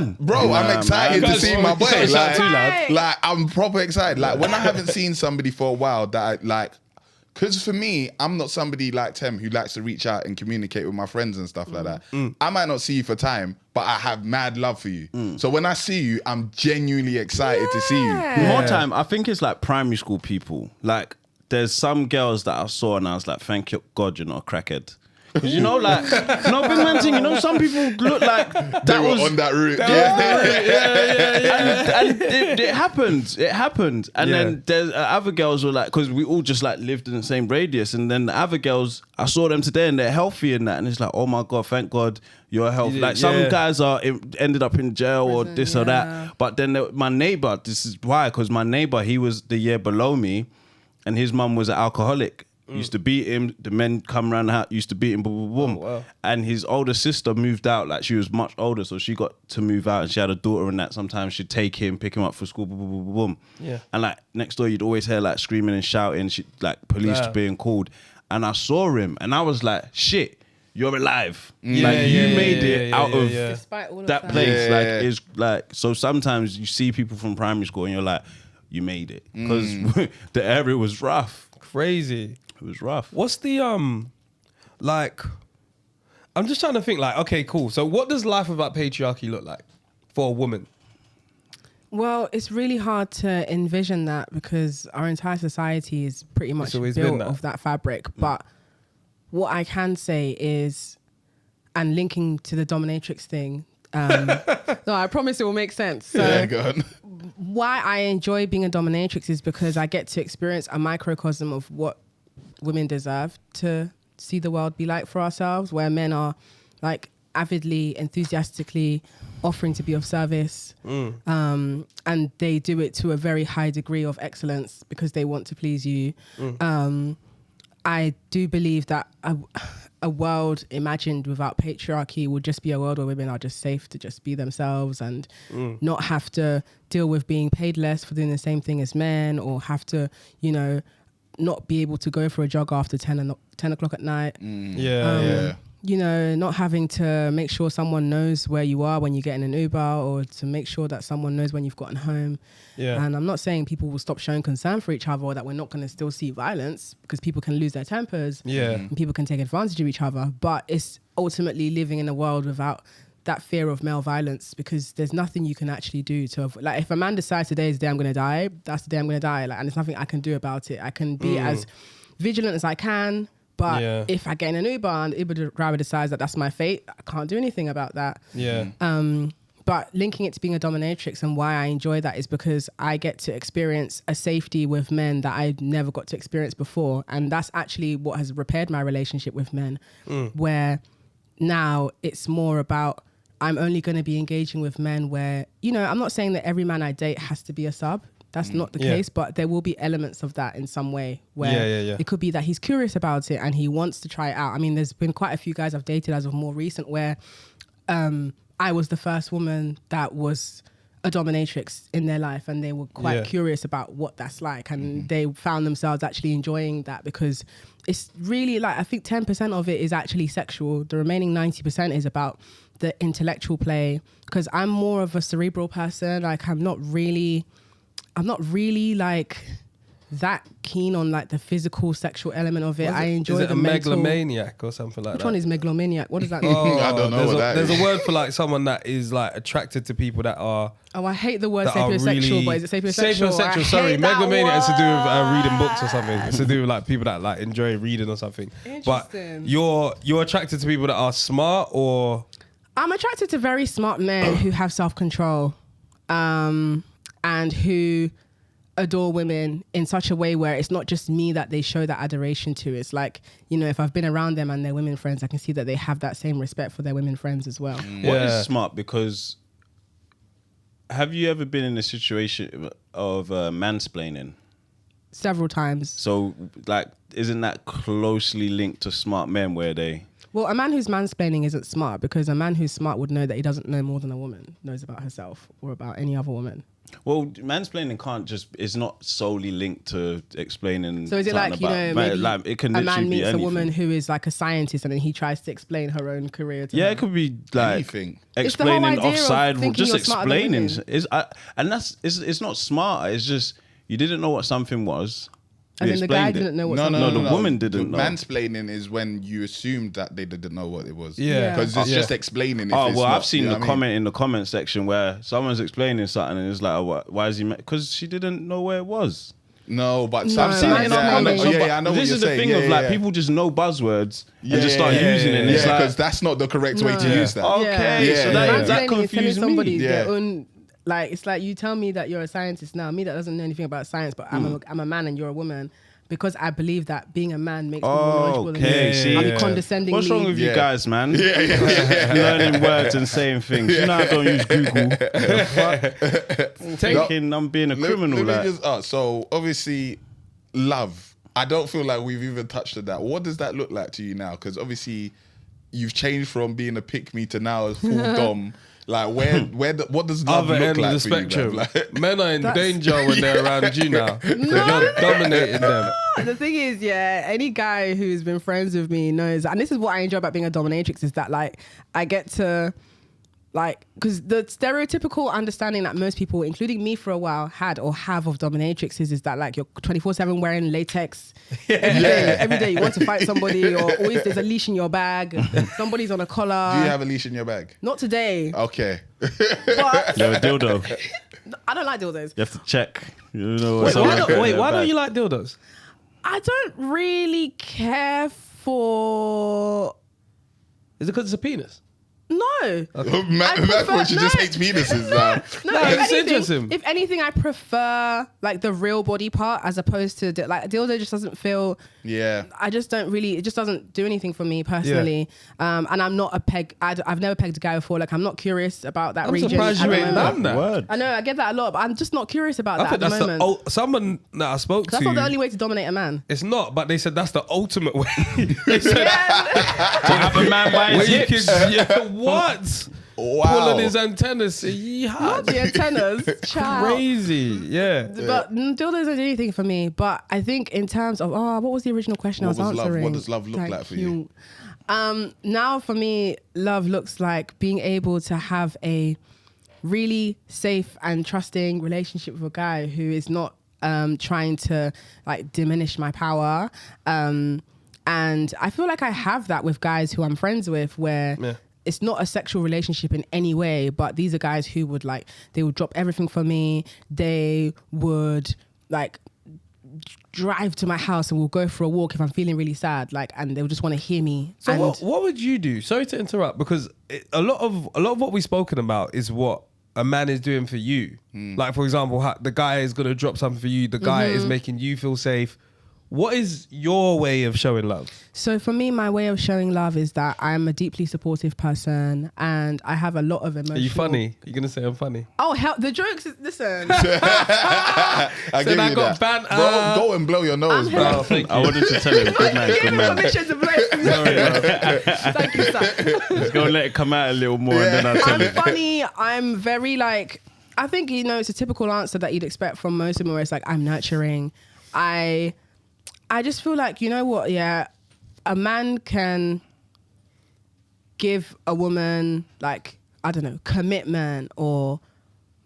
John! Bro, I'm excited man. to see my boy. You can't shout too loud. Like, I'm proper excited. Like, when I haven't seen somebody for a while that I like, because for me, I'm not somebody like Tem who likes to reach out and communicate with my friends and stuff like that. I might not see you for time, but I have mad love for you. So when I see you, I'm genuinely excited to see you. More time, I think it's like primary school people. Like, there's some girls that I saw and I was like, thank you, God, you're not a crackhead. Because you know, like, no, big man thing, you know, some people look like that They were was on that route. and it happened. It happened. And Yeah. then there's other girls were like, because we all just like lived in the same radius. And then the other girls, I saw them today and they're healthy and that. And it's like, oh my God, thank God you're healthy. Yeah. Like some guys ended up in jail or Prison, this or yeah. that. But then my neighbor, this is why, because my neighbor, he was the year below me and his mum was an alcoholic. Used to beat him. The men come around the house, used to beat him, boom, boom, boom. wow. And his older sister moved out. Like, she was much older, so she got to move out and she had a daughter and that. Sometimes she'd take him, pick him up for school, boom, boom, boom, boom. Yeah. And like next door, you'd always hear like screaming and shouting, like police Wow. being called. And I saw him and I was like, shit, you're alive. Yeah, Like, yeah, you yeah, made yeah, it yeah, out yeah, of yeah. Despite all of that that. place. Yeah. Like, it's like, so sometimes you see people from primary school and you're like, you made it. Because the area was rough. Crazy. It was rough. What's the like? I'm just trying to think. Like, okay, cool. So, what does life without patriarchy look like for a woman? Well, it's really hard to envision that because our entire society is pretty much always been built that. of that fabric. But what I can say is, and linking to the dominatrix thing, no, I promise it will make sense. So Yeah, go on. why I enjoy being a dominatrix is because I get to experience a microcosm of what women deserve to see the world be like for ourselves, where men are like avidly, enthusiastically offering to be of service, and they do it to a very high degree of excellence because they want to please you. I do believe that a world imagined without patriarchy would just be a world where women are just safe to just be themselves and not have to deal with being paid less for doing the same thing as men, or have to, you know, not be able to go for a jog after 10 o'clock at night. Yeah, you know, not having to make sure someone knows where you are when you get in an Uber, or to make sure that someone knows when you've gotten home. Yeah. And I'm not saying people will stop showing concern for each other, or that we're not going to still see violence, because people can lose their tempers. Yeah. And people can take advantage of each other. But it's ultimately living in a world without that fear of male violence, because there's nothing you can actually do to like, if a man decides today is the day I'm going to die, that's the day I'm going to die. Like, and there's nothing I can do about it. I can be as vigilant as I can, but if I get in an Uber and the Uber driver decides that that's my fate, I can't do anything about that. Yeah. But linking it to being a dominatrix, and why I enjoy that is because I get to experience a safety with men that I never got to experience before. And that's actually what has repaired my relationship with men, where now it's more about, I'm only going to be engaging with men where, you know, I'm not saying that every man I date has to be a sub. That's not the case, but there will be elements of that in some way, where it could be that he's curious about it and he wants to try it out. I mean, there's been quite a few guys I've dated as of more recent where I was the first woman that was a dominatrix in their life, and they were quite curious about what that's like, and they found themselves actually enjoying that, because it's really like, I think 10% of it is actually sexual. The remaining 90% is about the intellectual play, because I'm more of a cerebral person. Like, I'm not really like that keen on like the physical sexual element of it. I enjoy is it the a mental. megalomaniac or something like Which that? one is megalomaniac? What does that mean? I don't know what that there's is. a word for like someone that is like attracted to people that are Oh, I hate the word that are sapiosexual, really but is it sapiosexual? sapiosexual, I sorry, hate that megalomaniac is to do with reading word. books or something. It's to do with like people that like enjoy reading or something. But Interesting. you're attracted to people that are smart, or I'm attracted to very smart men who have self-control, and who adore women in such a way where it's not just me that they show that adoration to. It's like, you know, if I've been around them and they're women friends, I can see that they have that same respect for their women friends as well. What is smart? Because have you ever been in a situation of mansplaining? Several times. So, like, isn't that closely linked to smart men, where they... Well, a man who's mansplaining isn't smart, because a man who's smart would know that he doesn't know more than a woman knows about herself or about any other woman. Well, mansplaining can't just... It's not solely linked to explaining... So is it like, something you know, about- maybe like, it can a literally man be meets a anything. woman who is like a scientist, and then he tries to explain her own career to her? Yeah, it could be like Anything. It's the whole explaining idea of offside, thinking just you're smarter than explaining. women. And that's it's not smart. It's just you didn't know what something was. And You then the guy explained it. didn't know what No, something No, was. the woman didn't know. Mansplaining is when you assumed that they didn't know what it was. Yeah. Because it's just explaining. If Oh it's well, not, I've seen you know the what I mean? comment in the comment section where someone's explaining something and it's like, oh, why is he? Because she didn't know where it was. No, but No, I've seen it in the Yeah, comments. yeah, So, yeah, I know what this you're is the saying. thing Yeah, of yeah, like yeah. people just know buzzwords and just start using it. And it's because like, that's not the correct way to No. use that. okay, Yeah. so Yeah. that Mansplaining is telling confused somebody me. their Yeah. own, like, it's like you tell me that you're a scientist now, me that doesn't know anything about science, but I'm a man and you're a woman, because I believe that being a man makes me more knowledgeable than Okay, you. see, I'll be condescendingly. what's wrong with you Yeah. guys, man? Learning words and saying things. You know, I don't use Google. Thinking I'm being a criminal. Let me Like, just ask. So obviously, love. I don't feel like we've even touched on that. What does that look like to you now? Because obviously, you've changed from being a pick me to now a full dom. Like what does love other look end like of the for you, spectrum. bruv? Like, Men are in That's- danger when they're around you now. 'Cause you're dominating them. The thing is, yeah, any guy who's been friends with me knows, and this is what I enjoy about being a dominatrix, is that like I get to, like, because the stereotypical understanding that most people, including me for a while, had or have of dominatrixes is that like you're 24/7 wearing latex every day you want to fight somebody, or always there's a leash in your bag, somebody's on a collar. do you have a leash in your bag? Not today, Okay. but you have a dildo. I don't like dildos. You have to check. You know, Wait, someone got in why their don't bag. you like dildos? I don't really care for. Is it because it's a penis? No. Matt she just hates penises now. No, No, if it's anything, interesting. if anything, I prefer like the real body part as opposed to like dildo. Just doesn't feel. Yeah. I just don't really. It just doesn't do anything for me personally. And I'm not a peg. I've never pegged a guy before. Like I'm not curious about that I'm region. surprised at you the ain't moment. done that. Word. I know I get that a lot, but I'm just not curious about I that think at the that's moment. someone that I spoke That's to. not the only way to dominate a man. It's not, but they said that's the ultimate way. They said To have a man by where his you hips. can, yeah, what? Wow. Pulling his antennas. Yeehaw. Not the antennas. Child. Crazy. Yeah. But dildos don't do anything for me. But I think in terms of what was the original question What I was was love? answering? What does love look Thank like for you? Now for me, love looks like being able to have a really safe and trusting relationship with a guy who is not trying to like diminish my power. And I feel like I have that with guys who I'm friends with, where it's not a sexual relationship in any way, but these are guys who would like, they would drop everything for me. They would like drive to my house and we'll go for a walk if I'm feeling really sad, like, and they'll just want to hear me. So and what would you do? Sorry to interrupt, because a lot of what we've spoken about is what a man is doing for you. Like, for example, the guy is going to drop something for you. The guy is making you feel safe. What is your way of showing love? So for me, my way of showing love is that I'm a deeply supportive person and I have a lot of emotional... Are you funny? You're going to say I'm funny? Oh, hell, the jokes, listen. I give you I got that. ban- Bro, go and blow your nose, bro. Oh, thank you. I wanted to tell him, good man, Give good me man. permission to play. Thank you, sir. Let's go and let it come out a little more and then I'll tell I'm you. funny. I'm very like... I think, you know, it's a typical answer that you'd expect from most women where it's like, I'm nurturing. I just feel like, you know what, yeah, a man can give a woman like, I don't know, commitment or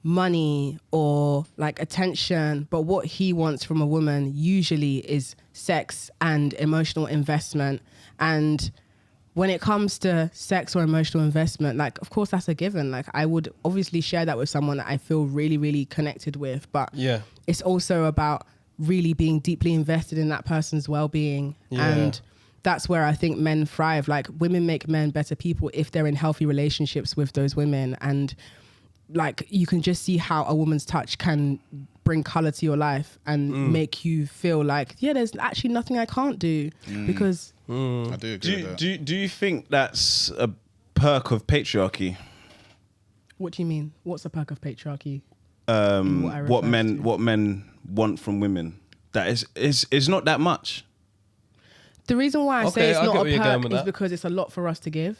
money or like attention, but what he wants from a woman usually is sex and emotional investment. And when it comes to sex or emotional investment, like, of course that's a given. Like, I would obviously share that with someone that I feel really, really connected with, but it's also about really being deeply invested in that person's well-being. And that's where I think men thrive. Like, women make men better people if they're in healthy relationships with those women. And like, you can just see how a woman's touch can bring color to your life and make you feel like, yeah, there's actually nothing I can't do. Because I do agree with that. Do you think that's a perk of patriarchy? what do you mean? What's a perk of patriarchy? What men want from women, that is not that much. The reason why I say it's I get not where a you're going perk with is that. because it's a lot for us to give.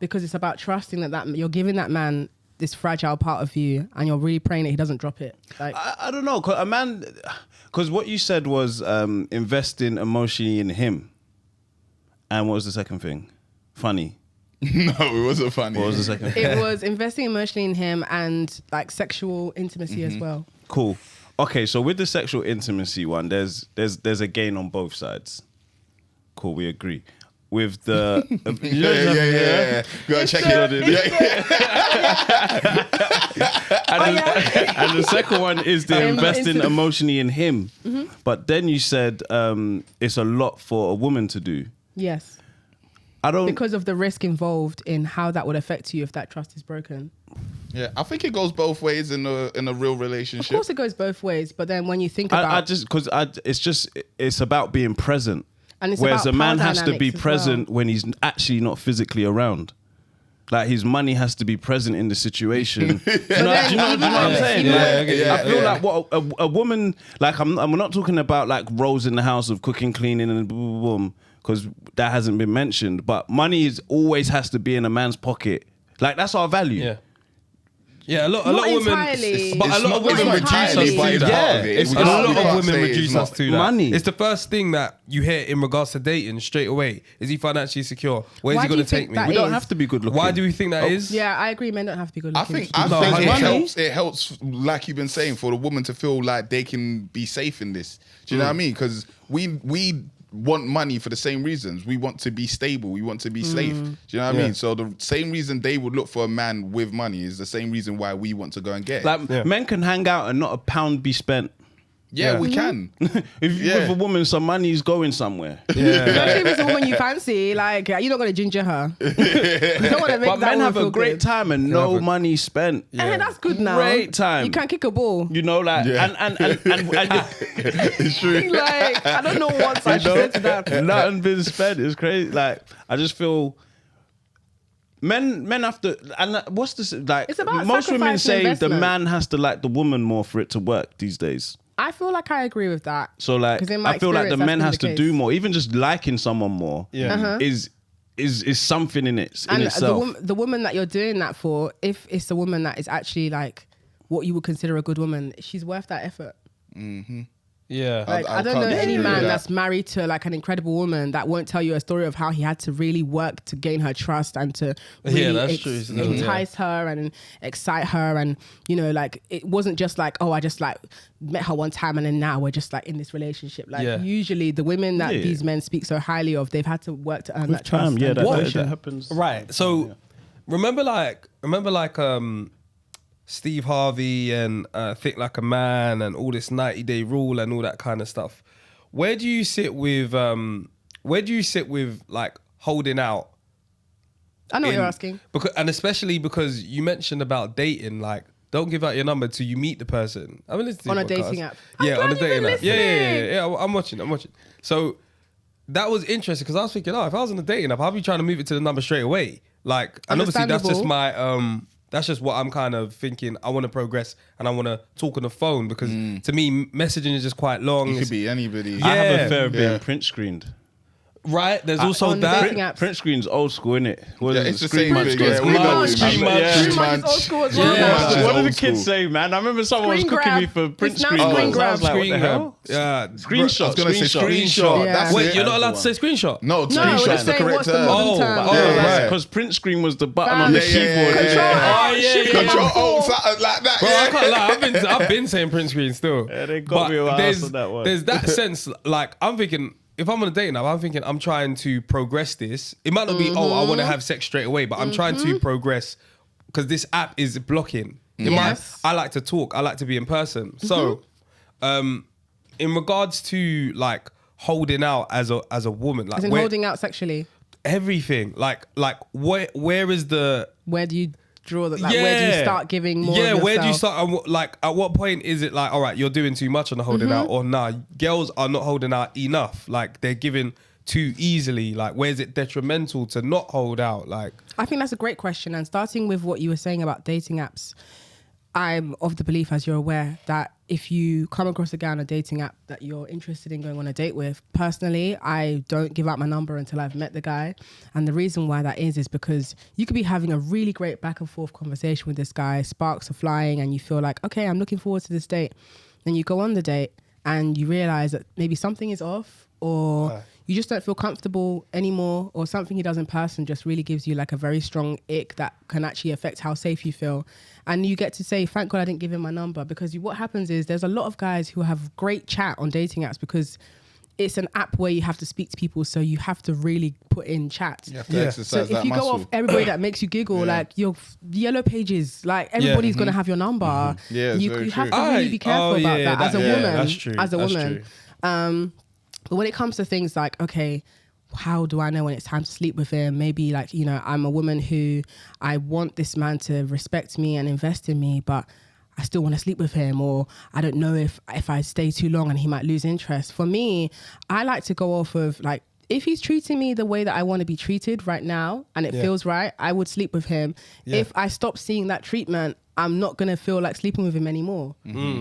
Because it's about trusting that you're giving that man this fragile part of you, and you're really praying that he doesn't drop it. Like, I don't know, because what you said was investing emotionally in him, and what was the second thing? Funny. No, it wasn't funny. What was the second thing? it was investing emotionally in him and like sexual intimacy as well. Cool. Okay, so with the sexual intimacy one, there's a gain on both sides. Cool, we agree. With the Yeah. Go and check it. And the second one is the investing emotionally in him. But then you said it's a lot for a woman to do. Yes. I don't Because of the risk involved in how that would affect you if that trust is broken. Yeah, I think it goes both ways in a real Of relationship. course it goes both ways, but then when you think about... it's about being present. And it's Whereas about a man power has to be dynamics as present when he's actually not physically around. Like, his money has to be present in the situation. Do you know what I'm saying? I feel like what a woman, like, I'm not talking about like roles in the house of cooking, cleaning, and boom, boom, boom, because that hasn't been mentioned. But money always has to be in a man's pocket. Like, that's our value. Yeah, a lot Not of women, entirely. but a lot of women not reduce us entirely, to but it's part that. of it. It's We a can't- lot we of can't women say reduce it's us not. to that. Money. It's the first thing that you hear in regards to dating straight away. Is he financially secure? Where's Why he do going you to take think me? that We don't is? have to be good looking. Why do we think that is? Yeah, I agree. Men don't have to be good I looking. think No, it 100%. helps. It helps, like you've been saying, for the woman to feel like they can be safe in this. Do you know what I mean? Because we want money for the same reasons. We want to be stable. We want to be safe. Do you know what I mean? So the same reason they would look for a man with money is the same reason why we want to go and get it. Like, men can hang out and not a pound be spent. Yeah, we can. If you with a woman, some money is going somewhere. Especially if it's a woman you fancy, like, you're not going to ginger her. You don't want to make But that men woman have a feel great good. time and no money spent. And that's good now. Great time. You can kick a ball. You know, like, Yeah. and It's true. Like, I don't know what I should say to that. nothing been spent. It's crazy. Like, I just feel men have to. And what's this? Like, It's about most women sacrifice say and the investment. man has to like the woman more for it to work these days. I feel like I agree with that. So like, 'Cause in my I feel like the experience, man that's has been to the do case. more. Even just liking someone more is something in it in And itself. the woman that you're doing that for, if it's a woman that is actually like what you would consider a good woman, she's worth that effort. Yeah. Like, I don't know any man that's married to like an incredible woman that won't tell you a story of how he had to really work to gain her trust and to really entice her and excite her. And, you know, like, it wasn't just like, oh, I just like met her one time and then now we're just like in this relationship. Like, usually the women that these men speak so highly of, they've had to work to earn that trust. Yeah, that happens. Right. So remember like Steve Harvey and Think Like a Man and all this 90-day rule and all that kind of stuff. Where do you sit with like holding out? I know what you're asking. And especially because you mentioned about dating, like don't give out your number till you meet the person. I mean, on a dating app. Yeah, on a dating app. Yeah. I'm watching. So that was interesting because I was thinking, if I was on a dating app, I'd be trying to move it to the number straight away. Like, and obviously that's just my that's just what I'm kind of thinking. I want to progress and I want to talk on the phone because to me, messaging is just quite long. It could be anybody. Yeah. I have a fair bit print screened. Right, there's also that. Print screen's old school, innit? It's the same thing. Screen Munch is old school as well. What did the kids say, man? I remember someone was cooking me for print screen. Screen grab. What the hell? Screenshot. I was going to say screenshot. Yeah. Wait, you're not allowed to say screenshot? No, screenshot's the correct term. Right. Because print screen was the button on the keyboard. Control, something like that. Bro, I can't lie. I've been saying print screen still. Yeah, they got me on that one. There's that sense, like, I'm thinking, if I'm on a dating app, I'm thinking I'm trying to progress this. It might not be, I want to have sex straight away, but I'm trying to progress because this app is blocking. I like to talk. I like to be in person. So, in regards to like holding out as a woman, like holding out sexually, everything, like where is the where do you draw that? Like, where do you start giving more? Yeah, of where do you yourself? start? Like, at what point is it like, all right, you're doing too much on the holding out, or nah, girls are not holding out enough. Like, they're giving too easily. Like, where is it detrimental to not hold out? Like, I think that's a great question. And starting with what you were saying about dating apps, I'm of the belief, as you're aware, that if you come across a guy on a dating app that you're interested in going on a date with, personally, I don't give out my number until I've met the guy. And the reason why that is because you could be having a really great back and forth conversation with this guy, sparks are flying, and you feel like, okay, I'm looking forward to this date. Then you go on the date and you realize that maybe something is off, or you just don't feel comfortable anymore, or something he does in person just really gives you like a very strong ick that can actually affect how safe you feel. And you get to say, thank God I didn't give him my number, because what happens is there's a lot of guys who have great chat on dating apps because it's an app where you have to speak to people, so you have to really put in chat. You have to exercise so if you go off everybody that makes you giggle, like your yellow pages, like everybody's going to have your number. Yeah, you have to really be careful about that as a woman. That's true. As a woman. But when it comes to things like, okay, how do I know when it's time to sleep with him? Maybe like, you know, I'm a woman who I want this man to respect me and invest in me, but I still want to sleep with him, or I don't know if I stay too long and he might lose interest. For me, I like to go off of like, if he's treating me the way that I want to be treated right now and it feels right, I would sleep with him. If I stop seeing that treatment, I'm not going to feel like sleeping with him anymore.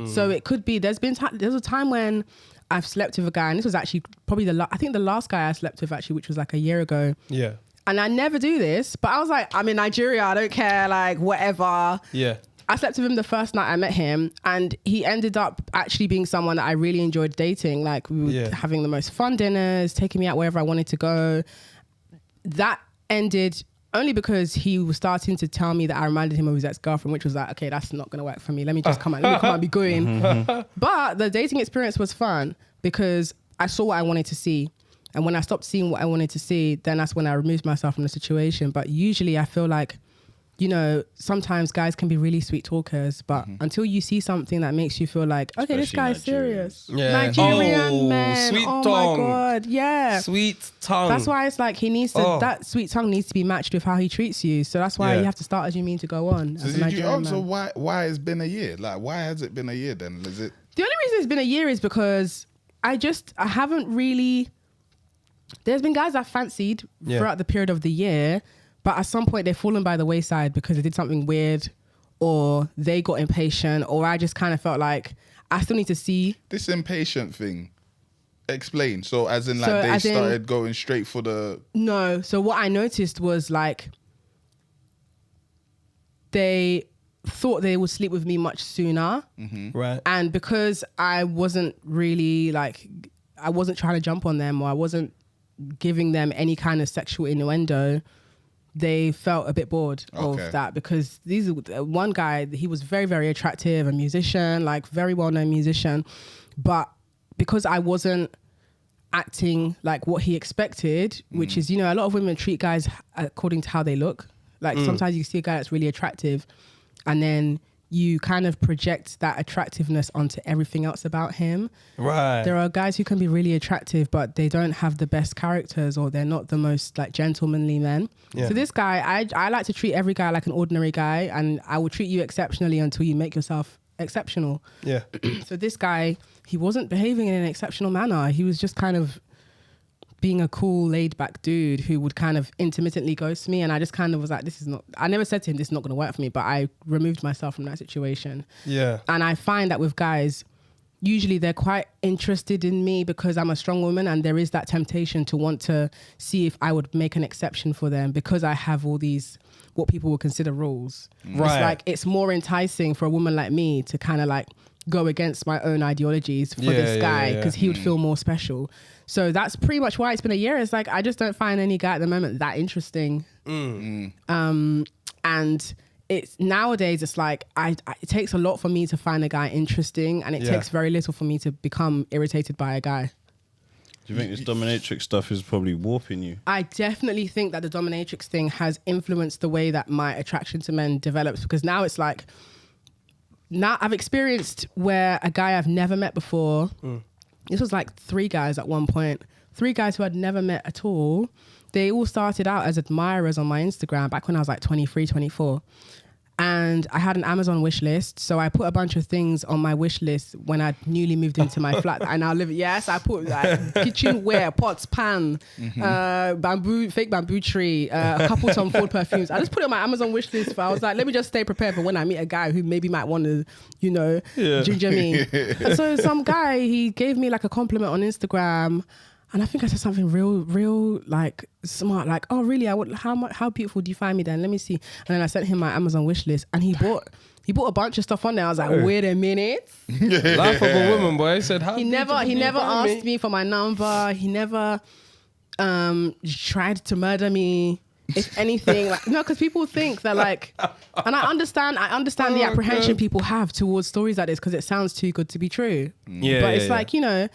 So it could be, there's a time when I've slept with a guy, and this was actually probably I think the last guy I slept with actually, which was like a year ago. Yeah. And I never do this, but I was like, I'm in Nigeria, I don't care, like whatever. Yeah. I slept with him the first night I met him, and he ended up actually being someone that I really enjoyed dating. Like we were having the most fun dinners, taking me out wherever I wanted to go. That ended only because he was starting to tell me that I reminded him of his ex-girlfriend, which was like, okay, that's not going to work for me. Let me come and be going. But the dating experience was fun because I saw what I wanted to see. And when I stopped seeing what I wanted to see, then that's when I removed myself from the situation. But usually I feel like, you know, sometimes guys can be really sweet talkers, but until you see something that makes you feel like, okay, this guy's serious. Nigerian man. Sweet tongue. My God. Yeah. Sweet tongue. That's why it's like he needs to, that sweet tongue needs to be matched with how he treats you. So that's why you have to start as you mean to go on. So did you answer why it's been a year? Like, why has it been a year then? Is it? The only reason it's been a year is because I haven't really, there's been guys I've fancied throughout the period of the year, but at some point they've fallen by the wayside because they did something weird, or they got impatient, or I just kind of felt like I still need to see. This impatient thing, explain. So as in like they started going straight for the... No, so what I noticed was like they thought they would sleep with me much sooner. Right. And because I wasn't really like, I wasn't trying to jump on them, or I wasn't giving them any kind of sexual innuendo, they felt a bit bored of that, because one guy, he was very, very attractive, a musician, like very well-known musician. But because I wasn't acting like what he expected, which is, you know, a lot of women treat guys according to how they look. Like sometimes you see a guy that's really attractive and then you kind of project that attractiveness onto everything else about him. Right. There are guys who can be really attractive, but they don't have the best characters, or they're not the most like gentlemanly men. Yeah. So this guy, I like to treat every guy like an ordinary guy, and I will treat you exceptionally until you make yourself exceptional. Yeah. So this guy, he wasn't behaving in an exceptional manner. He was just kind of being a cool, laid back dude who would kind of intermittently ghost me. And I just kind of was like, I never said to him, this is not going to work for me, but I removed myself from that situation. Yeah. And I find that with guys, usually they're quite interested in me because I'm a strong woman, and there is that temptation to want to see if I would make an exception for them because I have all these, what people would consider rules. Right. It's like, it's more enticing for a woman like me to kind of like go against my own ideologies for this guy, because he would feel more special. So that's pretty much why it's been a year. It's like, I just don't find any guy at the moment that interesting. And it's nowadays, it's like, it takes a lot for me to find a guy interesting, and it takes very little for me to become irritated by a guy. Do you think this dominatrix stuff is probably warping you? I definitely think that the dominatrix thing has influenced the way that my attraction to men develops, because now it's like, now I've experienced where a guy I've never met before, this was like 3 guys at one point, 3 guys who I'd never met at all. They all started out as admirers on my Instagram back when I was like 23, 24. And I had an Amazon wish list. So I put a bunch of things on my wish list when I newly moved into my flat. I now live, yes, I put like kitchenware, pots, pan, fake bamboo tree, a couple Tom Ford perfumes. I just put it on my Amazon wish list. I was like, let me just stay prepared for when I meet a guy who maybe might want to, you know, ginger me. And so some guy, he gave me like a compliment on Instagram. And I think I said something real like smart, like, oh really? How beautiful do you find me then? Let me see. And then I sent him my Amazon wish list, and he bought a bunch of stuff on there. I was like, wait a minute. Life of a woman, boy. He said, he never asked me for my number. He never tried to murder me. If anything, like, no, because people think that like, and I understand the apprehension people have towards stories like this because it sounds too good to be true. Yeah, but it's like, you know,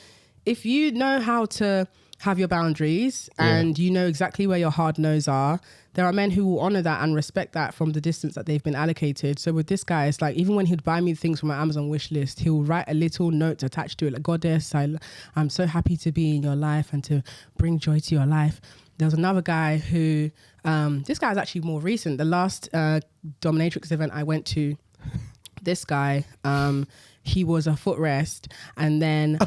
if you know how to have your boundaries and you know exactly where your hard no's are, there are men who will honor that and respect that from the distance that they've been allocated. So with this guy, it's like, even when he'd buy me things from my Amazon wish list, he'll write a little note attached to it, like, Goddess, I'm so happy to be in your life and to bring joy to your life. There was another guy who, this guy is actually more recent. The last dominatrix event I went to, this guy, he was a footrest, and then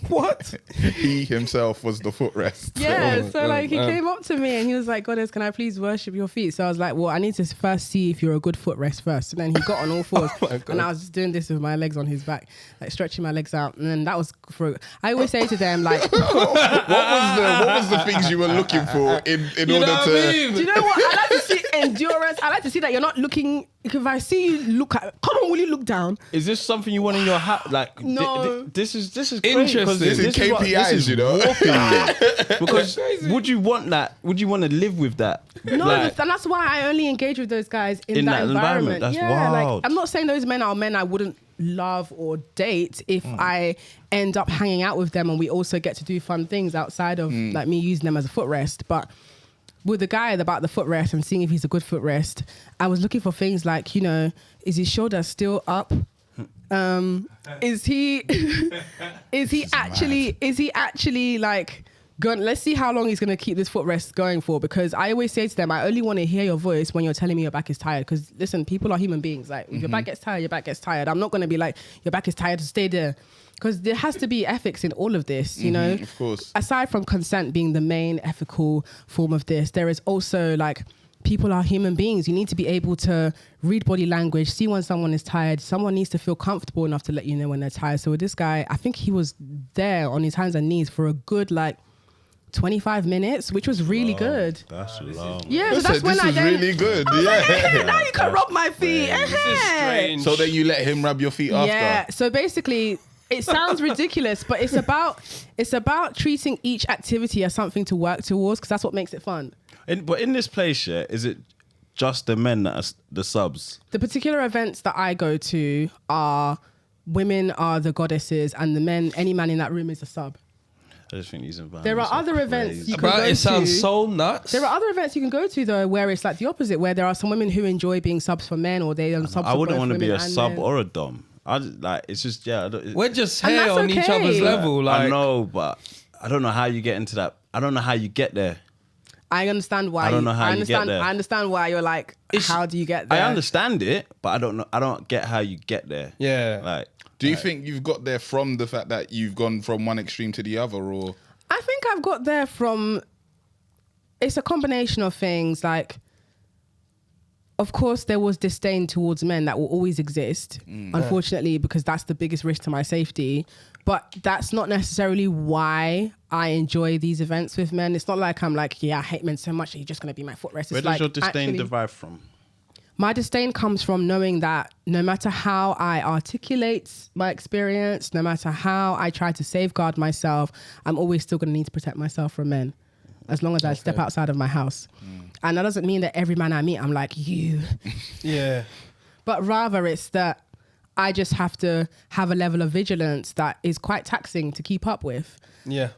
what? He himself was the footrest. Yeah, so like he came up to me and he was like, Goddess, can I please worship your feet? So I was like, well, I need to first see if you're a good footrest first. And then he got on all fours and I was just doing this with my legs on his back, like stretching my legs out. And then that was I always say to them, like, what was the things you were looking for in order to... Do you know what? I like to see endurance. I like to see that you're not looking... If I see you look at... Come on, will you look down? Is this something you want in your house? Like, no. This is interesting. This is KPIs, you know. Because would you want that? Would you want to live with that? No, like, and that's why I only engage with those guys in that environment. That's Like, wild. I'm not saying those men are men I wouldn't love or date if I end up hanging out with them and we also get to do fun things outside of like me using them as a footrest. But with the guy about the footrest and seeing if he's a good footrest, I was looking for things like, you know, is his shoulder still up? Is he actually like let's see how long he's going to keep this footrest going for, because I always say to them, I only want to hear your voice when you're telling me your back is tired, because listen, people are human beings. Like, if your back gets tired, your back gets tired. I'm not going to be like, your back is tired, to stay there, because there has to be ethics in all of this, you know. Of course. Aside from consent being the main ethical form of this, there is also like, people are human beings. You need to be able to read body language, see when someone is tired. Someone needs to feel comfortable enough to let you know when they're tired. So with this guy, I think he was there on his hands and knees for a good like 25 minutes, which was really good. That's long. Yeah, so that's when this I is then, really good. I was like, hey, Yeah. now you can rub my feet. This is strange. So then you let him rub your feet after. Yeah. So basically, it sounds ridiculous, but it's about treating each activity as something to work towards, because that's what makes it fun. But in this place, yeah, is it just the men that are the subs? The particular events that I go to are women are the goddesses, and the men, any man in that room is a sub. I just think these environments There are other events crazy. you can Bro, go it sounds to. so nuts. There are other events you can go to though, where it's like the opposite, where there are some women who enjoy being subs for men, or they subs. I wouldn't want to be a sub or a dom. I just, like, it's just, yeah. We're just And here that's on each okay. other's level. Like, I know, but I don't know how you get into that. I don't know how you get there. I understand why. I don't know how you get there. I understand why you're like, how do you get there? I understand it, but I don't know. I don't get how you get there. Yeah. Like, Do you think you've got there from the fact that you've gone from one extreme to the other, or? I think I've got there from, it's a combination of things. Like, of course, there was disdain towards men that will always exist, unfortunately, because that's the biggest risk to my safety. But that's not necessarily why I enjoy these events with men. It's not like I'm like, yeah, I hate men so much that you're just going to be my footrest. It's where like, does your disdain actually, derive from? my disdain comes from knowing that no matter how I articulate my experience, no matter how I try to safeguard myself, I'm always still going to need to protect myself from men, as long as I step outside of my house. And that doesn't mean that every man I meet, I'm like, you. Yeah. But rather it's that I just have to have a level of vigilance that is quite taxing to keep up with. Yeah.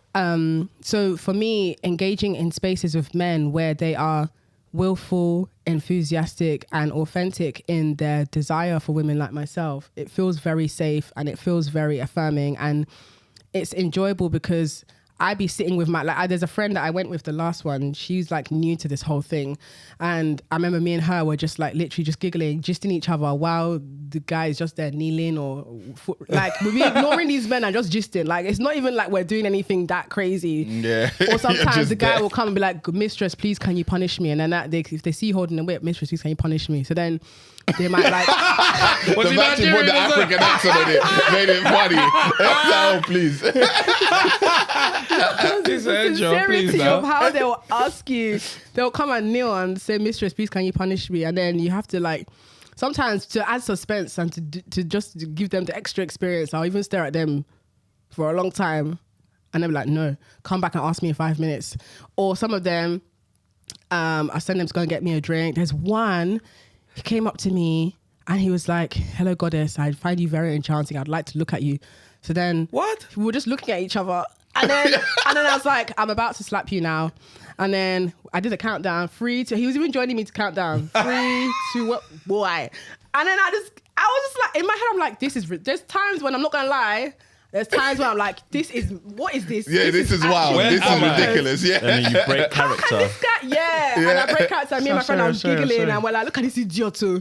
So for me, engaging in spaces with men where they are willful, enthusiastic, and authentic in their desire for women like myself, it feels very safe and it feels very affirming, and it's enjoyable because I be sitting with there's a friend that I went with the last one. She's like new to this whole thing. And I remember me and her were just like literally just giggling, gisting each other while the guy is just there kneeling or like we'll be ignoring these men and just gisting. Like, it's not even like we're doing anything that crazy. Yeah. Or sometimes Just the guy there. will come and be like, mistress, please can you punish me? And then if they see you holding the whip, mistress, please can you punish me? So then they might like... Was The he fact you put Nigerian the as well? African accent on it made it funny. Oh, please. This is Joe, sincerity please now. of how they'll ask you, they'll come and kneel and say, mistress, please can you punish me? And then you have to like, sometimes to add suspense and to just give them the extra experience, I'll even stare at them for a long time and they'll be like, no, come back and ask me in 5 minutes. Or some of them, I send them to go and get me a drink. There's one, he came up to me and he was like, hello goddess, I find you very enchanting, I'd like to look at you. So then What? we were just looking at each other. And then I was like, I'm about to slap you now. And then I did a countdown, 3, 2, he was even joining me to count down. 3, 2, what, boy. And then I was just like, in my head, I'm like, there's times when I'm not gonna lie, there's times when I'm like, what is this? Yeah, this is wild. Where This is am I? ridiculous. Yeah. And then you break How can character. this guy, and I break character, and me and my friend, I was giggling, and we're like, look at this idiot too.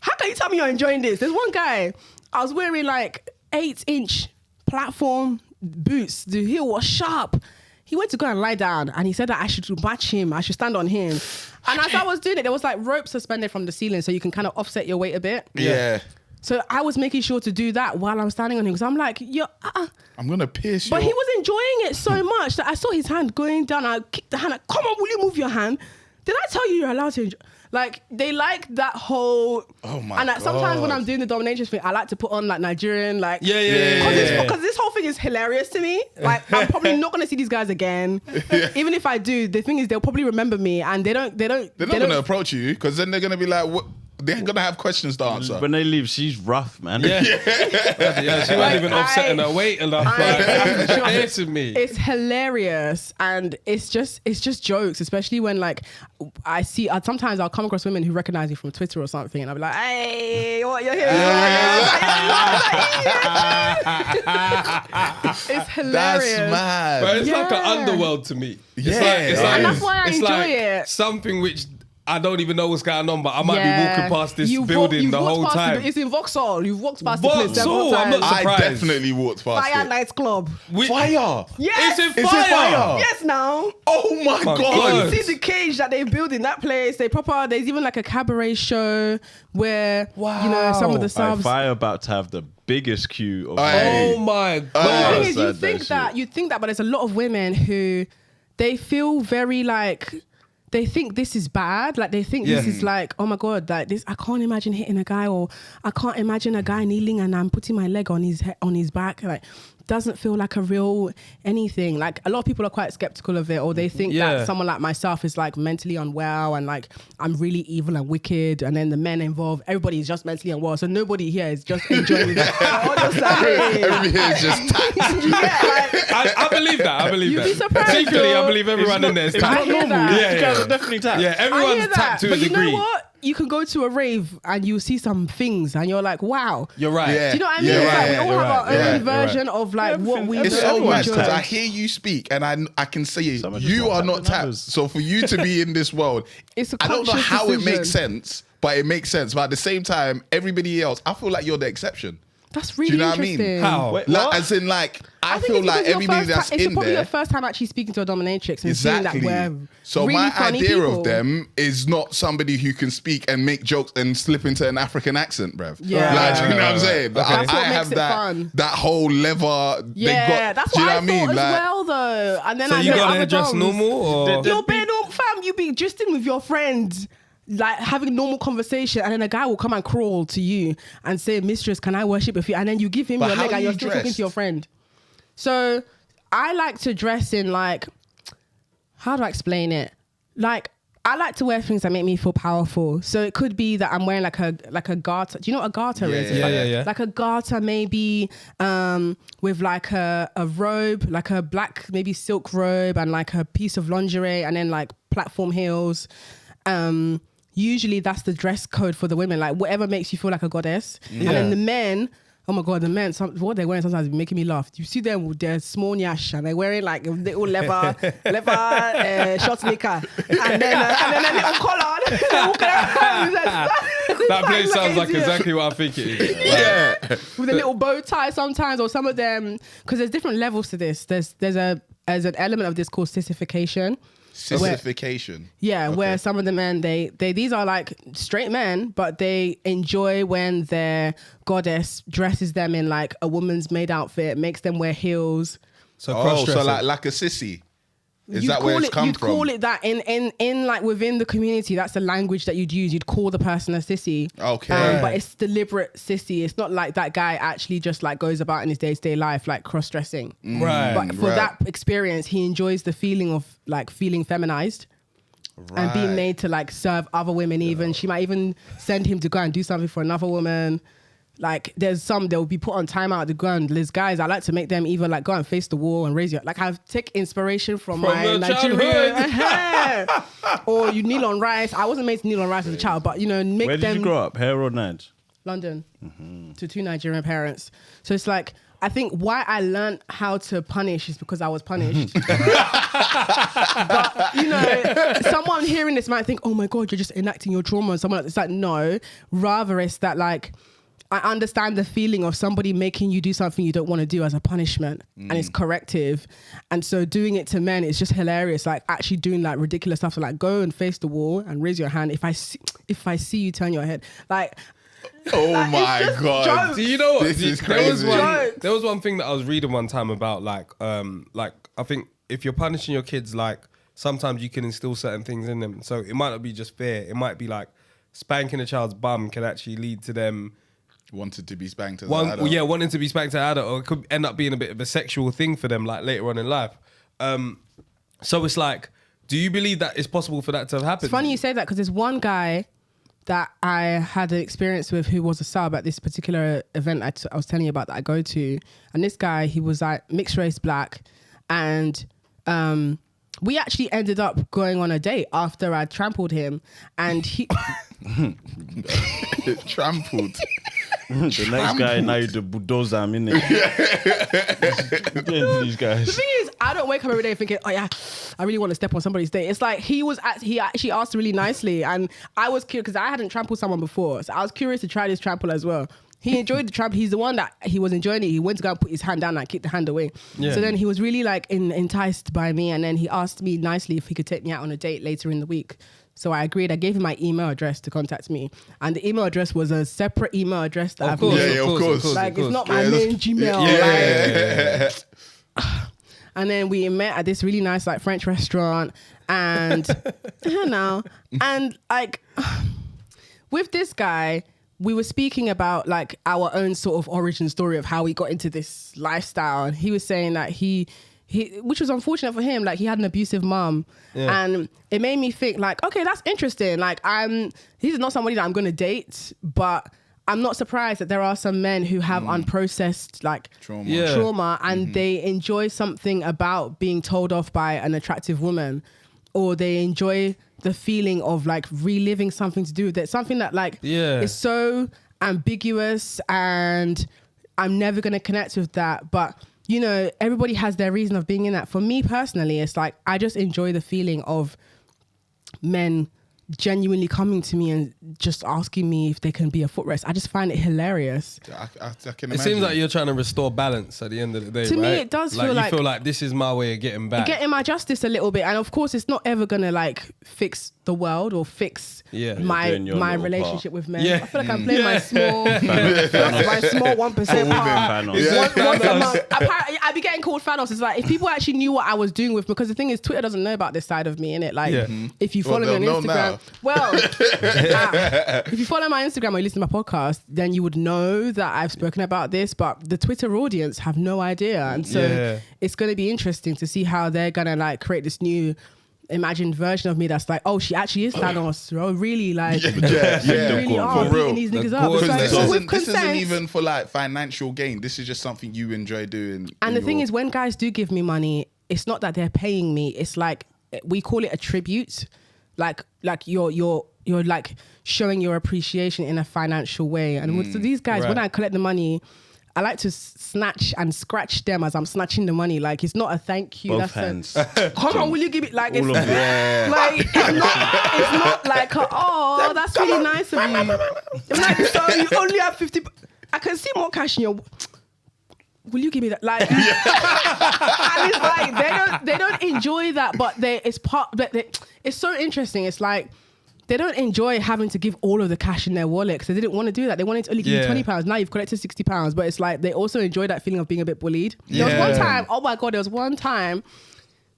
How can you tell me you're enjoying this? There's one guy, I was wearing like 8-inch platform boots. The heel was sharp. He went to go and lie down and he said that I should match him. I should stand on him. And as I was doing it, there was like rope suspended from the ceiling so you can kind of offset your weight a bit. Yeah. So I was making sure to do that while I'm standing on him because I'm like, I'm going to pierce you. But he was enjoying it so much that I saw his hand going down. I kicked the hand. Like, come on, will you move your hand? Did I tell you you're allowed to enjoy? Like, they like that whole... Oh my And sometimes when God. I'm doing the domination thing, I like to put on like Nigerian, like... Yeah. Because this whole thing is hilarious to me. Like, I'm probably not going to see these guys again. Even if I do, the thing is they'll probably remember me and they don't... They're not going to approach you because then they're going to be like, what? They're going to have questions to answer. When they leave, she's rough, man. Yeah. Yeah, she wasn't even offsetting her weight enough. Like, piercing me. It's hilarious and it's just jokes, especially when like I see sometimes I'll come across women who recognize me from Twitter or something and I'll be like, hey, what, you're here? It's hilarious. That's mad. But it's like an Yeah. underworld to me. Yeah. It's like, And that's why I it's enjoy like it. something which I don't even know what's going on, but I might be walking past this You've building you've the walked whole past time. It's in Vauxhall. You've walked past the place several Vauxhall, I'm times. not I surprised. definitely walked past Fire it. nightclub. Fire. Yes. It's in Is it fire? Yes, now. Oh my God. God. You see the cage that they build in that place. There's even like a cabaret show where you know some of the subs. Fire about to have the biggest queue of Hey. Oh my The God. thing is, you Outside that think that, but there's a lot of women who they feel very like they think this is bad. Like they think this is like, oh my God, like this. I can't imagine hitting a guy, or I can't imagine a guy kneeling and I'm putting my leg on his back. Like doesn't feel like a real anything. Like a lot of people are quite skeptical of it, or they think that someone like myself is like mentally unwell and like I'm really evil and wicked, and then the men involved, everybody is just mentally unwell, so nobody here is just enjoying it. Everybody here is just taxed. I believe that. I believe You'd that. be surprised, Secretly, I though. believe everyone in there is It's tapped. not I hear normal. that. Yeah, Yeah, guys yeah. are definitely tapped. Yeah, I everyone's hear that, tapped to a but you degree. know what? You can go to a rave and you see some things and you're like, wow. You're right. Yeah. Do you know what I mean? Yeah, It's like yeah, we all you're have our right, you're own right, you're right. version of like what we It's so Everyone mad is because I tapped. hear you speak and I can see Some are just you more are tapped not than tapped. others. So for you to be in this world, It's a I don't know conscious how it decision. makes sense, but it makes sense. But at the same time, everybody else, I feel like you're the exception. That's Do really you know what I interesting. mean? How? Wait, Like, what? as in, like, I think feel it's like because everybody your that's first it's in probably there. your first time actually speaking to a dominatrix and seeing Exactly. that we're So really my funny idea people. of them is not somebody who can speak and make jokes and slip into an African accent, bruv. Yeah. Like, do you know what I'm saying? Okay. That's what I makes have it fun. that whole lever. Yeah, they got, that's do you what know I what I mean? thought as Like, well, though. And then So I you met got other to dress doms. normal, or You're being fam. You be just in with your friends, like having normal conversation, and then a guy will come and crawl to you and say, "Mistress, can I worship with you?" And then you give him But your how leg, are and you're you still talking dressed? to your friend. So I like to dress in like, how do I explain it? Like I like to wear things that make me feel powerful. So it could be that I'm wearing like a garter. Do you know what a garter is? It's yeah. Like a garter maybe with like a robe, like a black maybe silk robe and like a piece of lingerie and then like platform heels. Usually that's the dress code for the women, like whatever makes you feel like a goddess. And then the men, oh my God, the men, what they're wearing sometimes is making me laugh. You see them with their small nyash and they're wearing like a little leather short knicker and then a little collar. They're walking around. that place sounds like exactly what I think it is. yeah. With a little bow tie sometimes, or some of them, because there's different levels to this. There's an element of this called sissification. Sissification. Yeah, where some of the men, these are like straight men, but they enjoy when their goddess dresses them in like a woman's maid outfit, makes them wear heels. So Oh, cross-dressing. so like a sissy. Is You'd that where call it's it- come you'd from? call it that in like within the community. That's the language that you'd use. You'd call the person a sissy. Okay. But it's deliberate sissy. It's not like that guy actually just like goes about in his day-to-day life like cross-dressing. Right. But for right. that experience, he enjoys the feeling of like feeling feminized and being Right. made to like serve other women. Even she might even send him to go and do something for another woman. Like there's some they'll be put on timeout to go and there's guys I like to make them either like go and face the wall and raise your like I take inspiration from my your Nigerian or you kneel on rice. I wasn't made to kneel on rice as a child, but you know make Where them did you grow up? Here or Nige? London to two Nigerian parents. So it's like, I think why I learned how to punish is because I was punished. But, you know, someone hearing this might think, oh my God, you're just enacting your trauma on someone else. It's like, no, rather it's that like, I understand the feeling of somebody making you do something you don't want to do as a punishment and it's corrective. And so doing it to men is just hilarious. Like actually doing like ridiculous stuff. So like go and face the wall and raise your hand. If I see you turn your head, like, Oh like, it's my just God. jokes. Do you know what? This is There was crazy. there was one thing that I was reading one time about like I think if you're punishing your kids, like sometimes you can instill certain things in them. So it might not be just fair. It might be like spanking a child's bum can actually lead to them Wanted to be spanked as an adult. wanting to be spanked at adult, or it could end up being a bit of a sexual thing for them, like later on in life. So it's like, do you believe that it's possible for that to have happened? It's funny you say that because there's one guy that I had an experience with who was a sub at this particular event I was telling you about that I go to. And this guy, he was like mixed race black. And we actually ended up going on a date after I trampled him. And he... Trampled. The next guy now the bulldozer, I'm in it. These The guys. thing is, I don't wake up every day thinking, oh yeah, I really want to step on somebody's date. It's like he actually asked really nicely, and I was curious because I hadn't trampled someone before, so I was curious to try this trample as well. He enjoyed the trample. He's the one that he was enjoying it. He went to go and put his hand down and I kicked the hand away. Yeah. So then he was really like enticed by me, and then he asked me nicely if he could take me out on a date later in the week. So I agreed. I gave him my email address to contact me, and the email address was a separate email address that Of course. Like it's not my main Gmail. And then we met at this really nice like French restaurant, and you know, and like with this guy, we were speaking about like our own sort of origin story of how we got into this lifestyle, and he was saying that he which was unfortunate for him, like he had an abusive mom, and it made me think like, okay, that's interesting. Like he's not somebody that I'm going to date, but I'm not surprised that there are some men who have unprocessed like trauma, and they enjoy something about being told off by an attractive woman, or they enjoy the feeling of like reliving something to do with it, something that like is so ambiguous, and I'm never going to connect with that. But you know, everybody has their reason of being in that. For me personally, it's like I just enjoy the feeling of men genuinely coming to me and just asking me if they can be a footrest. I just find it hilarious. I can imagine. It seems like you're trying to restore balance at the end of the day. To right? me, it does feel like you feel like this is my way of getting back, getting my justice a little bit. And of course, it's not ever gonna like fix the world or fix my relationship with men. I feel like I'm playing my small 1% part. Once a month. I be getting called Thanos. It's like if people actually knew what I was doing with, because the thing is, Twitter doesn't know about this side of me, innit? Like if you follow me on Instagram, if you follow my Instagram or you listen to my podcast, then you would know that I've spoken about this, but the Twitter audience have no idea. And so it's going to be interesting to see how they're going to like create this new imagined version of me that's like, oh, she actually is Thanos. Oh, really? Like, really are beating these niggas up. This isn't even for like financial gain. This is just something you enjoy doing. And the thing is, when guys do give me money, it's not that they're paying me. It's like, we call it a tribute. Like you're like showing your appreciation in a financial way. And so these guys, when I collect the money, I like to snatch and scratch them as I'm snatching the money. Like it's not a thank you. Both hands. Come on, will you give it like it's like it's not like oh that's really nice of you. It's like, so you only have 50. I can see more cash in your. Will you give me that? Like, and it's like they don't enjoy that, but it's so interesting. It's like they don't enjoy having to give all of the cash in their wallet because they didn't want to do that. They wanted to only give you £20. Now you've collected £60, but it's like they also enjoy that feeling of being a bit bullied. There was one time, oh my God, there was one time.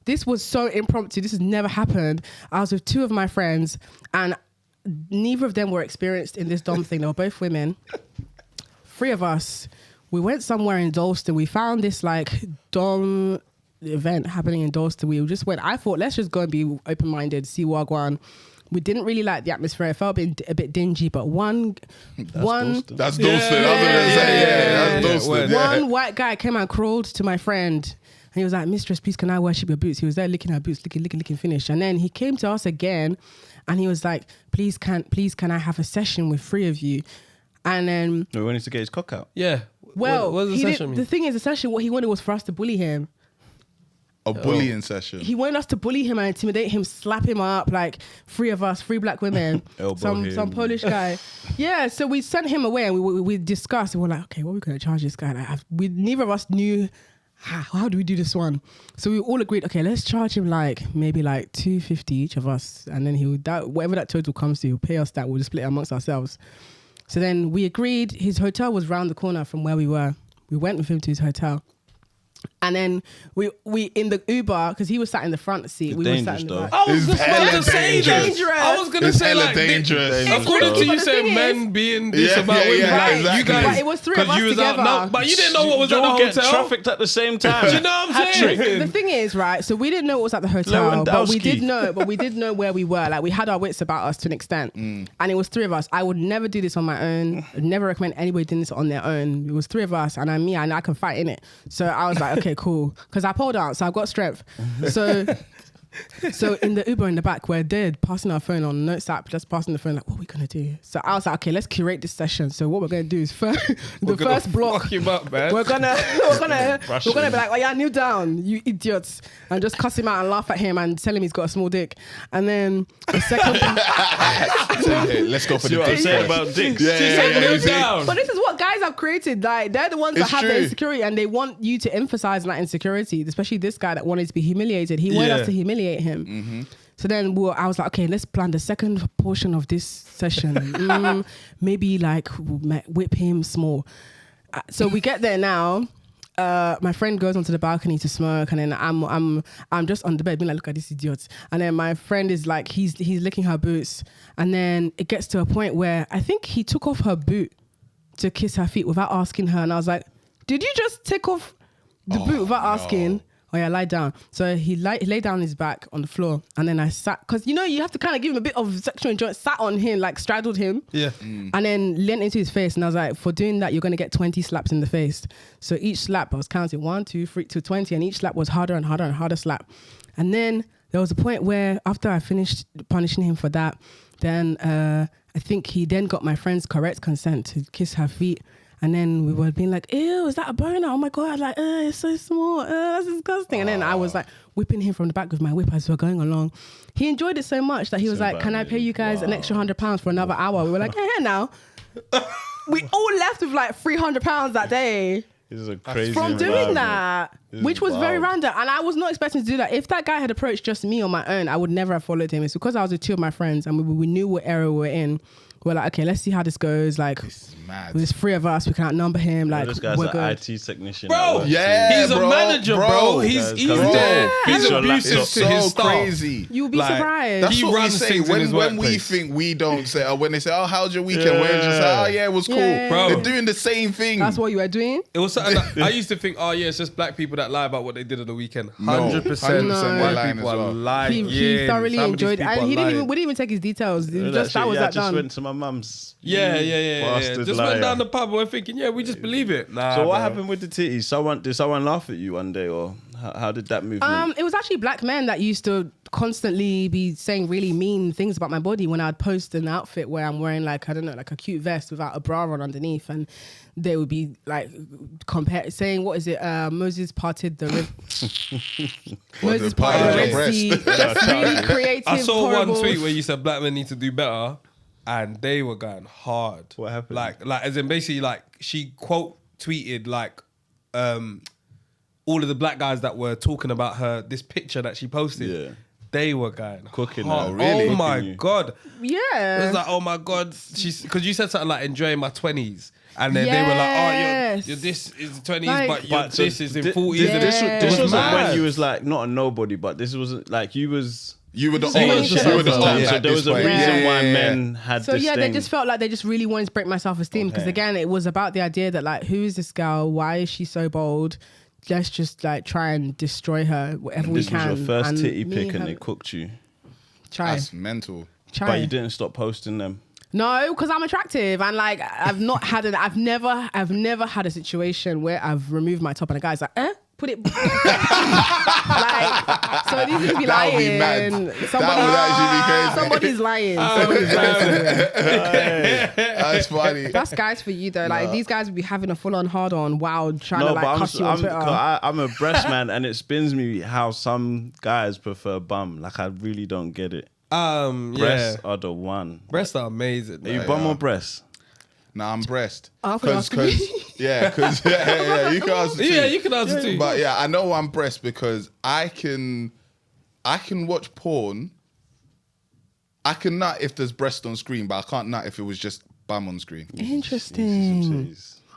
This was so impromptu. This has never happened. I was with two of my friends and neither of them were experienced in this dom thing. They were both women. Three of us. We went somewhere in Dalston. We found this like dom event happening in Dalston. We just went, I thought, let's just go and be open-minded, see what go on. We didn't really like the atmosphere. It felt a bit dingy, but one That's Dalston. One white guy came and crawled to my friend and he was like, "Mistress, please can I worship your boots?" He was there licking her boots, licking, finish. And then he came to us again and he was like, please can I have a session with three of you? And then we wanted to get his cock out. Yeah. Well, what does the session mean? The thing is, the session, what he wanted was for us to bully him. A bullying session. He wanted us to bully him and intimidate him, slap him up, like three of us, three black women, some Polish guy. Yeah, so we sent him away and we discussed and we're like, okay, what are we going to charge this guy? Like, neither of us knew how do we do this one. So we all agreed, okay, let's charge him like maybe like $250 each of us, and then whatever that total comes to, he'll pay us that. We'll just split it amongst ourselves. So then we agreed. His hotel was round the corner from where we were. We went with him to his hotel. And then we in the Uber, because he was sat in the front seat. We were sat in the back. I was just about to say dangerous. I was going to say like dangerous. According to you saying men being this about women, like exactly. you guys, but it was three of us together. But you didn't know what was at the hotel. Trafficked at the same time. Do you know what I'm saying? The thing is, right? So we didn't know what was at the hotel, but we did know where we were. Like we had our wits about us to an extent, and it was three of us. I would never do this on my own. I'd never recommend anybody doing this on their own. It was three of us, and I can fight in it. So I was like, okay, cool. Because I pulled out, so I've got strength. So So in the Uber in the back, we're dead passing our phone on notes app, just passing the phone like, what are we gonna do? So I was like, okay, let's curate this session. So what we're gonna do is the first block, fuck him up, man. we're gonna be like, oh yeah, kneel down, you idiots, and just cuss him out and laugh at him and tell him he's got a small dick. And then the second, Okay, let's go for See the what I'm dick saying first. about dicks? Kneel down. but this is what guys have created. Like they're the ones It's that have the true. insecurity, and they want you to emphasize that insecurity. Especially this guy that wanted to be humiliated. He wanted Yeah. us to humiliate him. Mm-hmm. So then I was like, okay, let's plan the second portion of this session. Maybe like whip him small. So we get there now. My friend goes onto the balcony to smoke, and then I'm just on the bed being like, look at this idiot. And then my friend is like, he's licking her boots, and then it gets to a point where I think he took off her boot to kiss her feet without asking her, and I was like, did you just take off the boot without asking? Oh yeah, lie down. So he lay down on his back on the floor, and then I sat, because you have to kind of give him a bit of sexual enjoyment, sat on him, like straddled him. Yeah. And then leant into his face, and I was like, for doing that, you're going to get 20 slaps in the face. So each slap, I was counting 1, 2, 3 to 20, and each slap was harder and harder and harder slap. And then there was a point where after I finished punishing him for that, then I think he then got my friend's correct consent to kiss her feet. And then we were being like, ew, is that a boner? Oh my God, like, it's so small. That's disgusting. And then I was like whipping him from the back with my whip as we were going along. He enjoyed it so much that he was like, can I pay you guys an extra £100 for another hour? We were like, now. We all left with like £300 that day. This is a crazy From doing environment. that, This which is was very wild. random. And I was not expecting to do that. If that guy had approached just me on my own, I would never have followed him. It's because I was with 2 of my friends, and we knew what area we were in. We're like, okay, let's see how this goes. Like, This is mad. there's 3 of us. We can outnumber him. Like, This guy's we're an good. IT technician. Bro, at work. Yeah, he's a bro, manager, bro. He's Guys, come on. there. Yeah. He's Your abusive laptop. to his so staff. crazy. You'll be Like, surprised. That's He what we runs say things in his when we workplace. think we don't say, when they say, oh, how's your weekend? We're just like, oh yeah, it was cool. Yeah. Bro. They're doing the same thing. That's what you were doing. It was something that I used to think, oh yeah, it's just black people that lie about what they did on the weekend. No, 100% 100% they're white lying people as are well. lying. He thoroughly Some of these enjoyed it. people And are we lying. didn't even take his details. It was That just that shit, was yeah, I that just done. went to my mum's. Yeah. Bastard Just liar. went down the pub and we're thinking, yeah, we just believe it. Nah, So what bro. happened with the titties? Did someone laugh at you one day, or how did that movement? It was actually black men that used to constantly be saying really mean things about my body when I'd post an outfit where I'm wearing like, I don't know, like a cute vest without a bra on underneath, and they would be like saying, what is it? Moses parted the Moses parted the Red Sea. Really creative. I saw horrible. one tweet where you said black men need to do better, and they were going hard. What happened? Like as in basically like she quote tweeted like all of the black guys that were talking about this picture that she posted. Yeah. They were going Cooking hard. now, really? Oh my Cooking you. God. Yeah. It was like, oh my God. Because you said something like enjoying my 20s. And then they were like, oh, Yes. you're this is the 20s, Like- but But this is in 40s. Yeah. and This it was wasn't mad. when you was like not a nobody, but this wasn't like you was. You were the So you old. was just You were the like- old. So at there this was a point. reason why Yeah. men had So this yeah, thing. they just felt like they just really wanted to break my self-esteem because Okay. again, it was about the idea that like, who is this girl? Why is she so bold? Let's just like try and destroy her, whatever we This was can. your first And titty me pic, and have- they cooked you. Try, That's mental. try. But you didn't stop posting them. No, because I'm attractive and like I've never had a situation where I've removed my top and a guy's like, put it like, so these would be That would be mad. lying. That would actually be crazy. Somebody's lying. Somebody's lying. That's funny. That's guys for you though. Like these guys would be having a full on hard on while trying to No, like but cuss you on Twitter. I'm a breast man, and it spins me how some guys prefer bum. Like I really don't get it. Breasts are the one. Breasts are amazing. Are you man. bum or breast? Nah, I'm breast. Oh, I thought you were asking me. Yeah, you can answer too. Yeah, you can answer too. But yeah, I know I'm breast because I can watch porn. I can nut if there's breast on screen, but I can't nut if it was just bum on screen. Interesting.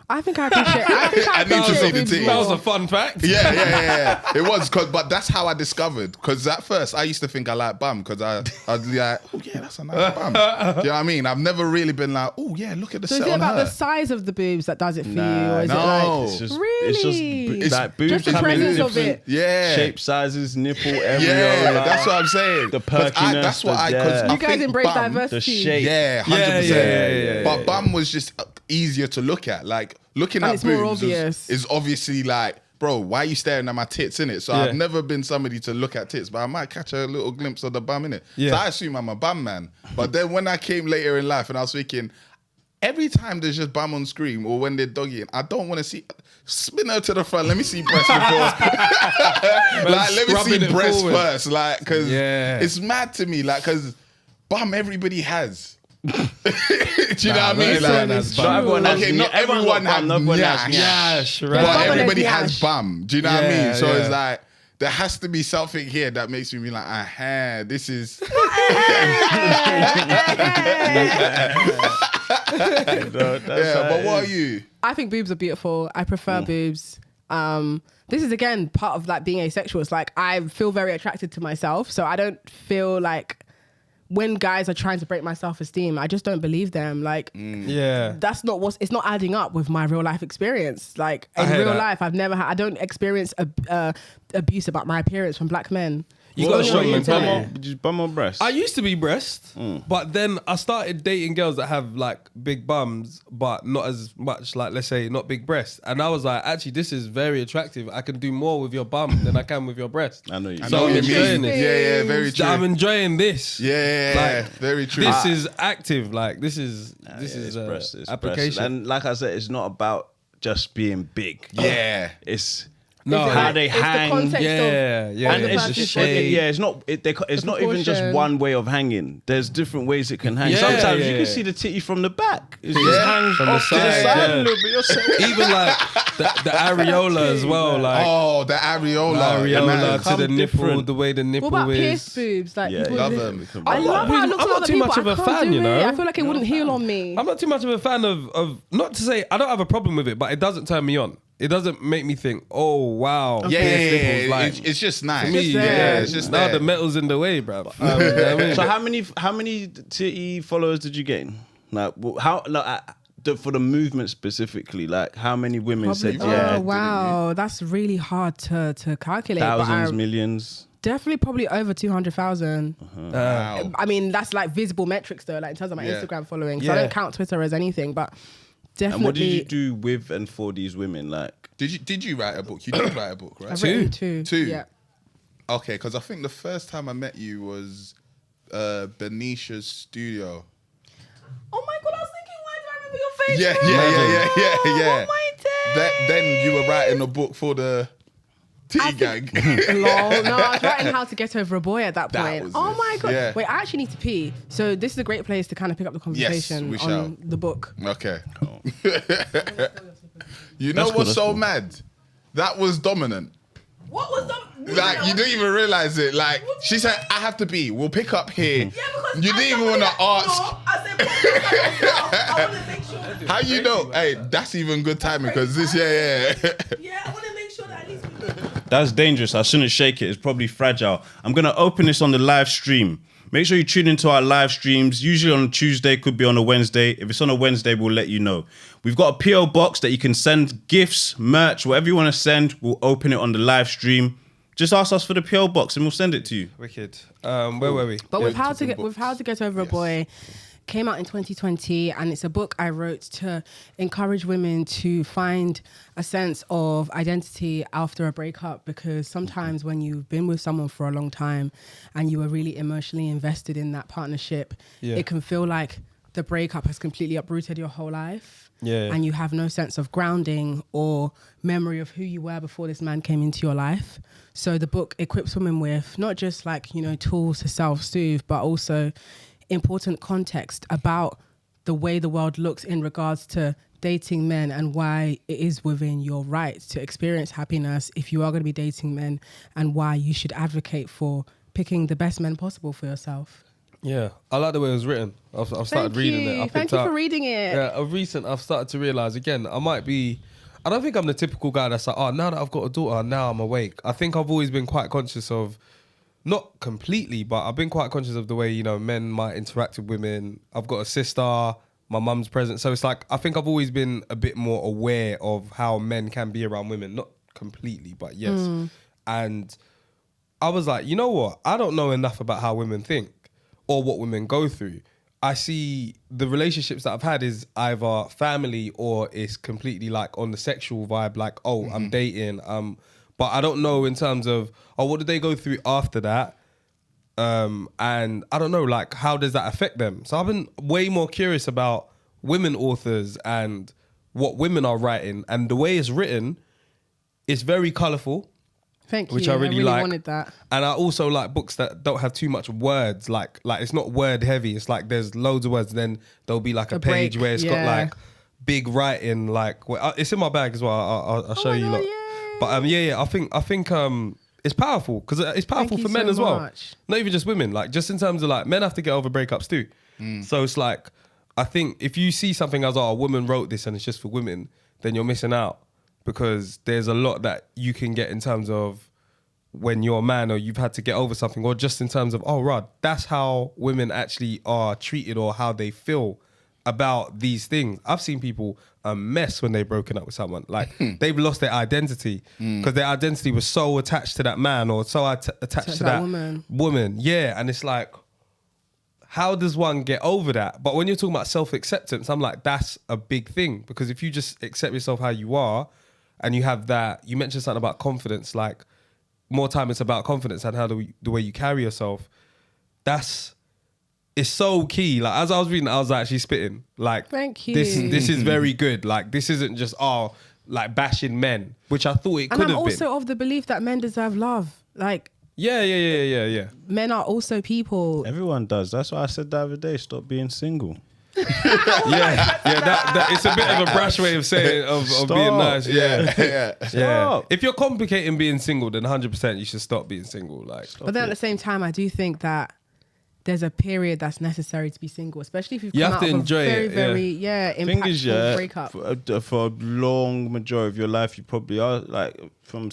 I think I appreciate. I need to see the boobs titties. That was more. a fun fact. Yeah. It was, but that's how I discovered. Because at first I used to think I like bum because I'd be like, oh yeah, that's a nice bum. Do you know what I mean? I've never really been like, oh yeah, look at the So is set it on about her. the size of the boobs that does it for you, Nah, or is no. it like It's just, Really? it's like boobs Just the come in presence of different it. Yeah. shape, sizes, nipple, every Yeah, like, that's what I'm saying. the 'Cause perkiness, that's what the- because yeah. you guys embrace the diversity? shape. Yeah, 100%. Yeah. But bum was just easier to look at. Like looking And at it's more boobs obvious. is obviously like bro, why are you staring at my tits, innit? So I've never been somebody to look at tits, but I might catch a little glimpse of the bum, innit? Yeah. So I assume I'm a bum man. But then when I came later in life and I was thinking, every time there's just bum on screen or when they're doggying, I don't want to see. Spin her to the front. Let me see breast before. Like, let me see breast first. Like, because it's mad to me. Like, because bum everybody has. Do you know what I mean? Like, not everyone has nyash, right. but everybody has bum. Do you know what I mean? So it's like, there has to be something here that makes me be like, aha, this is. But what are you? I think boobs are beautiful. I prefer boobs. This is again part of like being asexual. It's like I feel very attracted to myself, so I don't feel like when guys are trying to break my self-esteem, I just don't believe them. Like, that's not it's not adding up with my real life experience. Like in real life, I don't experience abuse about my appearance from black men. You got a strong mentality. Did you bum or breast? I used to be breast, but then I started dating girls that have like big bums, but not as much, like, let's say, not big breasts. And I was like, actually, this is very attractive. I can do more with your bum than I can with your breast. I know you. So I'm enjoying it. Yeah, very true. I'm enjoying this. Yeah, like, very true. This is active. Like, this is breast, it's application. breast. And like I said, it's not about just being big. Yeah. It's No, how they it's hang. the context Yeah, And it's it's the shape. it's not. It's not even just proportion. one way of hanging. There's different ways it can hang. Yeah, Sometimes yeah, you yeah. can see the titty from the back. It just hangs From the off to the side, side yeah. a little bit. Yourself. Even like the areola as well. Like The areola. areola to Come the nipple, different. the way the nipple What about is. pierced boobs? Like, Yeah, people love do- them. I love how it looks I'm on not other too people. much of I a can't fan, do you know? it. I feel like it wouldn't heal on me. I'm not too much of a fan of not to say I don't have a problem with it, but it doesn't turn me on. It doesn't make me think, oh wow, Yeah, pierced nipples, like, it's just nice. to me, just there. it's just now there. the metal's in the way, bruv. You know what I mean? So how many titty followers did you gain? Like for the movement specifically, like how many women said yeah? Oh wow, that's really hard to calculate. Thousands, but millions. definitely probably over 200,000. Wow. I mean, that's like visible metrics though, like in terms of my Yeah. Instagram following. So I don't count Twitter as anything, but definitely. And what did you do with and for these women? Like, Did you write a book? You did write a book, right? I've written two. Yeah. Okay, because I think the first time I met you was Benisha's studio. Oh my god, I was thinking, why do I remember your face? Yeah. Oh my day. Then you were writing a book for the Titty Gang. Lol. No, I was writing How to Get Over a Boy at that That point. was Oh it. my god. Yeah. Wait, I actually need to pee. So this is a great place to kind of pick up the conversation we on shall. the book. Okay. You know That's cool, what's that's so cool. mad? That was dominant. What was that? Like, you didn't even realize it. Like, she said, I have to be. We'll pick up here. You didn't even want to ask. I want to make sure. How you know? Hey, that's even good timing because this, yeah. Yeah, I want to make sure that at least we that's dangerous. I shouldn't shake it. It's probably fragile. I'm gonna open this on the live stream. Make sure you tune into our live streams. Usually on a Tuesday, could be on a Wednesday. If it's on a Wednesday, we'll let you know. We've got a PO box that you can send gifts, merch, whatever you want to send. We'll open it on the live stream. Just ask us for the PO box and we'll send it to you. Wicked. Where were we? But Yeah, with how to different get with How to Get Over a Boy, came out in 2020, and it's a book I wrote to encourage women to find a sense of identity after a breakup, because sometimes when you've been with someone for a long time and you are really emotionally invested in that partnership, it can feel like the breakup has completely uprooted your whole life. Yeah. And you have no sense of grounding or memory of who you were before this man came into your life. So the book equips women with not just like, tools to self-soothe, but also important context about the way the world looks in regards to dating men and why it is within your right to experience happiness if you are going to be dating men, and why you should advocate for picking the best men possible for yourself. Yeah, I like the way it was written. I've started reading it. Thank you for reading it. Yeah, of recent, I've started to realize again, I don't think I'm the typical guy that's like, oh, now that I've got a daughter, now I'm awake. I think I've always been quite conscious of, not completely, but I've been quite conscious of the way, men might interact with women. I've got a sister, my mum's present. So it's like, I think I've always been a bit more aware of how men can be around women. Not completely, but yes. And I was like, you know what? I don't know enough about how women think or what women go through. I see the relationships that I've had is either family or it's completely like on the sexual vibe, like, oh, I'm dating. But I don't know in terms of, oh, what did they go through after that? And I don't know, like, how does that affect them? So I've been way more curious about women authors and what women are writing. And the way it's written, it's very colourful. Thank you. Which I really like. wanted that. And I also like books that don't have too much words. Like it's not word heavy. It's like there's loads of words. Then there'll be like a page break, where it's got like big writing. Like it's in my bag as well. I'll show you. God, Lot. yay. But I think it's powerful because it's powerful Thank for you men so as well. much. Not even just women. Like just in terms of like men have to get over breakups too. So it's like I think if you see something as a woman wrote this and it's just for women, then you're missing out because there's a lot that you can get in terms of when you're a man or you've had to get over something, or just in terms of, oh, Rod, that's how women actually are treated or how they feel about these things. I've seen people a mess when they've broken up with someone. Like they've lost their identity because their identity was so attached to that man or so attached to that woman. Yeah, and it's like, how does one get over that? But when you're talking about self-acceptance, I'm like, that's a big thing because if you just accept yourself how you are and you have that, you mentioned something about confidence, like, more time it's about confidence and how the way you carry yourself. It's so key. Like as I was reading, I was actually spitting. Like, thank you. This is very good. Like this isn't just like bashing men, which I thought it could have been. And I'm also of the belief that men deserve love. Like yeah. Men are also people. Everyone does. That's why I said the other day, stop being single. That it's a bit of a brash way of saying of being nice. Yeah. If you're complicating being single, then 100% you should stop being single. Like, but then at the same time, I do think that there's a period that's necessary to be single, especially if you've come out of a very impactful breakup. For a long majority of your life, you probably are like from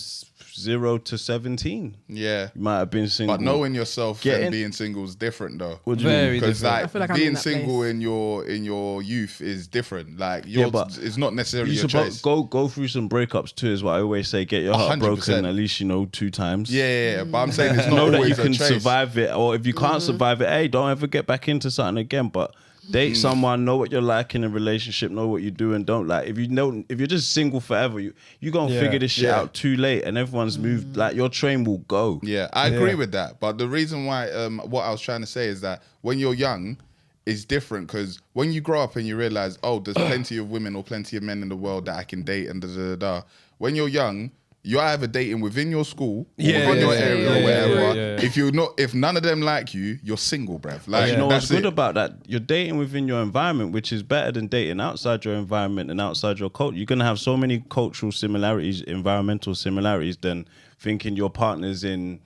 0 to 17. Yeah, you might have been single. But knowing yourself and being single is different, though. What do you mean? Because like I feel like being single in your youth is different. Like yours is not necessarily your choice. Go through some breakups too, is what I always say. Get your heart 100%. Broken at least 2 times. Yeah. But I'm saying it's not know that always you can a choice. survive it, or if you can't survive it, hey, don't ever get back into something again. But date someone, know what you're like in a relationship, know what you do and don't like. If you're just single forever, you gonna figure this shit out too late, and everyone's moved. Like your train will go. Yeah, I agree with that. But the reason why, what I was trying to say is that when you're young, it's different because when you grow up and you realize, oh, there's plenty of women or plenty of men in the world that I can date and da. When you're young, you're either dating within your school or within your area or wherever. If none of them like you, you're single, bruv. Like, you know what's good about that? You're dating within your environment, which is better than dating outside your environment and outside your culture. You're gonna have so many cultural similarities, environmental similarities, than thinking your partner's in,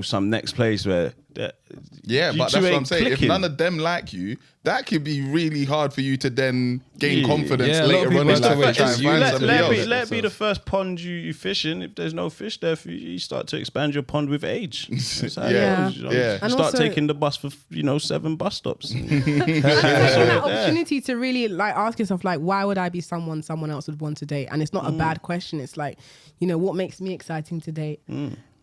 some next place where. But that's what I'm saying. If none of them like you, that could be really hard for you to then gain confidence later on in life and try and find somebody else. Let it be the first pond you fish in. If there's no fish there for you, you start to expand your pond with age. That's how it goes, And start also, taking the bus for 7 bus stops. That opportunity to really like ask yourself, like, why would I be someone else would want to date? And it's not a bad question. It's like, what makes me exciting to date?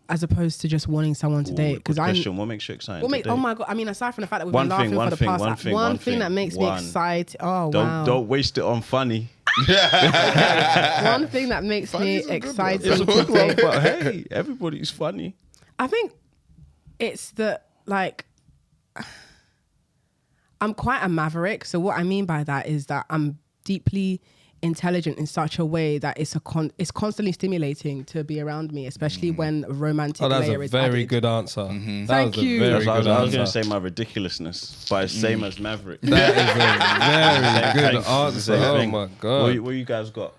As opposed to just wanting someone to date. Because what makes you excited? Oh my God! I mean, aside from the fact that we've been laughing for the past, one thing that makes me excited. Oh wow! Don't waste it on funny. One thing that makes me excited. It's a good one, but hey, everybody's funny. I think it's that like I'm quite a maverick. So what I mean by that is that I'm deeply intelligent in such a way that it's constantly stimulating to be around me, especially when a romantic layer is added. That's a very good answer. Thank you. I was going to say my ridiculousness, but it's same as Maverick. That is a very good answer. Oh my God. What you guys got?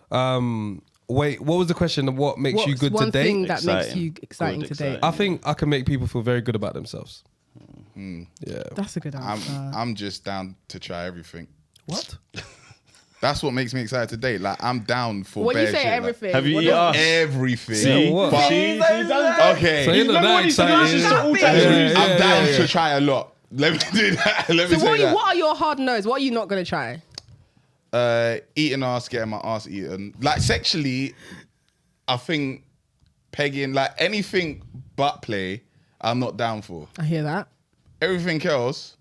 Wait, what was the question of what makes you good to date? One thing that makes you exciting to date? I think I can make people feel very good about themselves. Yeah. That's a good answer. I'm just down to try everything. What? That's what makes me excited to date. Like, I'm down for when you say shit, everything, have you asked everything? See, what? Okay. So you're not that excited. I'm down to try a lot. Let me do that. What are your hard no's? What are you not going to try? Eating ass, getting my ass eaten. Like, sexually, I think pegging, like anything but play, I'm not down for. I hear that. Everything else,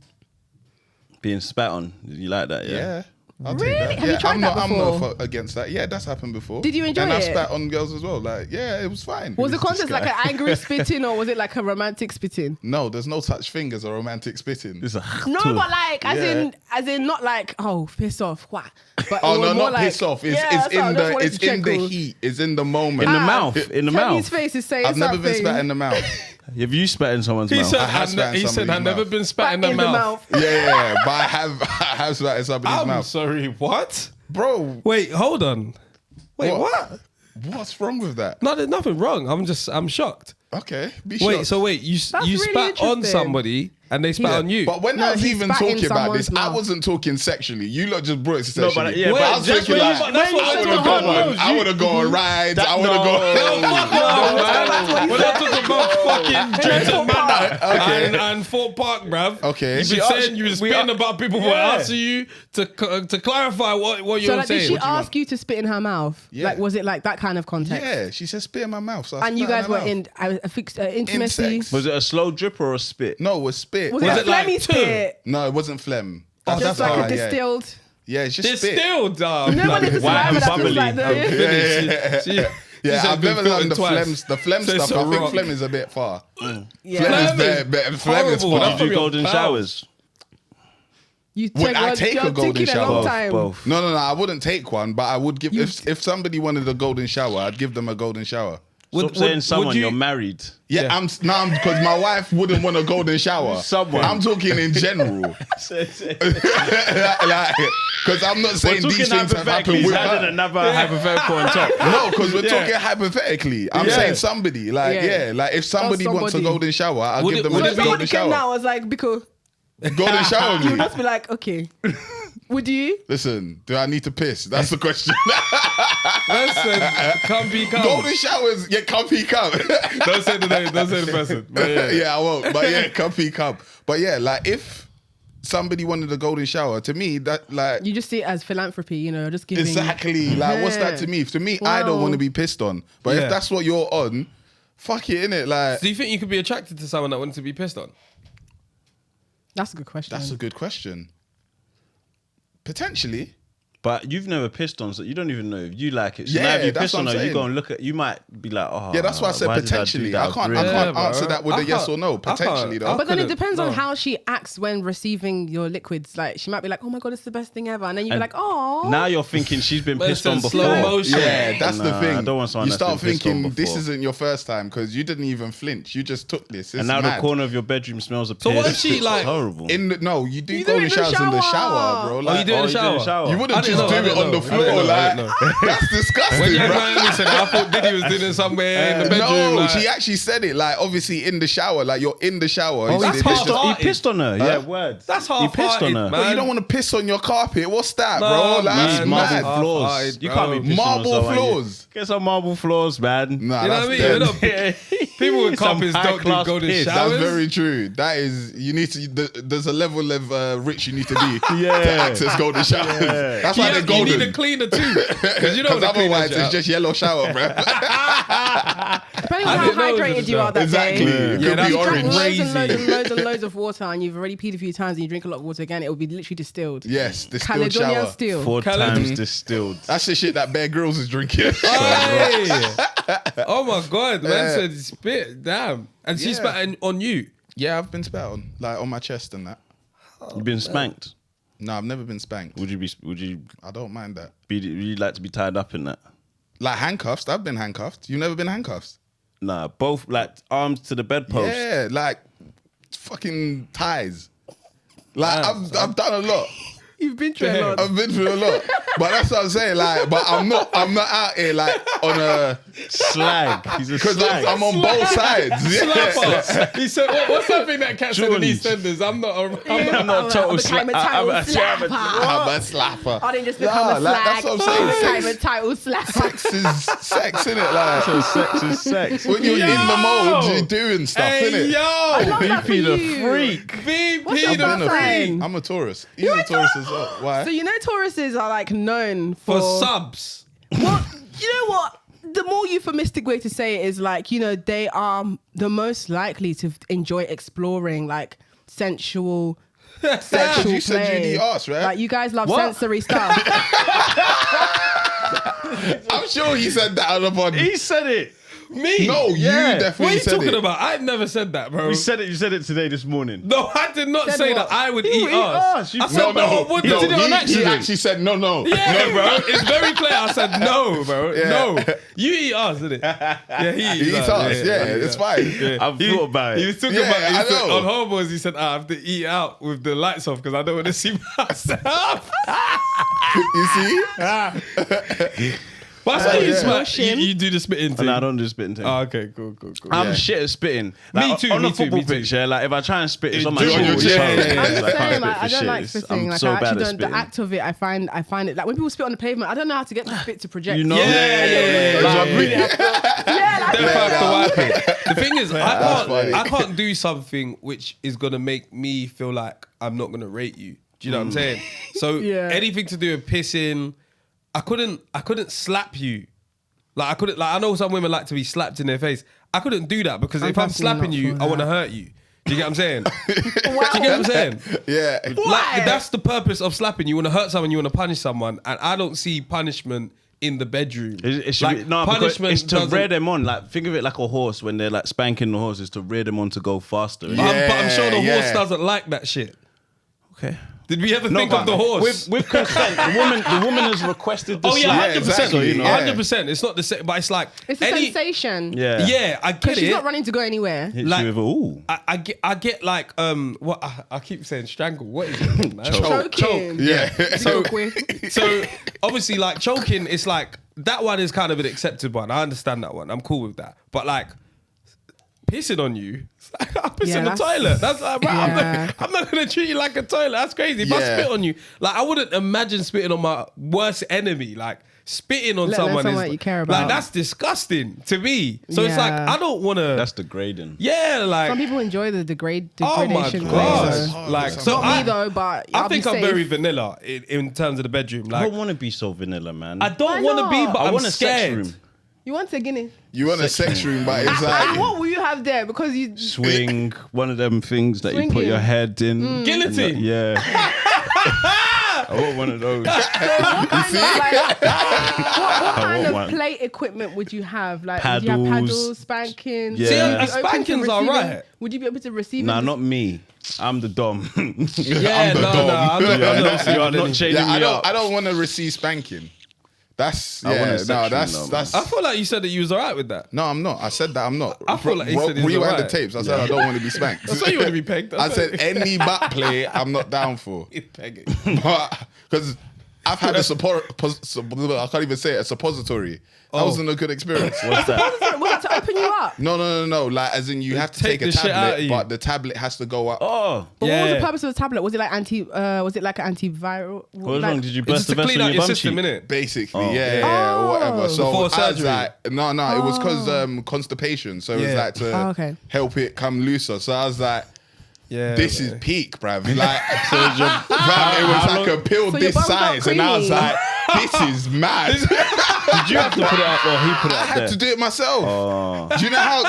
Being spat on. You like that? Yeah. I'll Really? take that. Have you Yeah, tried I'm that not, before? I'm not against that. Yeah, that's happened before. Did you enjoy and I it? spat on girls as well. Like, yeah, it was fine. Was the It just contest like guy. an angry spitting or was it like a romantic spitting? No, there's no such thing as a romantic spitting. It's a No, but like, Yeah. as in, not like, oh, piss off, what? But Oh it was no, more not like, piss off. It's, yeah, it's that's what I in just the wanted it's to in check the on. heat. It's in the moment. in the mouth. In the Teddy's mouth. face is saying I've never been something. spat in the mouth. Have you spat in someone's He mouth? said, I have spat in he said, somebody's I've never mouth. been spat in Spat the mouth. Yeah, but I have spat in somebody's I'm mouth. sorry, what? Bro, Wait, hold on. Wait, what? What's wrong with that? No, there's nothing wrong. I'm shocked. Okay, be Wait, shocked. so wait, you That's you really spat on interesting. somebody and they spat on you. But when No, I was he even spat in talking about this, someone's I mouth. wasn't talking sexually. You lot just brought it to No, sexually. but yeah, Wait, but I was just thinking when like, you- that's what I we're would talking have gone, about. I would have gone on rides. I would have gone. We're not talking about fucking Drayton Manor Okay. and Fort Park, bruv. Okay. You've She been asked- saying you were spitting about people who Yeah. were asking you to clarify what So you're like, did saying. she ask you to spit in her mouth? Yeah. Like, was it like that kind of context? Yeah, she said spit in my mouth. So I And you spat guys her were mouth. in a fixed intimacy. sex. Was it a slow drip or a spit? No, it was spit. Was it Was a it like phlegmy two? spit? No, it wasn't phlegm. Oh, Just like hard, a yeah. distilled. Yeah, it's just spit. Distilled. No one is a White saliva and that feels bubbly. like the. Yeah, I've never done the phlegm So it's stuff. a I think rock. phlegm is a bit far. Yeah. Phlegm is Phlegm better. is Phlegm is horrible. far. Did you do Your golden pals. showers? You Would I take you're a golden taking shower? A long time. Both. No, I wouldn't take one, but I would give if somebody wanted a golden shower, I'd give them a golden shower. Stop saying someone, you're married. Yeah, I'm because my wife wouldn't want a golden shower. Someone. I'm talking in general. Because I'm not We're saying talking these things have hypothetically. happened He's with added her. another hypothetical on top. No, because we're Yeah. talking hypothetically. I'm Yeah. saying somebody, like, Yeah. like if somebody wants a somebody. golden shower, I'll Would give it- them would a it be- Somebody golden came shower. now, I was like, because Golden shower you me. must be like, okay. Would you? Listen, do I need to piss? That's the question. Listen, come be come. Golden showers, yeah, comfy come. Don't say the name. Don't say the person. But yeah. Yeah, I won't. But yeah, comfy come. But yeah, like if somebody wanted a golden shower, to me, that like You just see it as philanthropy, you know, just giving. exactly like what's that to me? To me, I don't Wow. want to be pissed on. But Yeah. if that's what you're on, fuck it, innit? Like Do you think you could be attracted to someone that wanted to be pissed on? That's a good question. that's a good question. Potentially. But you've never pissed on, so you don't even know if you like it. So Yeah, now if you that's piss what on I'm her, you saying. go and look at. You might be like, oh, Yeah, that's why I said why did do potentially. that? I can't Yeah, bro. answer that with I a yes can't- or no. I can't- Potentially though. But then it couldn't- depends on no. how she acts when receiving your liquids. Like she might be like, "Oh my god, it's the best thing ever," and then you'd be And like, "Oh." Now you're thinking she's been But pissed it's on in before. slow motion. Yeah, that's the Nah, thing. I don't want someone you that's start been pissed on thinking this before. isn't your first time because you didn't even flinch. You just took this. It's And now mad. the corner of your bedroom smells of piss. So what if she, It's like, horrible? No, you do You do it golden in the showers in the shower. shower, bro. Oh, Like, you do it in the shower? shower? you I wouldn't didn't just know, do I it on didn't the know, I floor, didn't know, I like didn't know. that's disgusting, When you bro. randomly said, I thought Diddy was doing it somewhere in the bedroom. No, like, she actually said it. Like obviously in the shower, like you're in the shower. Oh, You that's see, this half just- the- He pissed on her. Yeah, words. That's He pissed on half-hearted, her. man. But you don't want to piss on your carpet. What's that, No, bro? Like, man, that's These mad. marble floors. Half-hearted, You can't be bro. pissing on Marble someone. floors. Get some marble floors, man. Nah, You know that's what I mean? dead. We're not- People with Some carpets don't do high-class golden piss. showers. That's very true. That is, you need to. There's a level of rich you need to be Yeah. to access golden showers. That's why they're You golden. need a cleaner too, because you don't Because want to clean otherwise that it's just yellow shower, bro. Depending on I how didn't know it was hydrated you are that Exactly. day. It Yeah, could that's be You drank orange. loads and Crazy. loads and loads and loads of water, and you've already peed a few times, and you drink a lot of water again. It will be literally distilled. Yes, the still Caledonian shower. still. 4 Caledon- times distilled. That's the shit that Bear Grylls is drinking. Hey! Oh my god, man Yeah. said spit. Damn, and she Yeah. spat on you. Yeah, I've been spat on, like on my chest and that. You've been spanked. No, I've never been spanked. Would you I don't mind that. would you like to be tied up in that? Like handcuffs, I've been handcuffed. You've never been handcuffed? Nah, both like arms to the bedpost. Yeah, like fucking ties. Like I've done a lot. You've been through a lot. I've been through a lot. But that's what I'm saying. Like, but I'm not out here like on a Slag. He's a because slag. I'm on both sides. Yeah. Slapper. He said, what's something that cats in Jordan. EastEnders? I'm not a I'm not a total became a slag. title I'm a slapper. I'm a slapper. I didn't just Nah, become a like, slag. that's what I'm saying. I became a title slapper. Sex is sex, innit? Like So sex is sex. when you're in the mode, you're doing stuff, Hey innit? yo, love that for BP the you. freak. What's VP your the I'm a birthday? freak freak. I'm a Taurus. He's a Taurus as well. Why? So you know Tauruses are like known for for subs. Well, you know what? The more euphemistic way to say it is like, you know, they are the most likely to enjoy exploring like sensual sexual You said play. you'd eat ass, right? Like you guys love What? sensory stuff. I'm sure he said that on the pod. He said it. Me? No, you Yeah. definitely What are you said talking it. about? I've never said that, bro. You said it today this morning. No, I did not Said say what? that I would You eat eat ass. ass. You- I said No, no, I wouldn't. no, Did it on he accident. actually said no. Yeah, No, bro. It's very clear. I said no, bro. Yeah. No. You eat ass, didn't it? Yeah, he He eats ass. Yeah, it's fine. I've thought about He it. was talking Yeah, about I he said, know. on Homeboys, he said, I have to eat out with the lights off because I don't want to see myself. You see? But I saw you, yeah. smash. You do the spitting thing. No, I don't do spitting thing. Oh, okay, cool. I'm Yeah. shit at spitting. Me too, On me the too, football me too. pitch, yeah, like if I try and spit, it's on my Do it on your shoulder. chest. Yeah, yeah, yeah. I'm the I can't same. spit for I don't shit. like spitting. I'm Like so I bad actually at don't. The spitting. act of it, I find it like when people spit on the pavement. I don't know how to get the spit to project. You know? Yeah. Like, I really have to- Yeah, like, Then I have to wipe it. The thing is, funny. I can't do something which is gonna make me feel like I'm not gonna rate you. Do you know what I'm saying? So Yeah. anything to do with pissing, I couldn't slap you. Like I couldn't. Like I know some women like to be slapped in their face. I couldn't do that because if I'm personally slapping not you, for I want to that. hurt you. Do you get what I'm saying? wow. Do you get what I'm saying? Yeah. Like that's the purpose of slapping. You want to hurt someone, you want to punish someone, and I don't see punishment in the bedroom. It should like be, no, because punishment it's to doesn't- rear them on. Like think of it like a horse when they're like spanking the horse. Is to rear them on to go faster. But I'm sure the Yeah, horse yeah. doesn't like that shit. Okay. Did we ever think of the horse? With consent. the woman has requested the Oh yeah, slap. 100%. exactly, you know. 100%. It's not the same, but it's like It's a sensation. Yeah. Yeah, I Because get she's it. not running to go anywhere. Hits Like- you with a ooh. I get like what I keep saying strangle. What is it? Man? Choking. Yeah. So Choking. so obviously like choking, it's like that one is kind of an accepted one. I understand that one. I'm cool with that. But like pissing on you, it's like I piss Yeah, in the that's- toilet. That's like, bro, Yeah. I'm not gonna treat you like a toilet. That's crazy. If I Yeah. spit on you, like I wouldn't imagine spitting on my worst enemy. Like spitting on Let alone someone someone is you care like about. that's disgusting to me. So it's like Yeah. I don't want to. That's degrading. Yeah, like Some people enjoy the oh my degradation. god, phase, so- like Not so me though, but I I'll think be I'm safe. very vanilla in terms of the bedroom. I Like don't want to be so vanilla, man. I don't Why want to be, not? but I I'm want a sex scared. room. You want a guinea? You want a sex room, but it's And like what will you have there? Because you Swing, one of them things that you put Swinging. your head in. Guillotine. Yeah. I want one of those. what kind want of one. play equipment would you have? Like, would you have Paddles. paddles, spankings? Yeah. Would you See, be open to spankings are receiving- right. Would you be able to receive? Nah, it? not me. I'm the dom. Yeah, the no, dom. I'm you are not not chaining yeah, me up. I don't want to receive spanking. That's I want yeah, a no, sex room that's though, that's. I feel like you said that you was alright with that. No, I'm not. I said that I'm not. I feel like he said he was rewind the alright. tapes. I said I don't want to be spanked. I saw you want to be pegged. I said any back play I'm not down for. pegging. Because I've had a I can't even say it, a suppository. That wasn't a good experience. What's that? Was it to open you up? No. Like, as in you have to take take a the shit out of tablet, you. but the tablet has to go up. Oh. But what was Yeah. the purpose of the tablet? Was it like was it like an antiviral? What was like, wrong? Did you It's burst just the to vessel clean in out your your bum system, cheek? innit? Basically, Oh. yeah, or whatever. So Before I was surgery. like, no, it was because constipation. So it was Yeah. like to Oh, okay. help it come looser. So I was like, Yeah, this man. is peak, bruv. Like, bruv, it was like a pill So your this bum's not size, and I was creamy. like, this is mad. Did you have to put it up or he put it I up had there? to do it myself. Oh. Do you know how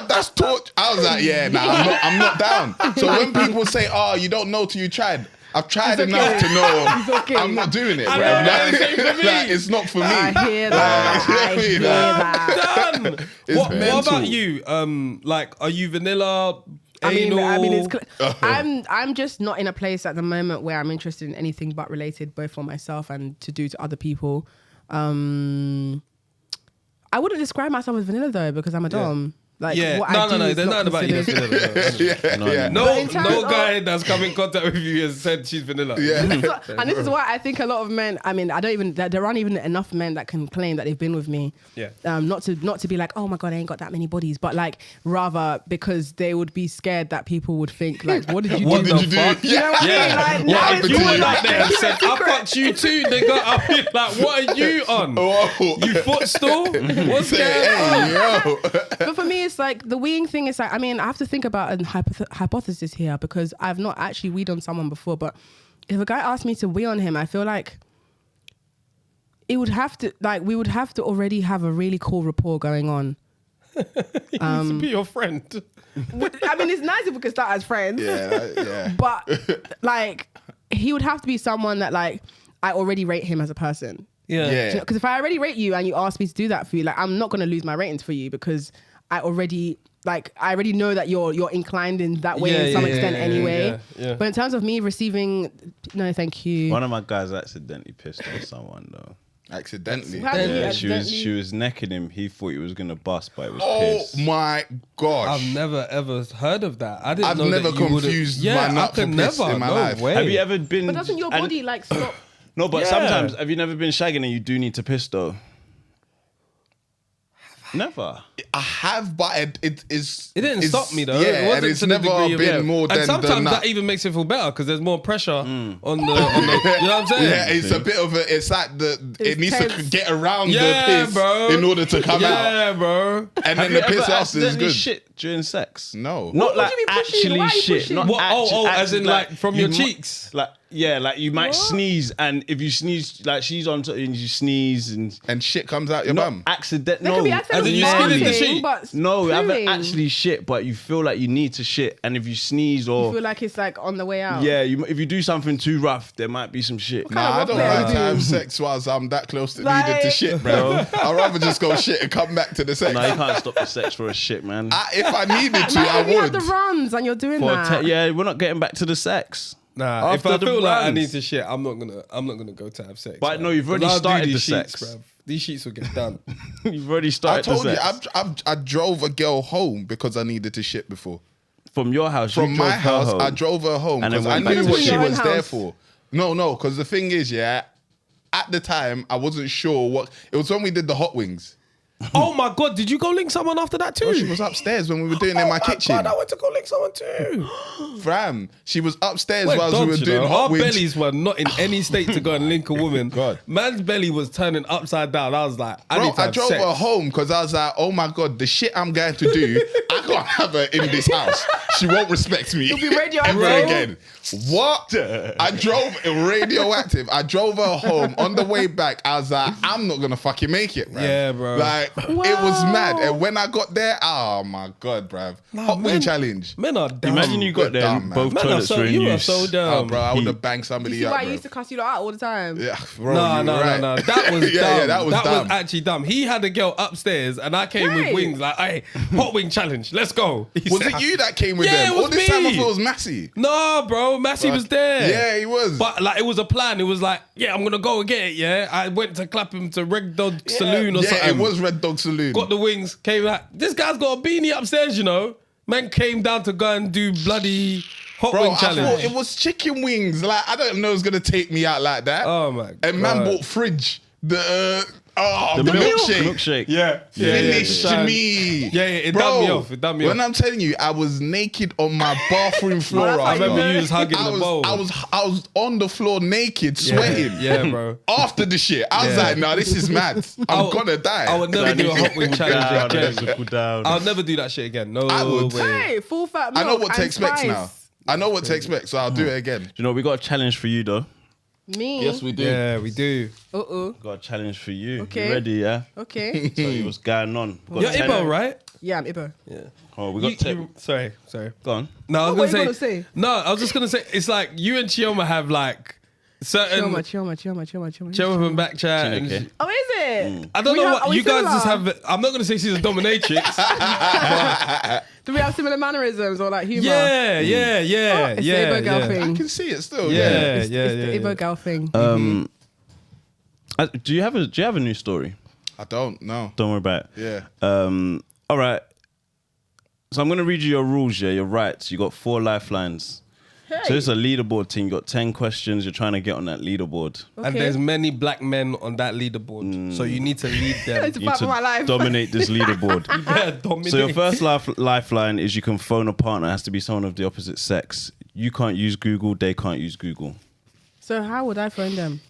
that's torture? I was like, yeah, nah, I'm not down. So when people say, oh, you don't know till you tried, I've tried It's enough okay. to know It's okay. I'm not doing it, I bro. know, that's the same for me. Like, it's not for me. I hear that. Like, I you hear know what I mean? that. Done. It's What mental. about you? Like, are you vanilla? I mean, anal? it's. I'm just not in a place at the moment where I'm interested in anything but related, both for myself and to do to other people. I wouldn't describe myself as vanilla though because I'm a dom. Like, Yeah, what I no, do is there's not nothing about you that's considered- vanilla. Yeah. No, But in terms no of- guy that's come in contact with you has said she's vanilla. Yeah. And this is why I think a lot of men. I mean, there aren't even enough men that can claim that they've been with me. Yeah. Not to be like, oh my god, I ain't got that many bodies, but like rather because they would be scared that people would think like, what did you What do? did you do? fuck? You know what I mean? Yeah. Like, no, What it's if you more went like up there and keep it said, I secret. fucked you too? They got up here like, what are you on? Whoa. You footstool? What's Say, going on? hey, yo. But for me, it's like the weeing thing is like, I mean, I have to think about a hypothesis here because I've not actually weed on someone before. But if a guy asked me to wee on him, I feel like it would have to, like, we would have to already have a really cool rapport going on. He needs to be your friend. I mean, it's nice if we could start as friends. Yeah. But like, he would have to be someone that like I already rate him as a person. Yeah. Because if I already rate you and you ask me to do that for you, like I'm not gonna lose my ratings for you because I already know that you're inclined in that way to some extent anyway. Yeah. But in terms of me receiving, no, thank you. One of my guys accidentally pissed on someone though. Accidentally. How did you Yeah, accidentally- she was necking him. He thought he was gonna bust, but it was Oh piss. my gosh. I've never ever heard of that. I didn't I've know never that you would've- confused yeah, my I nut for could piss never. in my No life. way. Have you ever been? But doesn't your and- body like stop? No, but Yeah. sometimes have you never been shagging and you do need to piss though? Never. I have, but it didn't stop me though. Yeah, it wasn't and it's to the never degree of, been more than and sometimes the nut. that even makes it feel better because there's more pressure on the. You know what I'm saying? Yeah, it's a bit of a. It's like it It's needs tense. to get around Yeah, the piss bro. in order to come out, Yeah, bro. and Have then you the piss ever after is accidentally good. shit during sex? No, Not What like do you mean pushing? actually Why are you shit. pushing? Not What? As in like from your you cheeks. Like like you might What? sneeze, and if you sneeze, like she's on top and you sneeze and shit comes out your not bum. accident. There No, could be As in you skin in the farting, sheet. but no, you haven't pooing. actually shit, but you feel like you need to shit, and if you sneeze You or feel like it's like on the way out. if you do something too rough, there might be some shit. kind Nah, I of don't rough like play to are you have sex whilst I'm that close to Like- needed to shit, bro. I'd rather just go shit and come back to the sex. No, you can't stop the sex for a shit, man. If I needed to, Like, I if you have would. the runs and you're doing For that. yeah, we're not getting back to the sex. Nah, if After I the feel like I runs. need to shit, I'm not gonna go to have sex. But man. no, you've already 'Cause I'll do started these the sheets, sex. bruv. These sheets will get done. You've already I started told the you, sex. I drove a girl home because I needed to shit before. From your house, From you my drove her house, home. I drove her home And then because I went back knew to what shit. she Your own was there house. for. No, because the thing is, at the time, I wasn't sure what. It was when we did the hot wings. Oh my god, did you go link someone after that too? Oh, she was upstairs when we were doing it in my kitchen. God, I went to go link someone too. Fam, she was upstairs We're whilst we were dogs, you doing know. hot Our wings. bellies were not in any state to go and link a woman. God. Man's belly was turning upside down. I was like, I Bro, need to I have drove sex. her home because I was like, oh my God, the shit I'm going to do, I can't have her in this house. She won't respect me be radioactive. ever again. What? I drove radioactive. I drove her home. On the way back, I was like, I'm not going to fucking make it, bruv. Yeah, bro. Like, it was mad. And when I got there, oh my God, bruv. Hot wing men- challenge. Men are dumb. Imagine you got there, Dumb, and man. both Men are toilets so, were in you are use. so Oh, dumb. bro, I would Heat. have banged You somebody see up, why I bro. used to cuss you lot out all the time? Yeah, bro, No, you no, were right. no. That was yeah, dumb. yeah, that was dumb. actually dumb. He had a girl upstairs and I came with Right. wings like, hey, hot wing challenge, let's go. He Was said, it you that came with Yeah, them? it was All this time I me. thought it was Massey. No, bro, Massey was there. Yeah, he was. But like, it was a plan. It was like, yeah, I'm gonna go and get it. Yeah, I went to clap him to Red Dog Saloon or yeah, something. it was Red Dog Saloon. Got the wings. Came back. This guy's got a beanie upstairs. You know, man came down to go and do bloody hot Bro, wing I challenge. thought it was chicken wings. Like, I don't know it's gonna take me out like that. Oh my god. And man bought fridge. The The milkshake. milkshake. Yeah, Finished me. Yeah, it Bro, done me off. It done me when off. I'm telling you, I was naked on my bathroom floor. that's how I you remember know. you was hugging I the bowl. was on the floor naked, sweating. Yeah, bro. After the shit, I was Yeah. like, "No, this is mad. I'm gonna die." I would never do a hot wing challenge again. Cool down. I'll never do that shit again. No I would. way. Hey, full fat milk I know what to and expect spice. now. I know what to expect, so I'll do it again. You know, we got a challenge for you though. Me? we do. Yeah, we do. Uh-oh. Got a challenge for you. Okay. You ready? Yeah. Okay. Tell you what's going on. Got You're 10 Ibo, right? Yeah, I'm Ibo. Oh, we got 10. Sorry. Go on. No, I was What gonna you say, gonna say? No, I was just gonna say it's like you and Chioma have like certain Chioma and back chat. And Chineke. Oh, is it? I don't We know have- what are we you guys just similar? have. I'm not gonna say she's a dominatrix. Do we have similar mannerisms or like humor? yeah. It's the Ibo girl I thing. can see it still. Yeah, Yeah. It's the Ibo girl thing. Do you have a new story? I don't know. Don't worry about it. Yeah. All right. So I'm going to read you your rules, yeah, your rights. You got 4 lifelines. So it's a leaderboard team. You got 10 questions. You're trying to get on that leaderboard. And Okay. there's many black men on that leaderboard, so you need to lead them. It's a You fight for my life. dominate this leaderboard. Yeah, dominate. So your first lifeline is you can phone a partner. It has to be someone of the opposite sex. You can't use Google. They can't use Google. So how would I phone them?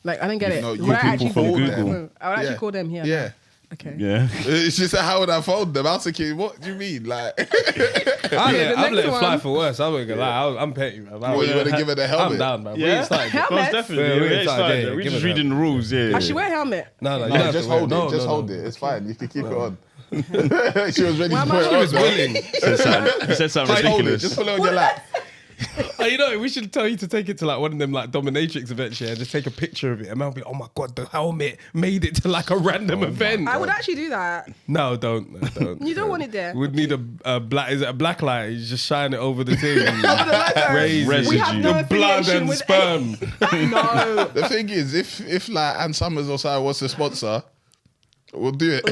Like, I didn't get it. No, you Would I people actually from call Google. them? I would actually Yeah. call them here. Yeah. Okay. Yeah. It's just how would I phone them? I was thinking, what do you mean? Like, I the let next it fly one. for worse. I'm not gonna lie. I'm petty, man. what, you want to give her the I'm helmet? down, man. We Yeah? ain't started. Helmet? Most definitely. Yeah, we we ain't ain't started started. yet. We're Give just it reading the rules. Yeah. I should wear a helmet. No, you No, don't have just to wear hold No, it. Just no, hold no. it. It's fine. You can keep it on. She was ready Why to am put I it on. was willing. He said something Just hold it. ridiculous. Just put it on your lap. Oh, you know, we should tell you to take it to like one of them like dominatrix events, yeah. Just take a picture of it, and I'll be, oh my god, the helmet made it to like a random event. I would actually do that. No, don't. You don't want it there. We'd need a black. Is it a black light? You just shine it over the thing. Crazy. We have no the blood affiliation and with sperm. No. The thing is, if like Ann Summers or so was the sponsor, we'll do it.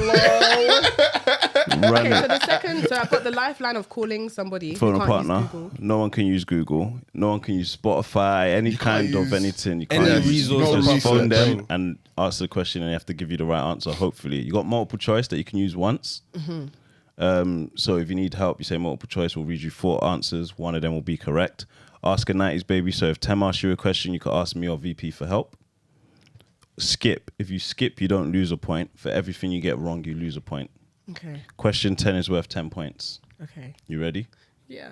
Run Okay, it. so the second, so I've got the lifeline of calling somebody. Phone who a can't use partner. Google. No one can use Google. No one can use Spotify. Any kind of use anything. You any can't use. resource You of just phone research. them and ask the question, and they have to give you the right answer. Hopefully, you got multiple choice that you can use once. So if you need help, you say multiple choice. We'll read you 4 answers. One of them will be correct. Ask a 90s baby. So if Tem asks you a question, you could ask me or VP for help. Skip. If you skip, you don't lose a point. For everything you get wrong, you lose a point. Okay. Question 10 is worth 10 points. Okay. You ready? Yeah.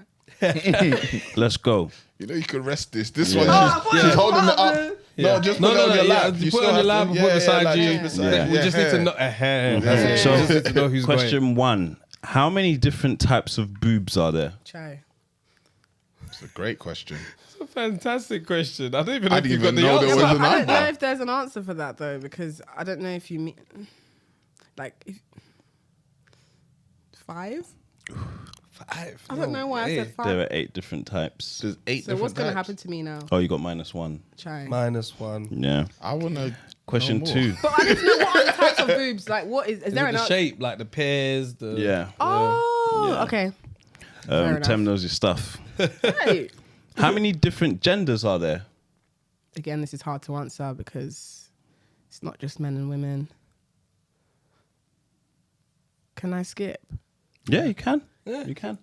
Let's go. You know you can rest this. This Yeah. one, she's holding it up. Yeah. No, just put it on your lap. You put it on your lap and put beside like, you. just beside We you. just need to know. That's it. So, We just need to know who's question 1. How many different types of boobs are there? Chai. It's a great question. It's a fantastic question. I don't even know I if you didn't got even the know there answer. was But an I don't know answer. if there's an answer for that though, because I don't know if you mean like 5. I don't know why I said 5. There are 8 different types. There's 8 So what's different gonna types. happen to me now? Oh, you got -1. Chai. -1. Yeah. I want to. Question 2. But I need to know what are the types of boobs. Like, what is there an The answer? shape, like the pears, the Yeah. Oh, Yeah. okay. Fair enough. Tem knows your stuff. Right. How many different genders are there? Again, this is hard to answer because it's not just men and women. Can I skip? Yeah, you can. Yeah. You can.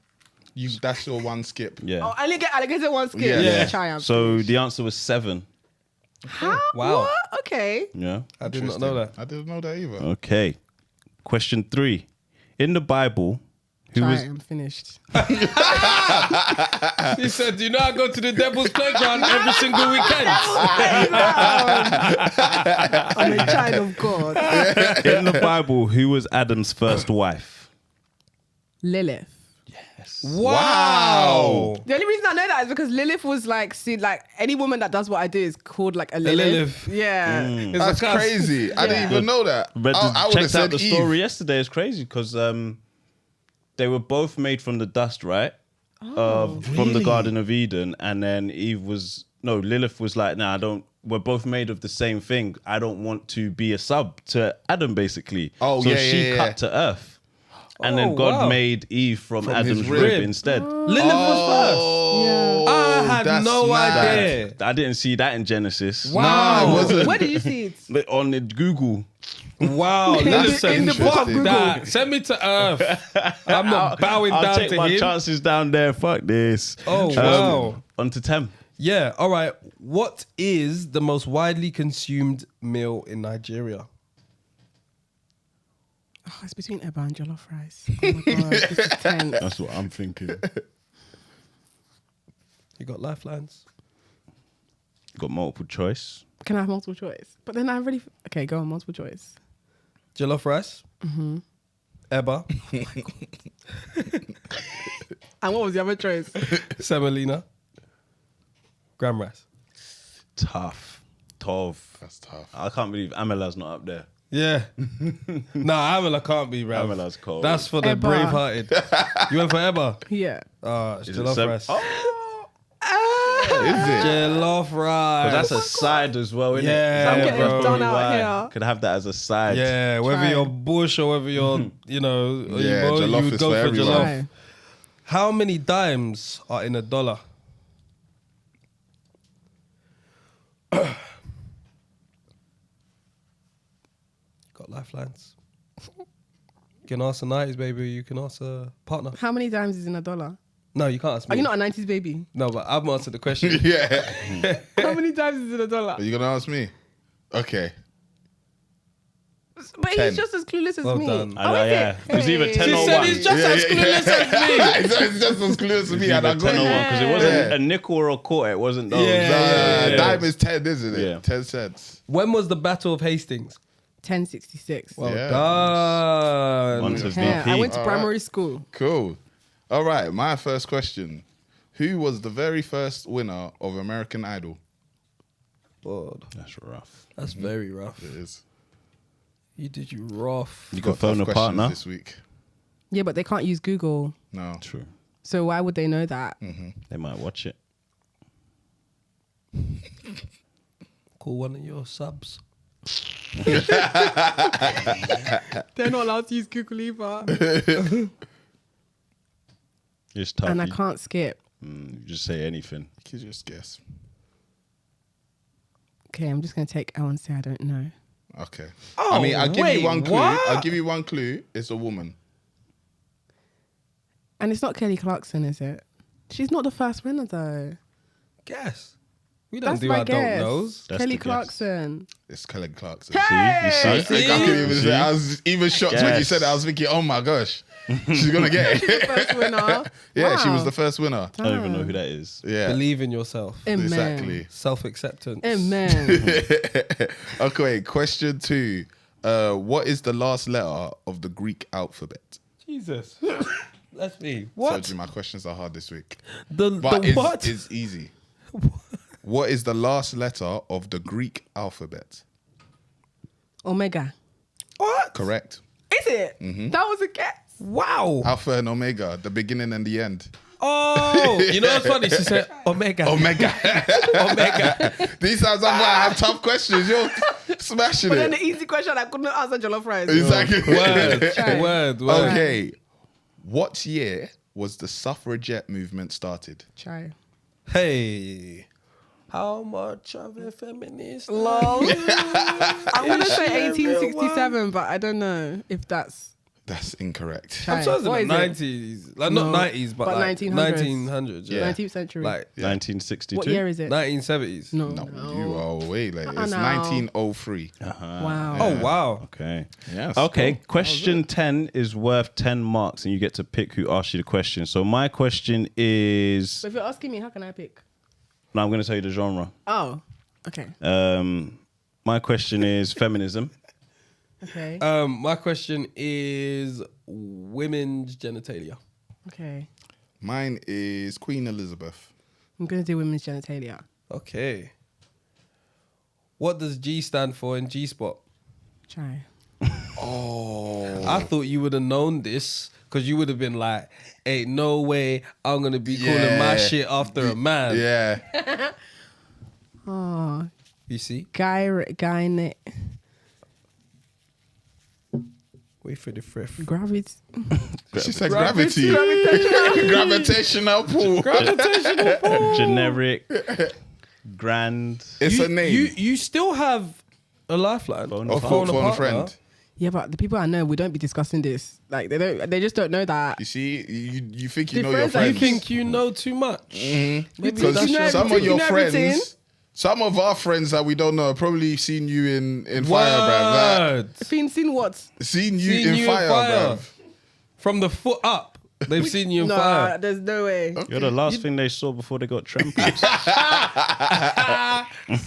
That's your one skip. Yeah. Oh, I get one skip. Yeah. yeah. Chai, I'm So finished. the answer was 7. How? Wow. What? Okay. Yeah. I did not know that. I didn't know that either. Okay. Question 3. In the Bible, who Chai, was I'm finished. He said, "You know, I go to the devil's playground every single weekend." I'm a child of God. in the Bible, who was Adam's first wife? Lilith. Wow. The only reason I know that is because Lilith was like, see, like any woman that does what I do is called like a Lilith. Lilith. Yeah. It's That's a cuss. crazy. I didn't even know that. But I would have checked said out the Eve. story yesterday. It's crazy because they were both made from the dust, right? From the Garden of Eden, and then Lilith was like, "Nah, we're both made of the same thing. I don't want to be a sub to Adam, basically." Oh, so yeah, she yeah, cut to Earth. And Oh, then God wow. made Eve from his Adam's rib. rib instead. Lilith was Oh, I had that's no mad. idea. I didn't see that in Genesis. Wow. No, it wasn't. Where did you see it? But on the Google. first. Wow. Lilith said, in the book "Fuck of that. Send me to Earth. I'm not bowing I'll down take to my him." chances down there. Fuck this. Oh, wow. On to Tem. Yeah. All right. What is the most widely consumed meal in Nigeria? Oh, it's between Eba and jollof rice. Oh my God, this is tense. That's what I'm thinking. You got lifelines? Got multiple choice. Can I have multiple choice? But then I really... Okay, go on, multiple choice. Jollof rice. Mm-hmm. Eba. And what was the other choice? Semolina. Gram rice. Tough. That's tough. I can't believe Amela's not up there. Yeah. Nah, Amela can't be Ram. Amela's cold. That's for the Eba. brave-hearted. You went for Eba? Yeah. It's Is it jollof rice. Is it? Jollof rice. That's a side as well, isn't Yeah, it? Is that bro. probably Done out why? here. Could have that as a side. Yeah, whether Try. you're bush or whether you're, Yeah, you jollof would is go for for everyone. jollof. Try. How many dimes are in $1? Got lifelines. You can ask a 90s baby, you can ask a partner. How many times is in $1? No, you can't ask me. Are you not a 90s baby? No, but I've answered the question. Yeah. How many times is in Are $1? you gonna ask me? Okay. But 10. he's just as clueless as Well me. done. I know, is yeah. it? It was either Hey. 10 She or said 1. he's just as clueless as me. It's just as clueless to me, and I Either got 10 or 1 it. because it wasn't Yeah. a nickel or a quarter. It wasn't those. Yeah. Dime is 10, isn't it? Yeah. 10 cents. When was the Battle of Hastings? 1066. Well Yeah. done. On to Yeah, I VP. went to primary school. Cool. All right, my first question. Who was the very first winner of American Idol? Lord, That's rough. that's very rough. It is. You did you rough. You can Got phone tough a questions partner. this week. Yeah, but they can't use Google. No. True. So why would they know that? They might watch it. Call one of your subs. They're not allowed to use Google either. It's tough. And I You- can't skip. you just say anything. You could just guess. Okay, I'm just going to take L and say I don't know. Okay. Oh, I mean, I'll give wait, you one clue. what? I'll give you one clue. It's a woman. And it's not Kelly Clarkson, is it? She's not the first winner, though. Guess. We don't That's do my our guess. don't knows. That's Kelly the guess. Clarkson. It's Kelly Clarkson. You see? I couldn't even See? say- I was even shocked when you Yes. said it. I was thinking, oh my gosh, she's gonna get She's the it. first winner. Yeah, she was Wow. the first winner. I don't even know who that is. Yeah, Believe in yourself. Amen. exactly. Self-acceptance. Amen. Okay, question 2. What is the last letter of the Greek alphabet? Jesus. That's me. Told What? you my questions are hard this week, The but what? it's easy. What is the last letter of the Greek alphabet? Omega. What? Correct. Is it? Mm-hmm. That was a guess. Wow. Alpha and Omega, the beginning and the end. Oh, you know what's funny? She said Omega. Omega. Omega. These times I'm like, I have tough questions. You're smashing But then it. the easy question, I couldn't answer jollof rice. Exactly. Try. Word. Okay. What year was the suffragette movement started? Try. Hey. How much of a feminist? Lol. I'm going to Is say she a real 1867, but I don't know if that's... That's incorrect. Try. I'm sure it's in What the is it? 90s. Like, No, not 90s, but but like 1900s. 1900s. Yeah. 19th century. Like 1962. What year is it? 1970s. No. No, you are way late. It's no. 1903. Wow. Oh, wow. Okay. Yes. Okay. Question 10 is worth 10 marks, and you get to pick who asked you the question. So my question is. So if you're asking me, how can I pick? Now I'm going to tell you the genre. Oh, okay. My question is feminism. Okay. My question is women's genitalia. Okay. Mine is Queen Elizabeth. I'm going to do women's genitalia. Okay. What does G stand for in G-spot? Try. I thought you would have known this because you would have been like, ain't no way I'm going to be calling my Yeah. shit after a man. Yeah. Oh, You see? guy, Wait for the frith. gravity. She said gravity. Gravitational pull. Generic. Grand. It's you, a name. You still have a lifeline. Phone or a phone phone a partner. friend. Yeah, but the people I know, we don't be discussing this. Like they just don't know that. You see, you think you The know your friends that You friends. think you know too much? Maybe Because that's know some of everything. your You know everything. friends, some of our friends that we don't know, have probably seen you in fire, bruv. Word. Seen what? Like, seen you Seen in you in fire, fire. bruv. From the foot up, they've seen you in Nah, fire. there's no way. You're the last thing they saw before they got trampled.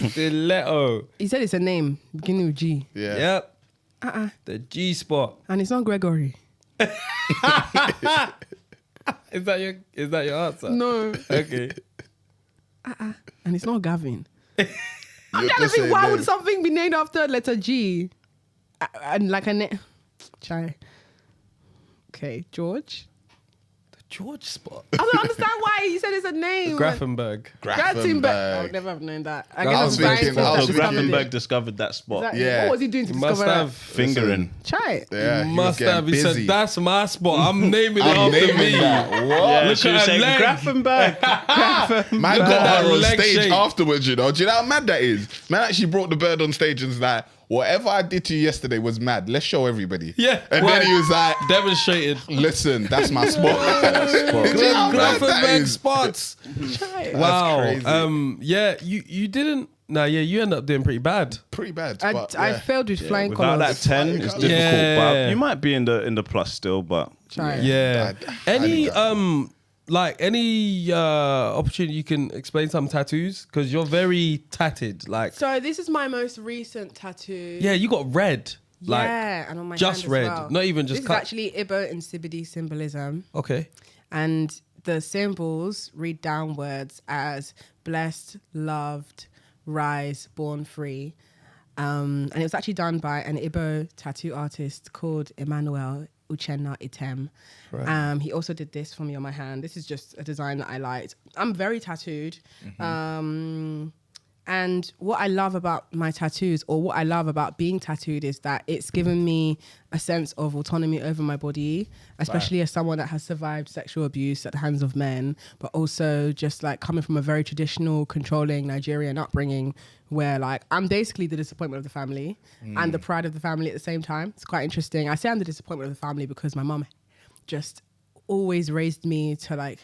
Stiletto. He said it's a name beginning with G, Yeah. Yep. Uh-uh. The G spot. and it's not Gregory. Is that your answer? No, Okay. and it's not Gavin. You're I'm trying to just think, saying why names. would something be named after letter G? And like a name. Try. Okay, George. George spot. I don't understand why he said it's a name. Grafenberg. Grafenberg. I Grafenberg. would never have known that. I guess was I'm thinking- scientist I that was So discovered it. Grafenberg discovered that spot. That- Yeah. What was he doing to Must discover have. that? Fingering. Try it. Yeah, he Must was getting have. He busy. said, that's my spot. I'm naming it I'm after naming me. that. What? Yeah, Look she at was her saying leg. Grafenberg. Man got that her on leg stage shake. afterwards, you know. Do you know how mad that is? Man actually brought the bird on stage and was like, whatever I did to you yesterday was mad. Let's show everybody. Yeah. And Well, then he was like, demonstrated. listen, that's my spot. Do you know how mad that Grafenberg is? spots. Try it. Wow. crazy. Yeah, you didn't. Nah, yeah, you end up doing pretty bad. Pretty bad. I, but, I yeah. failed with flying Without that colours. 10, it's difficult. Yeah. But you might be in the plus still, but Try it. Yeah. I Any need that. like any opportunity you can explain some tattoos because you're very tatted. Like So this is my most recent tattoo. yeah, you got red. Like, Yeah, and on my just hand red, as well. not even just this cut. is actually Ibo and Sibidi symbolism. Okay. And the symbols read downwards as blessed, loved, rise, born free. And it was actually done by an Ibo tattoo artist called Emmanuel Uchenna Item. Right. He also did this for me on my hand. This is just a design that I liked. I'm very tattooed. And what I love about my tattoos, or what I love about being tattooed, is that it's given me a sense of autonomy over my body, especially as someone that has survived sexual abuse at the hands of men, but also just like coming from a very traditional, controlling Nigerian upbringing where like I'm basically the disappointment of the family and the pride of the family at the same time. It's quite interesting. I say I'm the disappointment of the family because my mum just always raised me to like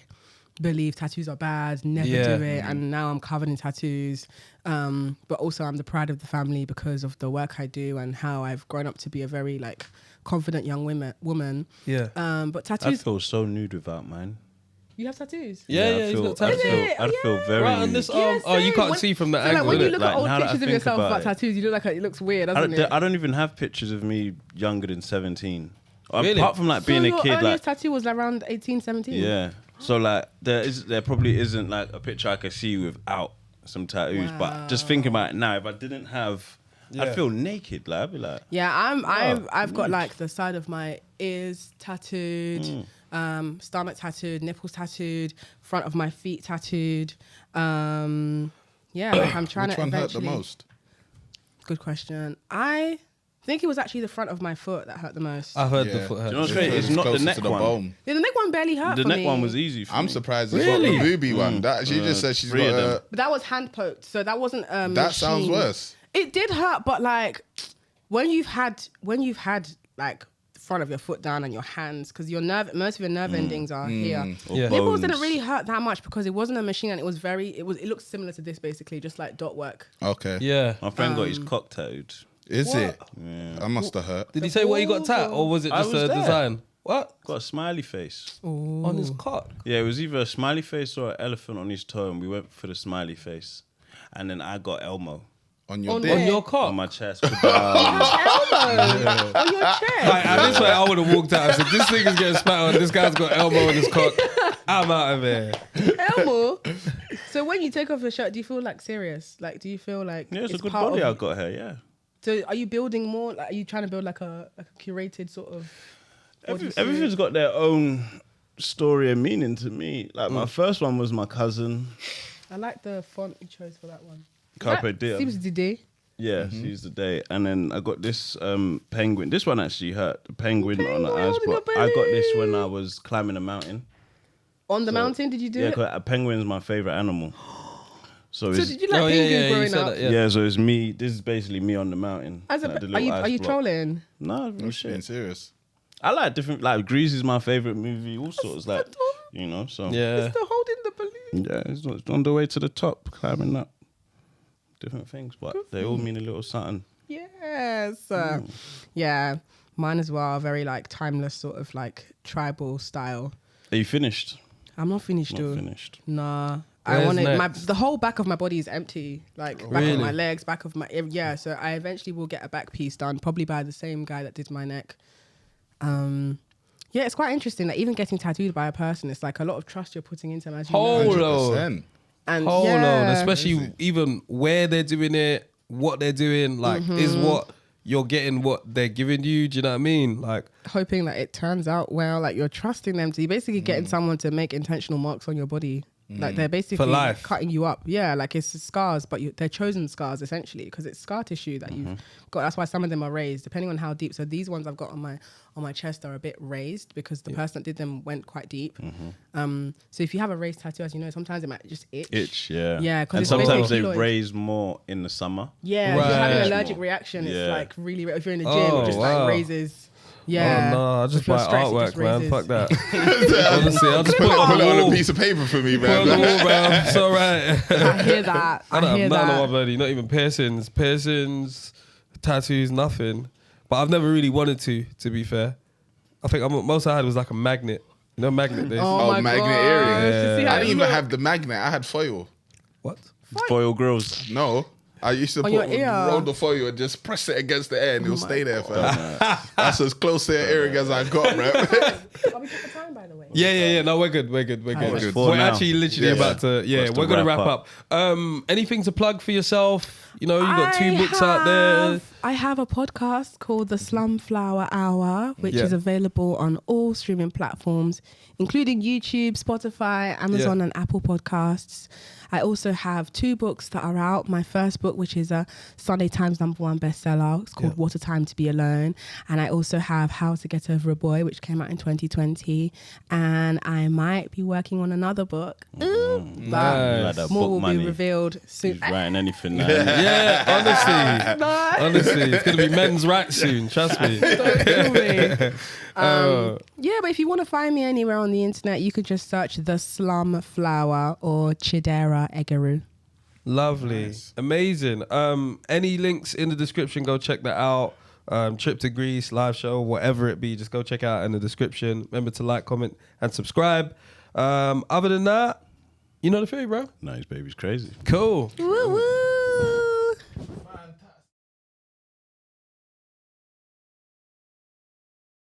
believe tattoos are bad, never do it, and now I'm covered in tattoos. But also I'm the pride of the family because of the work I do and how I've grown up to be a very like confident young woman. Yeah. But I'd tattoos. feel so nude without mine. You have tattoos? Yeah, I'd he's feel, got tattoos. I'd feel very Right on nude. this arm. Oh, you same. can't When- see from the So like angle, when you innit? look Like, at old now that I pictures of think yourself about about it. tattoos, you look like it looks weird, doesn't it? I don't even have pictures of me younger than 17. Really? Apart from like being so a your kid, like earliest tattoo was around 18, 17? yeah. So like there probably isn't like a picture I could see without some tattoos. But just thinking about it now, if I didn't have, I'd feel naked. Like I'd be like, Yeah, I've got like the side of my ears tattooed, stomach tattooed, nipples tattooed, front of my feet tattooed. Yeah, like I'm trying Which to one hurt the eventually. most? Good question. I think it was actually the front of my foot that hurt the most. I've heard Yeah. the foot you hurt. know what's crazy? It's not the closer neck to the one. bone. Yeah, the neck one barely hurt The for neck me. one was easy for I'm me. surprised it's not the booby one. That she just said she's got Three of a. them. But that was hand poked, so that wasn't That sounds machine. worse. It did hurt, but like when you've had like the front of your foot down and your hands, because most of your nerve endings are here. Or Yeah. Nipples bones. didn't really hurt that much because it wasn't a machine and it looks similar to this basically, just like dot work. Okay. Yeah. My friend got his cock tattooed. Is What? it? That must have hurt. Did he say what he got tat, or was it I just was a there. design? What? Got a smiley face. On his cock? Yeah, it was either a smiley face or an elephant on his toe, and we went for the smiley face. And then I got Elmo On your On dick. On your cock? on my chest. Elbow on your chest. Like, at this point, I would have walked out and said, this nigga's getting spat on. This guy's got Elmo on his cock. I'm out of here. Elmo. So when you take off your shirt, do you feel like serious? Like, do you feel like Yeah, it's a good part body of I you? got here, yeah. So are you building more? Like, are you trying to build like a curated sort of? Everything's got their own story and meaning to me. Like my first one was my cousin. I like the font you chose for that one. Carpe Diem. Seems the day. Yeah, she's the day. And then I got this penguin. This one actually hurt. The penguin on the ice holding block. a I got this belly. when I was climbing a mountain. On the mountain, did you do Yeah, it? 'cause a penguin's my favorite animal. So So it's did you like Oh, yeah, penguins yeah, you growing said up? that, yeah. yeah, so it's me. This is basically me on the mountain. As a, like the are little you ice block. trolling? No, real I'm being shit. serious. I like different. Like Grease is my favorite movie. All sorts, like you know. So Yeah. It's the holding the balloon. yeah, it's on the way to the top, climbing up. Different things, but they all mean a little something. Yes. Yeah. Mine as well. Very like timeless sort of like tribal style. Are you finished? I'm not finished Not though. finished. Nah. I Where's want next? the whole back of my body is empty. Like back Really? of my legs, back of my yeah. So I eventually will get a back piece done, probably by the same guy that did my neck. Yeah, it's quite interesting. Like even getting tattooed by a person, it's like a lot of trust you're putting into them as you know. Hold on. 100%. And Hold on, yeah, especially even where they're doing it, what they're doing, like is what you're getting, what they're giving you. Do you know what I mean? Like, hoping that it turns out well. Like you're trusting them to. You're basically getting someone to make intentional marks on your body. Like they're basically For life. cutting you up. Yeah, like it's scars, but they're chosen scars essentially because it's scar tissue that you've got. That's why some of them are raised depending on how deep. So these ones I've got on my chest are a bit raised because the person that did them went quite deep. So if you have a raised tattoo, as you know, sometimes it might just itch. Yeah. Yeah, 'cause and it's sometimes they basically keloid. raise more in the summer. Yeah, if you're having Right. an allergic reaction, it's Yeah. like really. If you're in the gym, Oh, it just wow. like raises. Yeah. oh no, I just If you're buy stressed, it artwork, just man. raises. Fuck that. Honestly, I'll just put it on Put the it on a wall. piece of paper for me, Put it on bro. the wall, bro. It's all right. I hear that. I I don't hear have none of my that. body, not even piercings, tattoos, nothing. But I've never really wanted to be fair. I think most I had was like a magnet. You know, magnet days. Oh, my magnet gosh. earring. To see how I didn't you even look. have the magnet. I had foil. What? Foil grills. No. I used to On your put ear. roll the foil and just press it against the air and it'll stay there. That's as close to your earring as I got, bro. Are we for time, by the way? Yeah. No, we're good. Good. We're For now. actually literally about to. Yeah, What's we're the gonna wrap wrap up. Anything to plug for yourself? You know, you got 2 books out there. I have a podcast called The Slumflower Hour, which is available on all streaming platforms, including YouTube, Spotify, Amazon, and Apple Podcasts. I also have 2 books that are out. My first book, which is a Sunday Times #1 bestseller, it's called What a Time to Be Alone. And I also have How to Get Over a Boy, which came out in 2020. And I might be working on another book. But more will be revealed soon. He's writing anything now. Yeah, honestly, it's gonna be men's rights soon. Trust me. Don't kill me. Yeah, but if you want to find me anywhere on the internet, you could just search The Slum Flower or Chidera Egeru. Lovely, amazing. Any links in the description? Go check that out. Trip to Greece, live show, whatever it be, just go check it out in the description. Remember to like, comment, and subscribe. Other than that, you know the feeling, bro. Nice, baby's crazy. Cool. Woo woo.